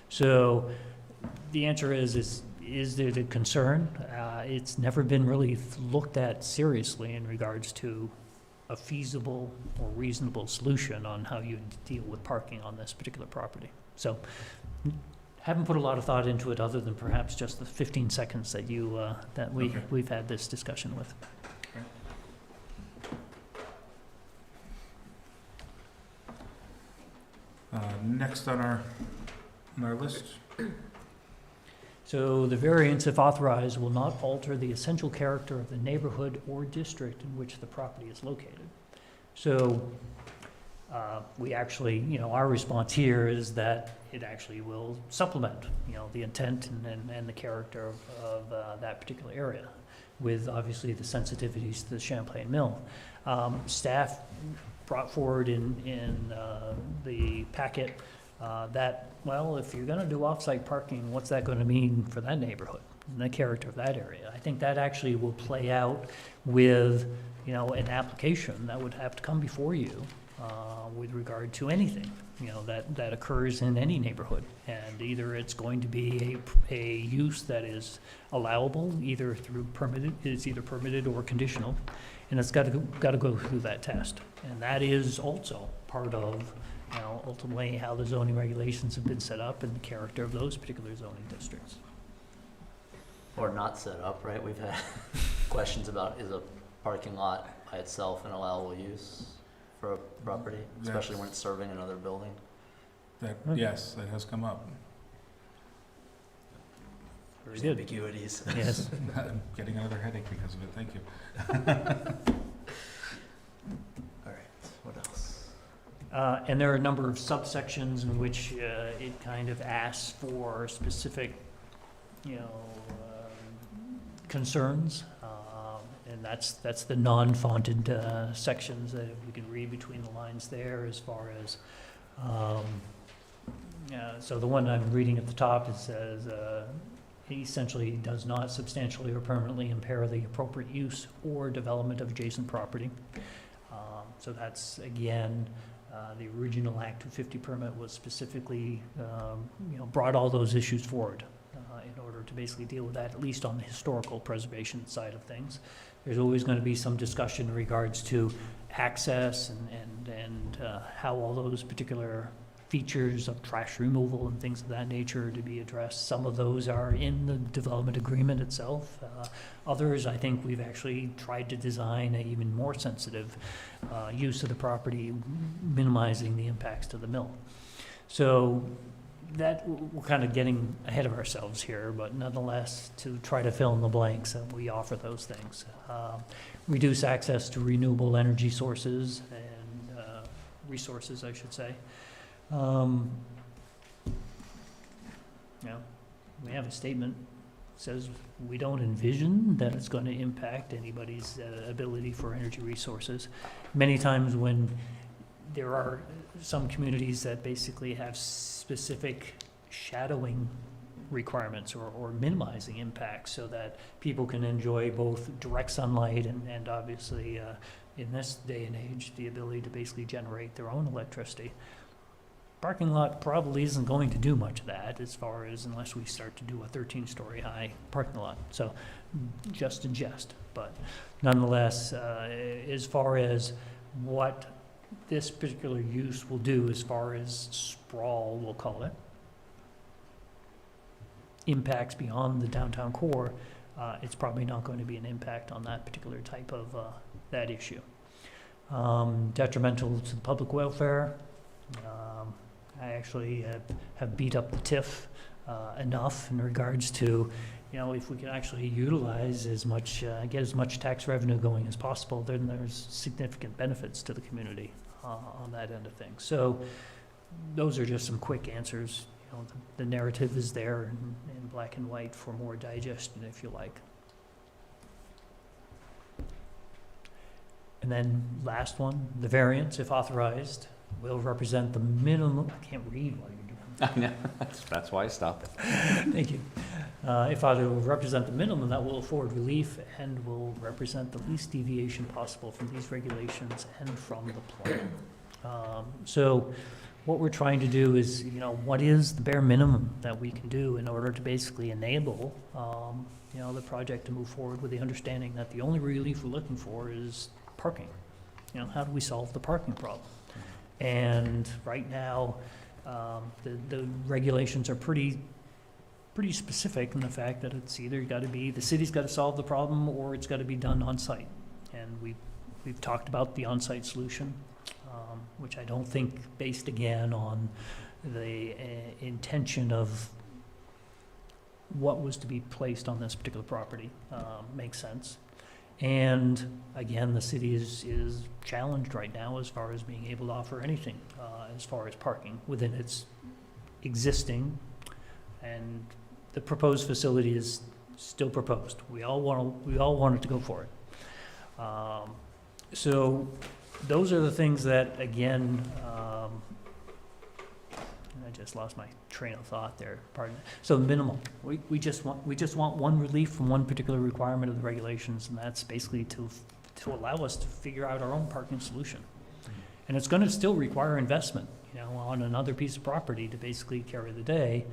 So the answer is is there the concern? It's never been really looked at seriously in regards to a feasible or reasonable solution on how you deal with parking on this particular property. So, haven't put a lot of thought into it other than perhaps just the 15 seconds that we've had this discussion with. Next on our list. So the variance, if authorized, will not alter the essential character of the neighborhood or district in which the property is located. So we actually, our response here is that it actually will supplement, the intent and the character of that particular area, with obviously the sensitivities to the Champlain Mill. Staff brought forward in the packet that, well, if you're gonna do off-site parking, what's that gonna mean for that neighborhood and the character of that area? I think that actually will play out with, an application that would have to come before you with regard to anything, that occurs in any neighborhood. And either it's going to be a use that is allowable, either through permitted or conditional, and it's got to go through that test. And that is also part of, ultimately how the zoning regulations have been set up and the character of those particular zoning districts. Or not set up, right? We've had questions about, is a parking lot by itself an allowable use for a property, especially when it's serving another building? Yes, that has come up. There's ambiguities. Yes. I'm getting another headache because of it, thank you. All right, what else? And there are a number of subsections in which it kind of asks for specific, concerns. And that's the non-fonted sections that we can read between the lines there as far as, so the one I'm reading at the top, it says, essentially does not substantially or permanently impair the appropriate use or development of adjacent property. So that's, again, the original Act 250 permit was specifically, brought all those issues forward in order to basically deal with that, at least on the historical preservation side of things. There's always going to be some discussion in regards to access and how all those particular features of trash removal and things of that nature to be addressed. Some of those are in the development agreement itself. Others, I think we've actually tried to design an even more sensitive use of the property, minimizing the impacts to the mill. So that, we're kind of getting ahead of ourselves here, but nonetheless, to try to fill in the blanks, we offer those things. Reduce access to renewable energy sources and resources, I should say. We have a statement that says we don't envision that it's going to impact anybody's ability for energy resources. Many times when there are some communities that basically have specific shadowing requirements or minimizing impacts so that people can enjoy both direct sunlight and obviously in this day and age the ability to basically generate their own electricity. Parking lot probably isn't going to do much of that as far as unless we start to do a 13-story high parking lot. So just in jest, but nonetheless, as far as what this particular use will do as far as sprawl, we'll call it, impacts beyond the downtown core, it's probably not going to be an impact on that particular type of that issue. Detrimental to the public welfare. I actually have beat up the TIF enough in regards to, if we can actually utilize as much, get as much tax revenue going as possible, then there's significant benefits to the community on that end of things. So those are just some quick answers. The narrative is there in black and white for more digestion, if you like. And then last one, the variance, if authorized, will represent the minimum, I can't read while you're doing it. I know, that's why I stopped it. Thank you. If I will represent the minimum, that will afford relief and will represent the least deviation possible from these regulations and from the plan. So what we're trying to do is, what is the bare minimum that we can do in order to basically enable, the project to move forward with the understanding that the only relief we're looking for is parking. How do we solve the parking problem? And right now, the regulations are pretty specific in the fact that it's either the city's got to solve the problem or it's got to be done on site. And we've talked about the on-site solution, which I don't think, based again on the intention of what was to be placed on this particular property, makes sense. And again, the city is challenged right now as far as being able to offer anything as far as parking within its existing, and the proposed facility is still proposed. We all wanted to go for it. So those are the things that, again, I just lost my train of thought there, pardon. So minimal. We just want one relief from one particular requirement of the regulations, and that's basically to allow us to figure out our own parking solution. And it's going to still require investment, on another piece of property to basically carry the day,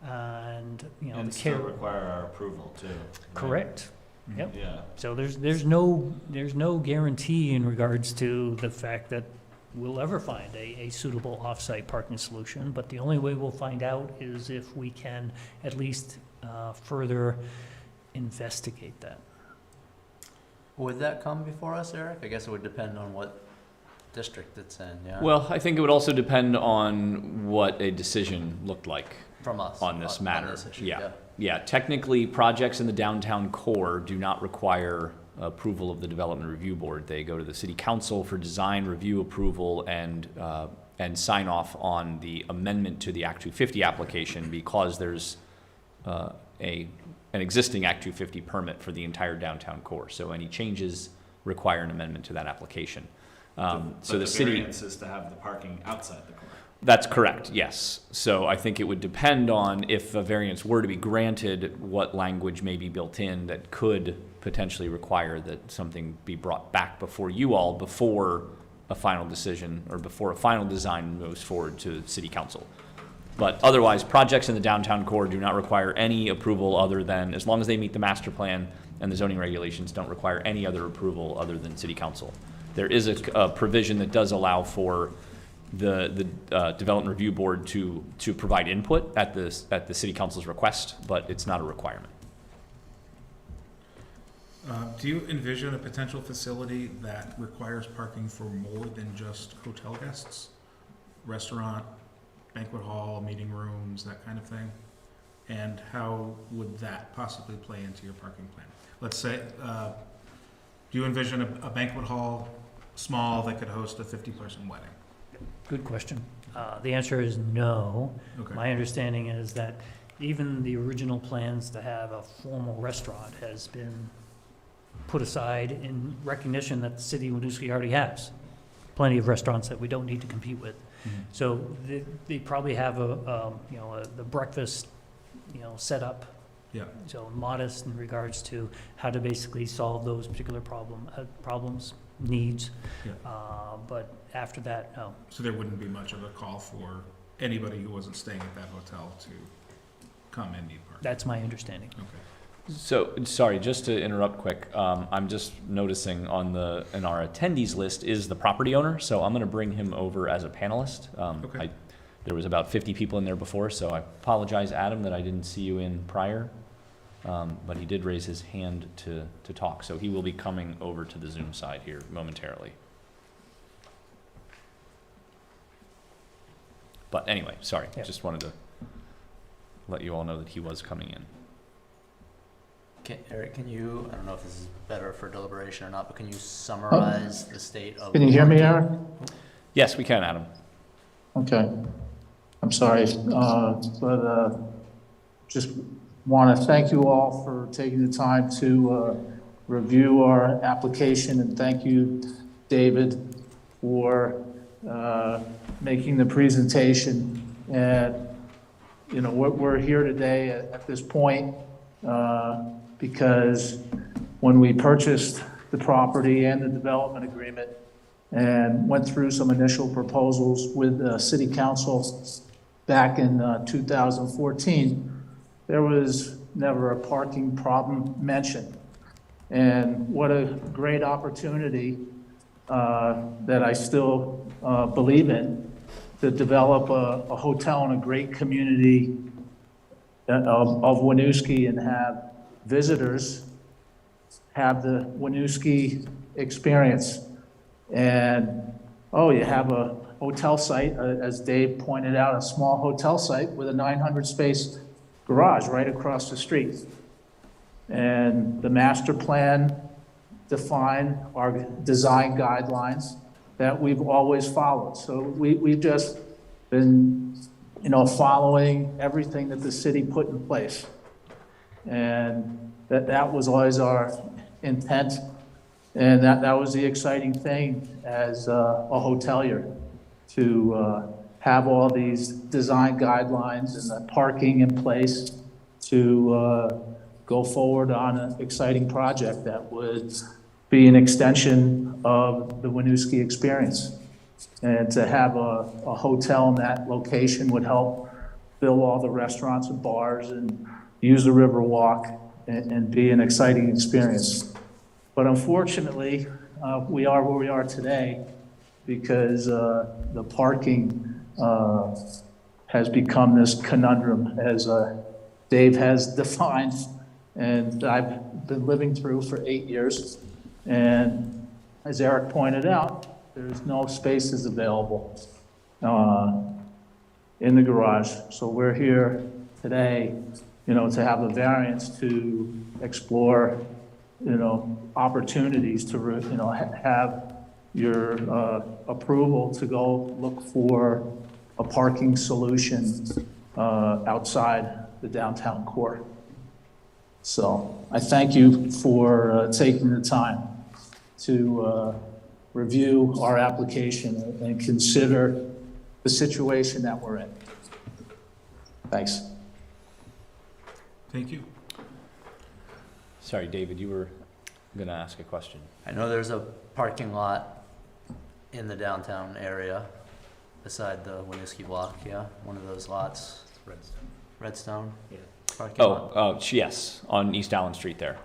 and And still require our approval too. Right? Correct. Yep. Yeah. So there's no guarantee in regards to the fact that we'll ever find a suitable off-site parking solution, but the only way we'll find out is if we can at least further investigate that. Would that come before us, Eric? I guess it would depend on what district it's in, yeah? Well, I think it would also depend on what a decision looked like From us. on this matter. On this issue, Yeah, technically, projects in the downtown core do not require approval of the Development Review Board. They go to the City Council for design review approval and sign off on the amendment to the Act 250 application, because there's an existing Act 250 permit for the entire downtown core. So any changes require an amendment to that application. So the city variance is to have the parking outside the core. That's correct, yes. So I think it would depend on, if a variance were to be granted, what language may be built in that could potentially require that something be brought back before you all before a final decision or before a final design moves forward to City Council. But otherwise, projects in the downtown core do not require any approval other than, as long as they meet the master plan and the zoning regulations, don't require any other approval other than City Council. There is a provision that does allow for the Development Review Board to provide input at the City Council's request, but it's not a requirement. Do you envision a potential facility that requires parking for more than just hotel guests? Restaurant, banquet hall, meeting rooms, that kind of thing? And how would that possibly play into your parking plan? Let's say, do you envision a banquet hall small that could host a 50-person wedding? Good question. The answer is no. Okay. My understanding is that even the original plans to have a formal restaurant has been put aside in recognition that the city of Winooski already has plenty of restaurants that we don't need to compete with. Mhm. So they probably have the breakfast, set up. Yeah. So modest in regards to how to basically solve those particular problems, needs. Yeah. But after that, no. So there wouldn't be much of a call for anybody who wasn't staying at that hotel to come and need parking? That's my understanding. Okay. So, sorry, just to interrupt quick, I'm just noticing in our attendees list is the property owner, so I'm gonna bring him over as a panelist. Okay. There was about 50 people in there before, so I apologize, Adam, that I didn't see you in prior. But he did raise his hand to talk, so he will be coming over to the Zoom side here momentarily. But anyway, sorry, Yeah. just wanted to let you all know that he was coming in. Eric, can you, I don't know if this is better for deliberation or not, but can you summarize the state of? Can you hear me, Eric? Yes, we can, Adam. Okay. I'm sorry, but just want to thank you all for taking the time to review our application, and thank you, David, for making the presentation. And, we're here today at this point because when we purchased the property and the development agreement, and went through some initial proposals with the city council back in 2014, there was never a parking problem mentioned. And what a great opportunity that I still believe in, to develop a hotel in a great community of Winooski and have visitors have the Winooski experience. And, oh, you have a hotel site, as Dave pointed out, a small hotel site with a 900 space garage right across the street. And the master plan defined our design guidelines that we've always followed. So we've just been, following everything that the city put in place. And that was always our intent. And that was the exciting thing as a hotelier, to have all these design guidelines and the parking in place to go forward on an exciting project that would be an extension of the Winooski experience. And to have a hotel in that location would help fill all the restaurants and bars and use the river walk and be an exciting experience. But unfortunately, we are where we are today because the parking has become this conundrum, as Dave has defined, and I've been living through for 8 years. And as Eric pointed out, there's no spaces available in the garage. So we're here today, to have a variance to explore, opportunities to, have your approval to go look for a parking solution outside the downtown core. So I thank you for taking the time to review our application and consider the situation that we're in. Thanks. Thank you. Sorry, David, you were going to ask a question. I know there's a parking lot in the downtown area beside the Winooski block, yeah? One of those lots. Redstone. Redstone? Yeah. Parking lot. Yes, on East Allen Street there.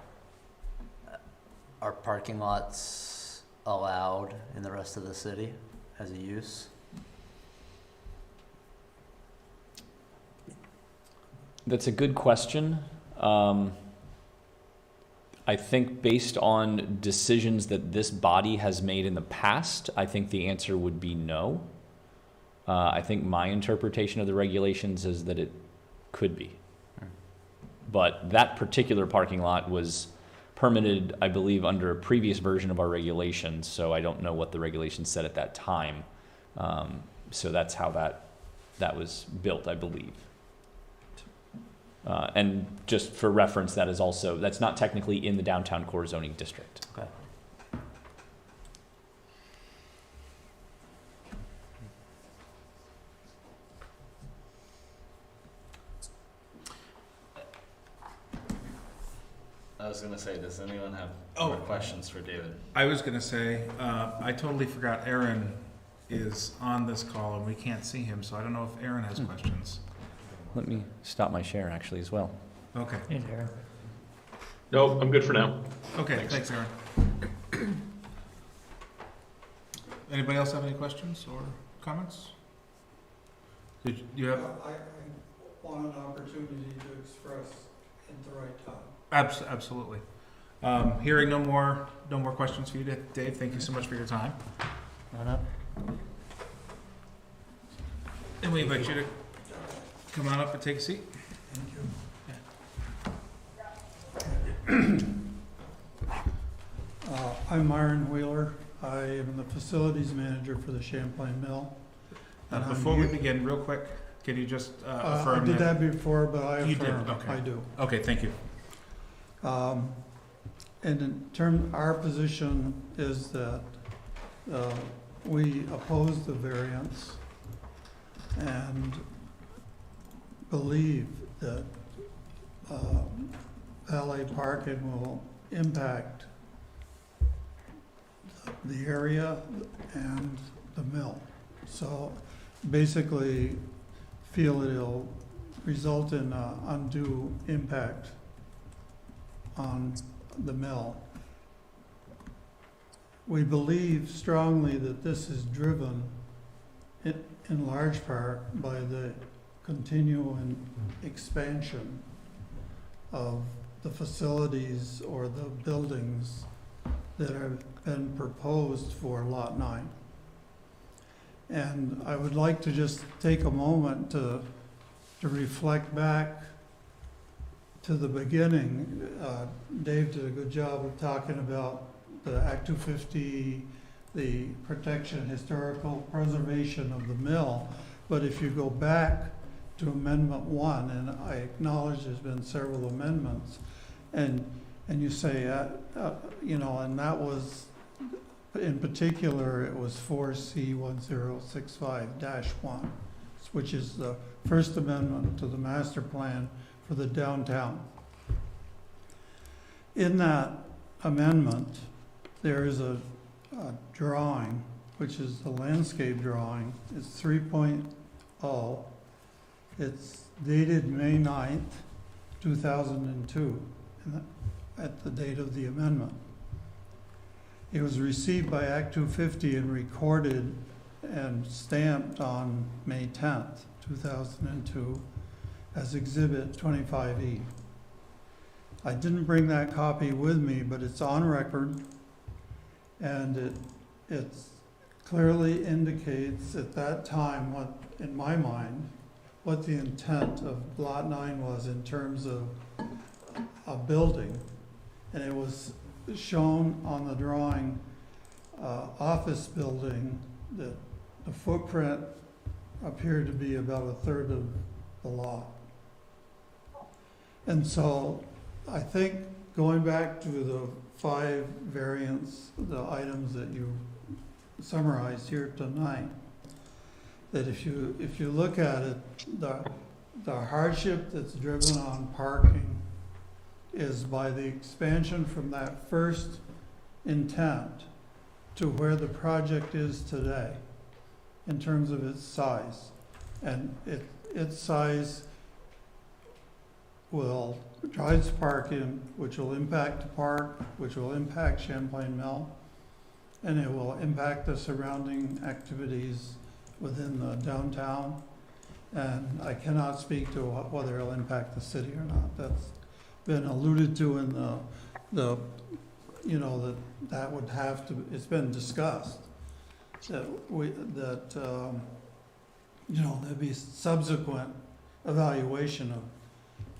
Are parking lots allowed in the rest of the city as a use? That's a good question. I think based on decisions that this body has made in the past, I think the answer would be no. I think my interpretation of the regulations is that it could be. But that particular parking lot was permitted, I believe, under a previous version of our regulations, so I don't know what the regulations said at that time. So that's how that was built, I believe. And just for reference, that's not technically in the downtown core zoning district. Okay. I was gonna say, does anyone have more questions for David? I was gonna say, I totally forgot Aaron is on this call and we can't see him, so I don't know if Aaron has questions. Let me stop my share actually as well. Okay. Hey, Darren. Nope, I'm good for now. Okay, thanks, Aaron. Anybody else have any questions or comments? Did you have? I want an opportunity to express at the right time. Absolutely. Hearing no more questions for you, Dave. Thank you so much for your time. Come on up. And we invite you to come on up and take a seat. Thank you. I'm Myron Wheeler. I am the facilities manager for the Champlain Mill. Before we begin, real quick, can you just affirm? I did that before, but I affirm. You did, okay. I do. Okay, thank you. And in terms, our position is that we oppose the variance and believe that valet parking will impact the area and the mill. So basically feel it'll result in undue impact on the mill. We believe strongly that this is driven in large part by the continuing expansion of the facilities or the buildings that have been proposed for Lot 9. And I would like to just take a moment to reflect back to the beginning. Dave did a good job of talking about the Act 250, the protection, historical preservation of the mill. But if you go back to Amendment 1, and I acknowledge there's been several amendments, and you say, you know, and that was, in particular, it was 4C1065-1, which is the First Amendment to the master plan for the downtown. In that amendment, there is a drawing, which is the landscape drawing. It's 3.0. It's dated May 9th, 2002, at the date of the amendment. It was received by Act 250 and recorded and stamped on May 10th, 2002 as Exhibit 25E. I didn't bring that copy with me, but it's on record, and it clearly indicates at that time what, in my mind, what the intent of Lot 9 was in terms of a building. And it was shown on the drawing, office building, that the footprint appeared to be about a third of the lot. And so I think going back to the 5 variants, the items that you summarized here tonight, that if you look at it, the hardship that's driven on parking is by the expansion from that first intent to where the project is today in terms of its size. And its size will drive parking, which will impact the park, which will impact Champlain Mill, and it will impact the surrounding activities within the downtown. And I cannot speak to whether it'll impact the city or not. That's been alluded to in the you know, that would have to, it's been discussed, that you know, there'd be subsequent evaluation of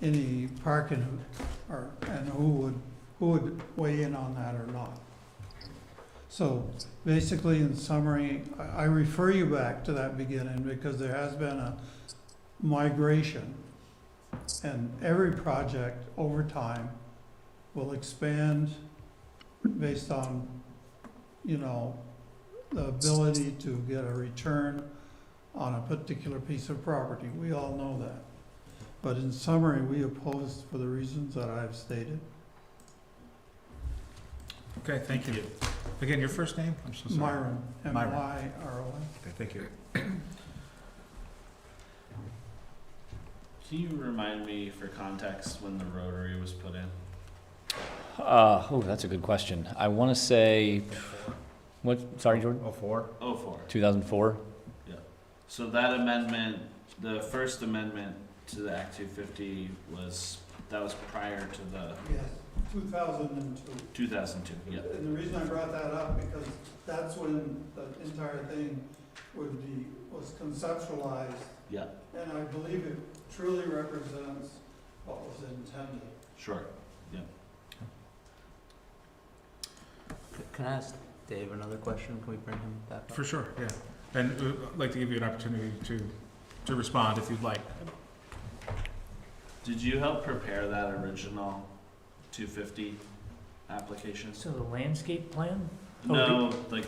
any parking and who would weigh in on that or not. So basically, in summary, I refer you back to that beginning because there has been a migration, and every project over time will expand based on, you know, the ability to get a return on a particular piece of property. We all know that. But in summary, we oppose for the reasons that I've stated. Okay, thank you. Again, your first name? I'm so sorry. Myron, M-Y-R-O-N. Okay, thank you. Can you remind me, for context, when the rotary was put in? Oh, that's a good question. I want to say, what, sorry, Jordan? 04. 2004? Yeah. So that amendment, the first amendment to the Act 250 that was prior to the... Yes, 2002. 2002, yeah. And the reason I brought that up, because that's when the entire thing was conceptualized. Yeah. And I believe it truly represents what was intended. Sure, yeah. Can I ask Dave another question? Can we bring him back up? For sure, yeah. And I'd like to give you an opportunity to respond if you'd like. Did you help prepare that original 250 application? So the landscape plan? No, like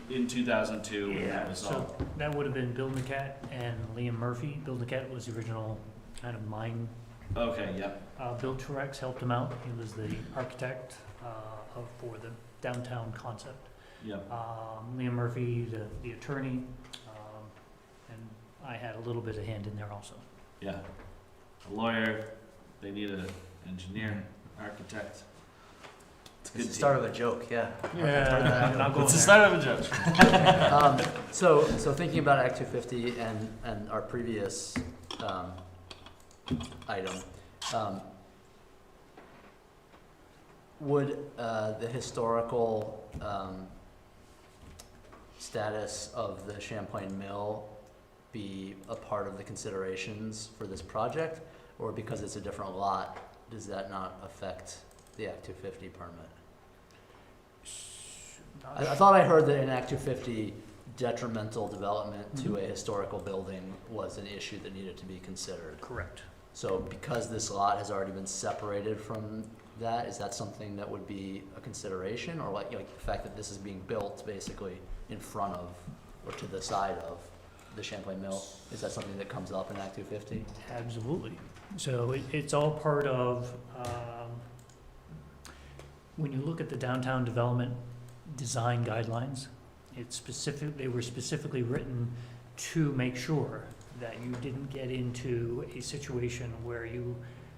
in 2002, when that was so all. that would have been Bill McCat and Liam Murphy. Bill McCat was the original kind of mine. Okay, yep. Bill Truex helped him out. He was the architect for the downtown concept. Yeah. Liam Murphy, the attorney, and I had a little bit of hand in there also. Yeah. A lawyer, they need an engineer, architect. It's a It's good the start team. of a joke, yeah. Yeah, I'm not going It's the there. start of a joke. So thinking about Act 250 and our previous item, would the historical status of the Champlain Mill be a part of the considerations for this project? Or because it's a different lot, does that not affect the Act 250 permit? I thought I heard that in Act 250, detrimental development to a historical building was an issue that needed to be considered. Correct. So because this lot has already been separated from that, is that something that would be a consideration? Or like the fact that this is being built basically in front of or to the side of the Champlain Mill, is that something that comes up in Act 250? Absolutely. So it's all part of, when you look at the downtown development design guidelines, they were specifically written to make sure that you didn't get into a situation where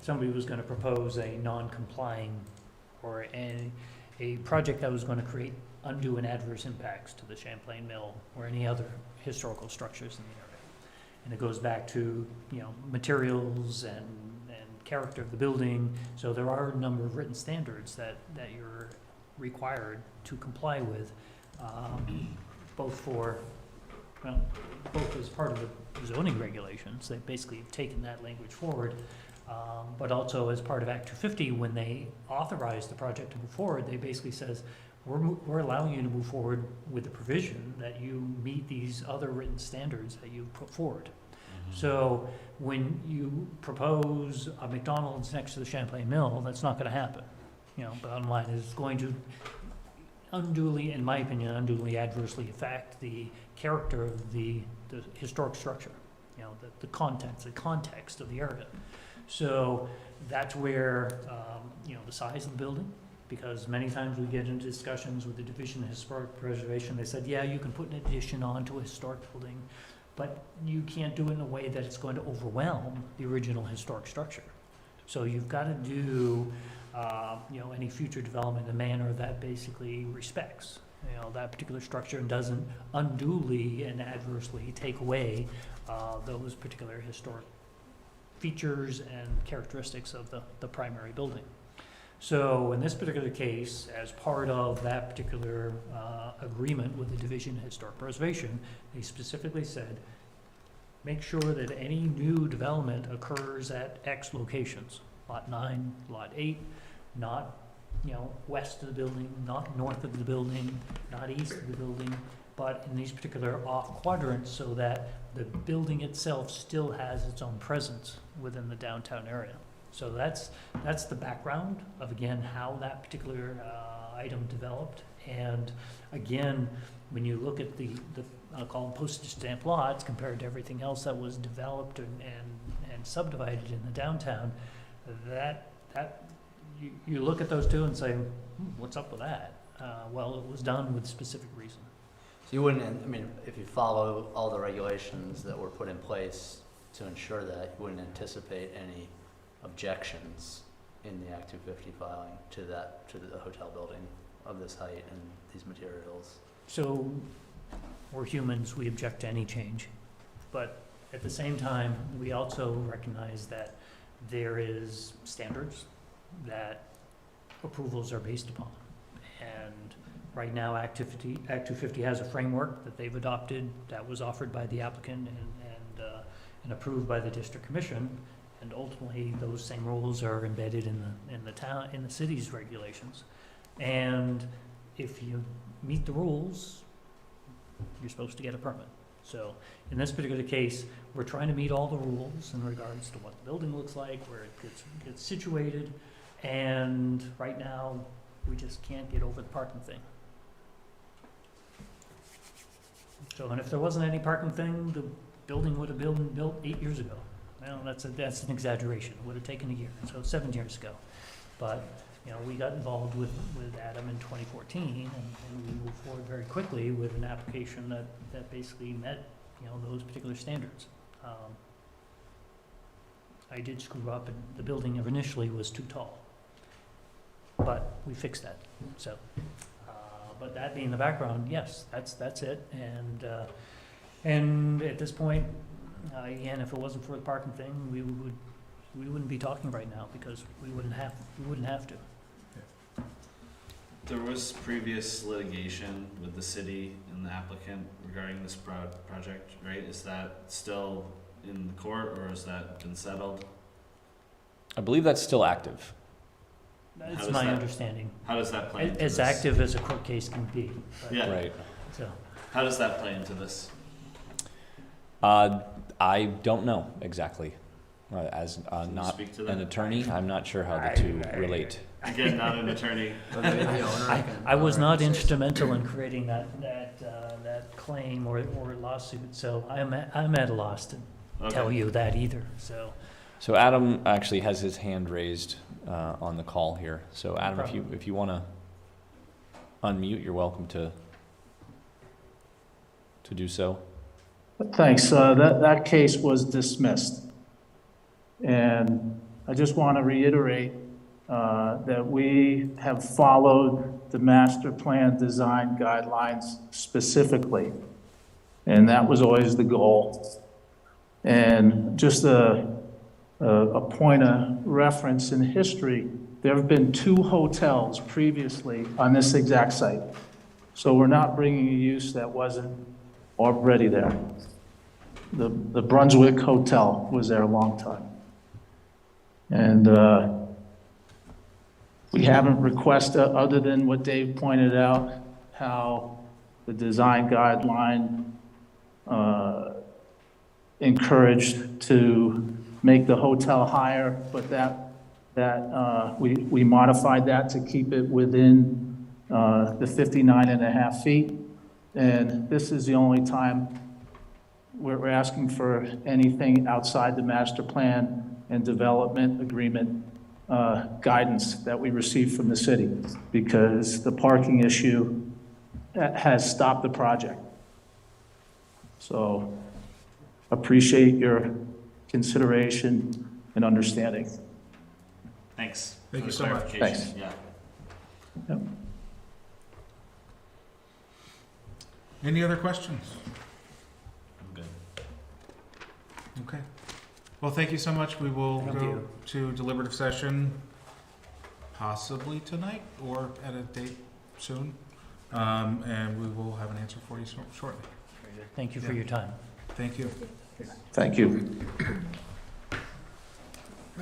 somebody was going to propose a non-complying or a project that was going to create undue and adverse impacts to the Champlain Mill or any other historical structures in the area. And it goes back to, materials and character of the building. So there are a number of written standards that you're required to comply with, both as part of the zoning regulations. They've basically taken that language forward, but also as part of Act 250, when they authorize the project to move forward, they basically says, we're allowing you to move forward with the provision that you meet these other written standards that you put forward. So when you propose a McDonald's next to the Champlain Mill, that's not going to happen. Bottom line is going to unduly, in my opinion, adversely affect the character of the historic structure, the context of the area. So that's where, the size of the building, because many times we get into discussions with the Division of Historic Preservation, they said, yeah, you can put an addition onto a historic building, but you can't do it in a way that it's going to overwhelm the original historic structure. So you've got to do, any future development in a manner that basically respects, that particular structure and doesn't unduly and adversely take away those particular historic features and characteristics of the primary building. So in this particular case, as part of that particular agreement with the Division of Historic Preservation, they specifically said, make sure that any new development occurs at X locations, Lot 9, Lot 8, not, west of the building, not north of the building, not east of the building, but in these particular off quadrants so that the building itself still has its own presence within the downtown area. So that's the background of, again, how that particular item developed. And again, when you look at the I'll call them postage stamp lots compared to everything else that was developed and subdivided in the downtown, that you look at those two and say, what's up with that? Well, it was done with specific reason. So you wouldn't, if you follow all the regulations that were put in place to ensure that, you wouldn't anticipate any objections in the Act 250 filing to the hotel building of this height and these materials? So we're humans, we object to any change. But at the same time, we also recognize that there is standards that approvals are based upon. And right now, Act 250 has a framework that they've adopted that was offered by the applicant and approved by the district commission. And ultimately, those same rules are embedded in the city's regulations. And if you meet the rules, you're supposed to get a permit. So in this particular case, we're trying to meet all the rules in regards to what the building looks like, where it gets situated, and right now, we just can't get over the parking thing. So, and if there wasn't any parking thing, the building would have been built 8 years ago. Well, that's an exaggeration. It would have taken a year, so 7 years ago. But, you know, we got involved with Adam in 2014, and we moved forward very quickly with an application that basically met, you know, those particular standards. I did screw up, and the building initially was too tall, but we fixed that, so. But that being the background, yes, that's it, and at this point, again, if it wasn't for the parking thing, we wouldn't be talking right now, because we wouldn't have to. There was previous litigation with the city and the applicant regarding this project, right? Is that still in the court, or has that been settled? I believe that's still active. That's my understanding. How does that play into As this? active as a court case can be. But- Yeah. Right. So, How does that play into this? I don't know exactly. As Can you not speak to an that? attorney, I'm not sure how the two relate. Again, not an attorney. I was not instrumental in creating that claim or lawsuit, so I'm at a loss to tell you that either, so. So Adam actually has his hand raised on the call here. So Adam, if you want to unmute, you're welcome to do so. Thanks. That case was dismissed. And I just want to reiterate that we have followed the master plan design guidelines specifically. And that was always the goal. And just a point of reference in history, there have been 2 hotels previously on this exact site. So we're not bringing a use that wasn't already there. The Brunswick Hotel was there a long time. And we haven't requested, other than what Dave pointed out, how the design guideline encouraged to make the hotel higher, but we modified that to keep it within the 59.5 feet. And this is the only time we're asking for anything outside the master plan and development agreement guidance that we received from the city, because the parking issue has stopped the project. So appreciate your consideration and understanding. Thanks. Thank for you the so much. clarification. Thanks. Yeah. Yep. Any other questions? I'm good. Okay. Well, thank you so much. We will go to deliberative session possibly tonight or at a date soon. And we will have an answer for you shortly. Thank you for your time. Thank you. Thank you.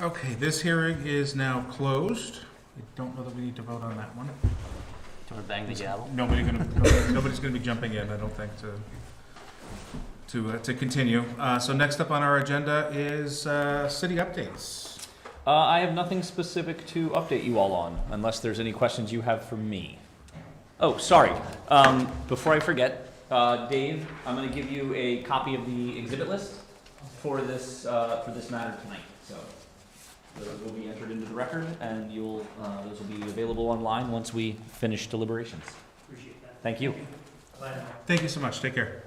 Okay, this hearing is now closed. I don't know that we need to vote on that one. Do you want to bang the gavel? Nobody's gonna be jumping in, I don't think, to continue. So next up on our agenda is city updates. I have nothing specific to update you all on, unless there's any questions you have for me. Oh, sorry. Before I forget, Dave, I'm going to give you a copy of the exhibit list for this matter tonight. So those will be entered into the record, and those will be available online once we finish deliberations. Appreciate that. Thank you. Bye now. Thank you so much. Take care.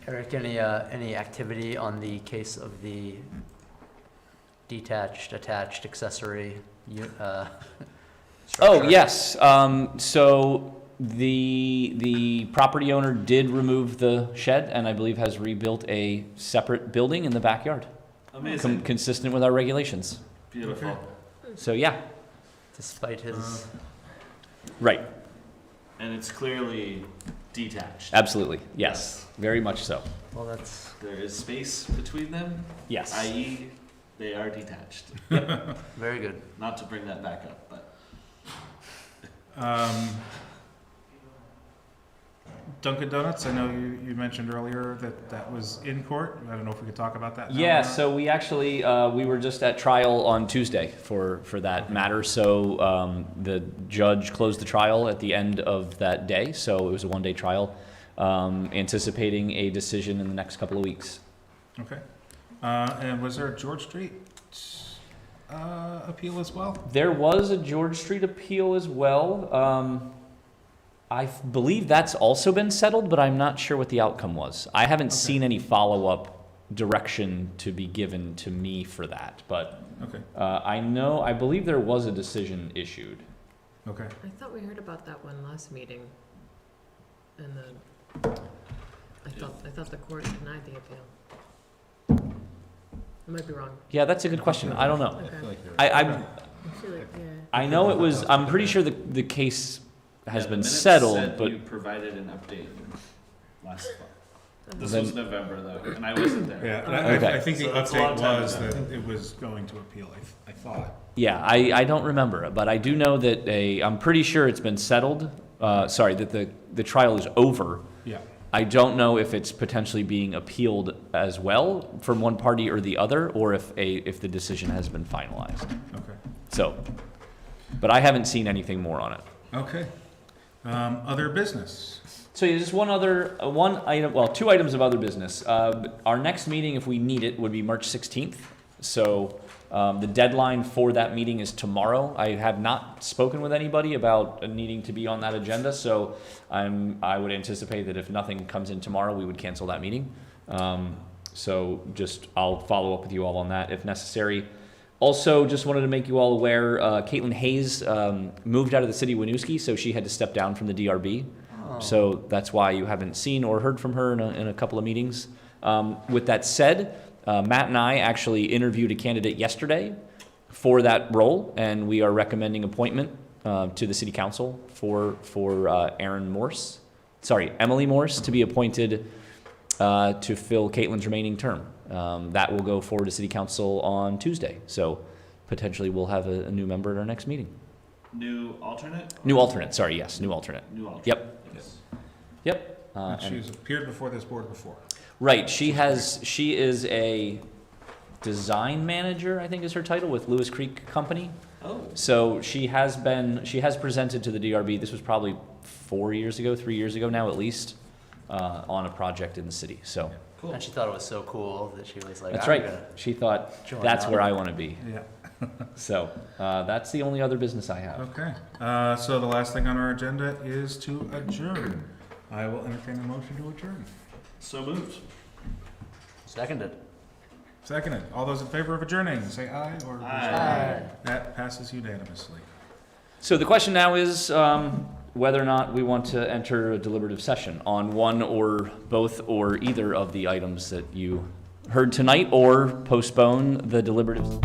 Eric, any activity on the case of the detached, attached, accessory Oh, structure? yes. So the property owner did remove the shed, and I believe has rebuilt a separate building in the backyard. Amazing. Consistent with our regulations. Beautiful. So yeah. Despite his... Right. And it's clearly detached. Absolutely. Yes. Very much so. Well, that's... There is space between them. Yes. I.e., they are detached. Very good. Not to bring that back up, but. Dunkin' Donuts, I know you mentioned earlier that was in court. I don't know if we could talk about that now. Yeah, so we actually, we were just at trial on Tuesday for that matter. So the judge closed the trial at the end of that day. So it was a one-day trial, anticipating a decision in the next couple of weeks. Okay. And was there a George Street? appeal as well? There was a George Street appeal as well. I believe that's also been settled, but I'm not sure what the outcome was. I haven't seen any follow-up direction to be given to me for that, but Okay. I believe there was a decision issued. Okay. I thought we heard about that one last meeting, and I thought the court denied the appeal. I might be wrong. Yeah, that's a good question. I don't know. Okay. I feel like, yeah. I know it was, I'm pretty sure the case has Yeah, been the minutes settled, said but you provided an update last fall. This Then- was November though, and I wasn't there. Yeah, and Okay. I think the So that's a long update time was ago. that it was going to appeal, I thought. yeah, I don't remember, but I do know that I'm pretty sure it's been settled. Sorry, that the trial is over. Yeah. I don't know if it's potentially being appealed as well from one party or the other, or if the decision has been finalized. Okay. So, but I haven't seen anything more on it. Okay. Other business? So yeah, just one item, well, two items of other business. Our next meeting, if we need it, would be March 16th. So the deadline for that meeting is tomorrow. I have not spoken with anybody about needing to be on that agenda, so I would anticipate that if nothing comes in tomorrow, we would cancel that meeting. So just, I'll follow up with you all on that if necessary. Also, just wanted to make you all aware, Caitlin Hayes moved out of the city of Winooski, so she had to step down from the DRB. So that's why you haven't seen or heard from her in a couple of meetings. With that said, Matt and I actually interviewed a candidate yesterday for that role, and we are recommending appointment to the city council for Emily Morse to be appointed to fill Caitlin's remaining term. That will go forward to city council on Tuesday. So potentially we'll have a new member at our next meeting. New alternate? New alternate, sorry, yes, new alternate. New alternate. Yep. Yes. Yep. And she's appeared before this board before. Right, she is a design manager, I think is her title, with Lewis Creek Company. Oh. So she has presented to the DRB, this was probably 3 years ago now at least, on a project in the city, so. Cool. And she thought it was so cool that she was like, That's I'm right, gonna she thought, join that's up." where I wanna be. Yeah. So, that's the only other business I have. Okay. So the last thing on our agenda is to adjourn. I will entertain a motion to adjourn. So moved. Seconded. Seconded. All those in favor of adjourning, say aye or. Aye. That passes unanimously. So the question now is whether or not we want to enter a deliberative session on one or both or either of the items that you heard tonight, or postpone the deliberative.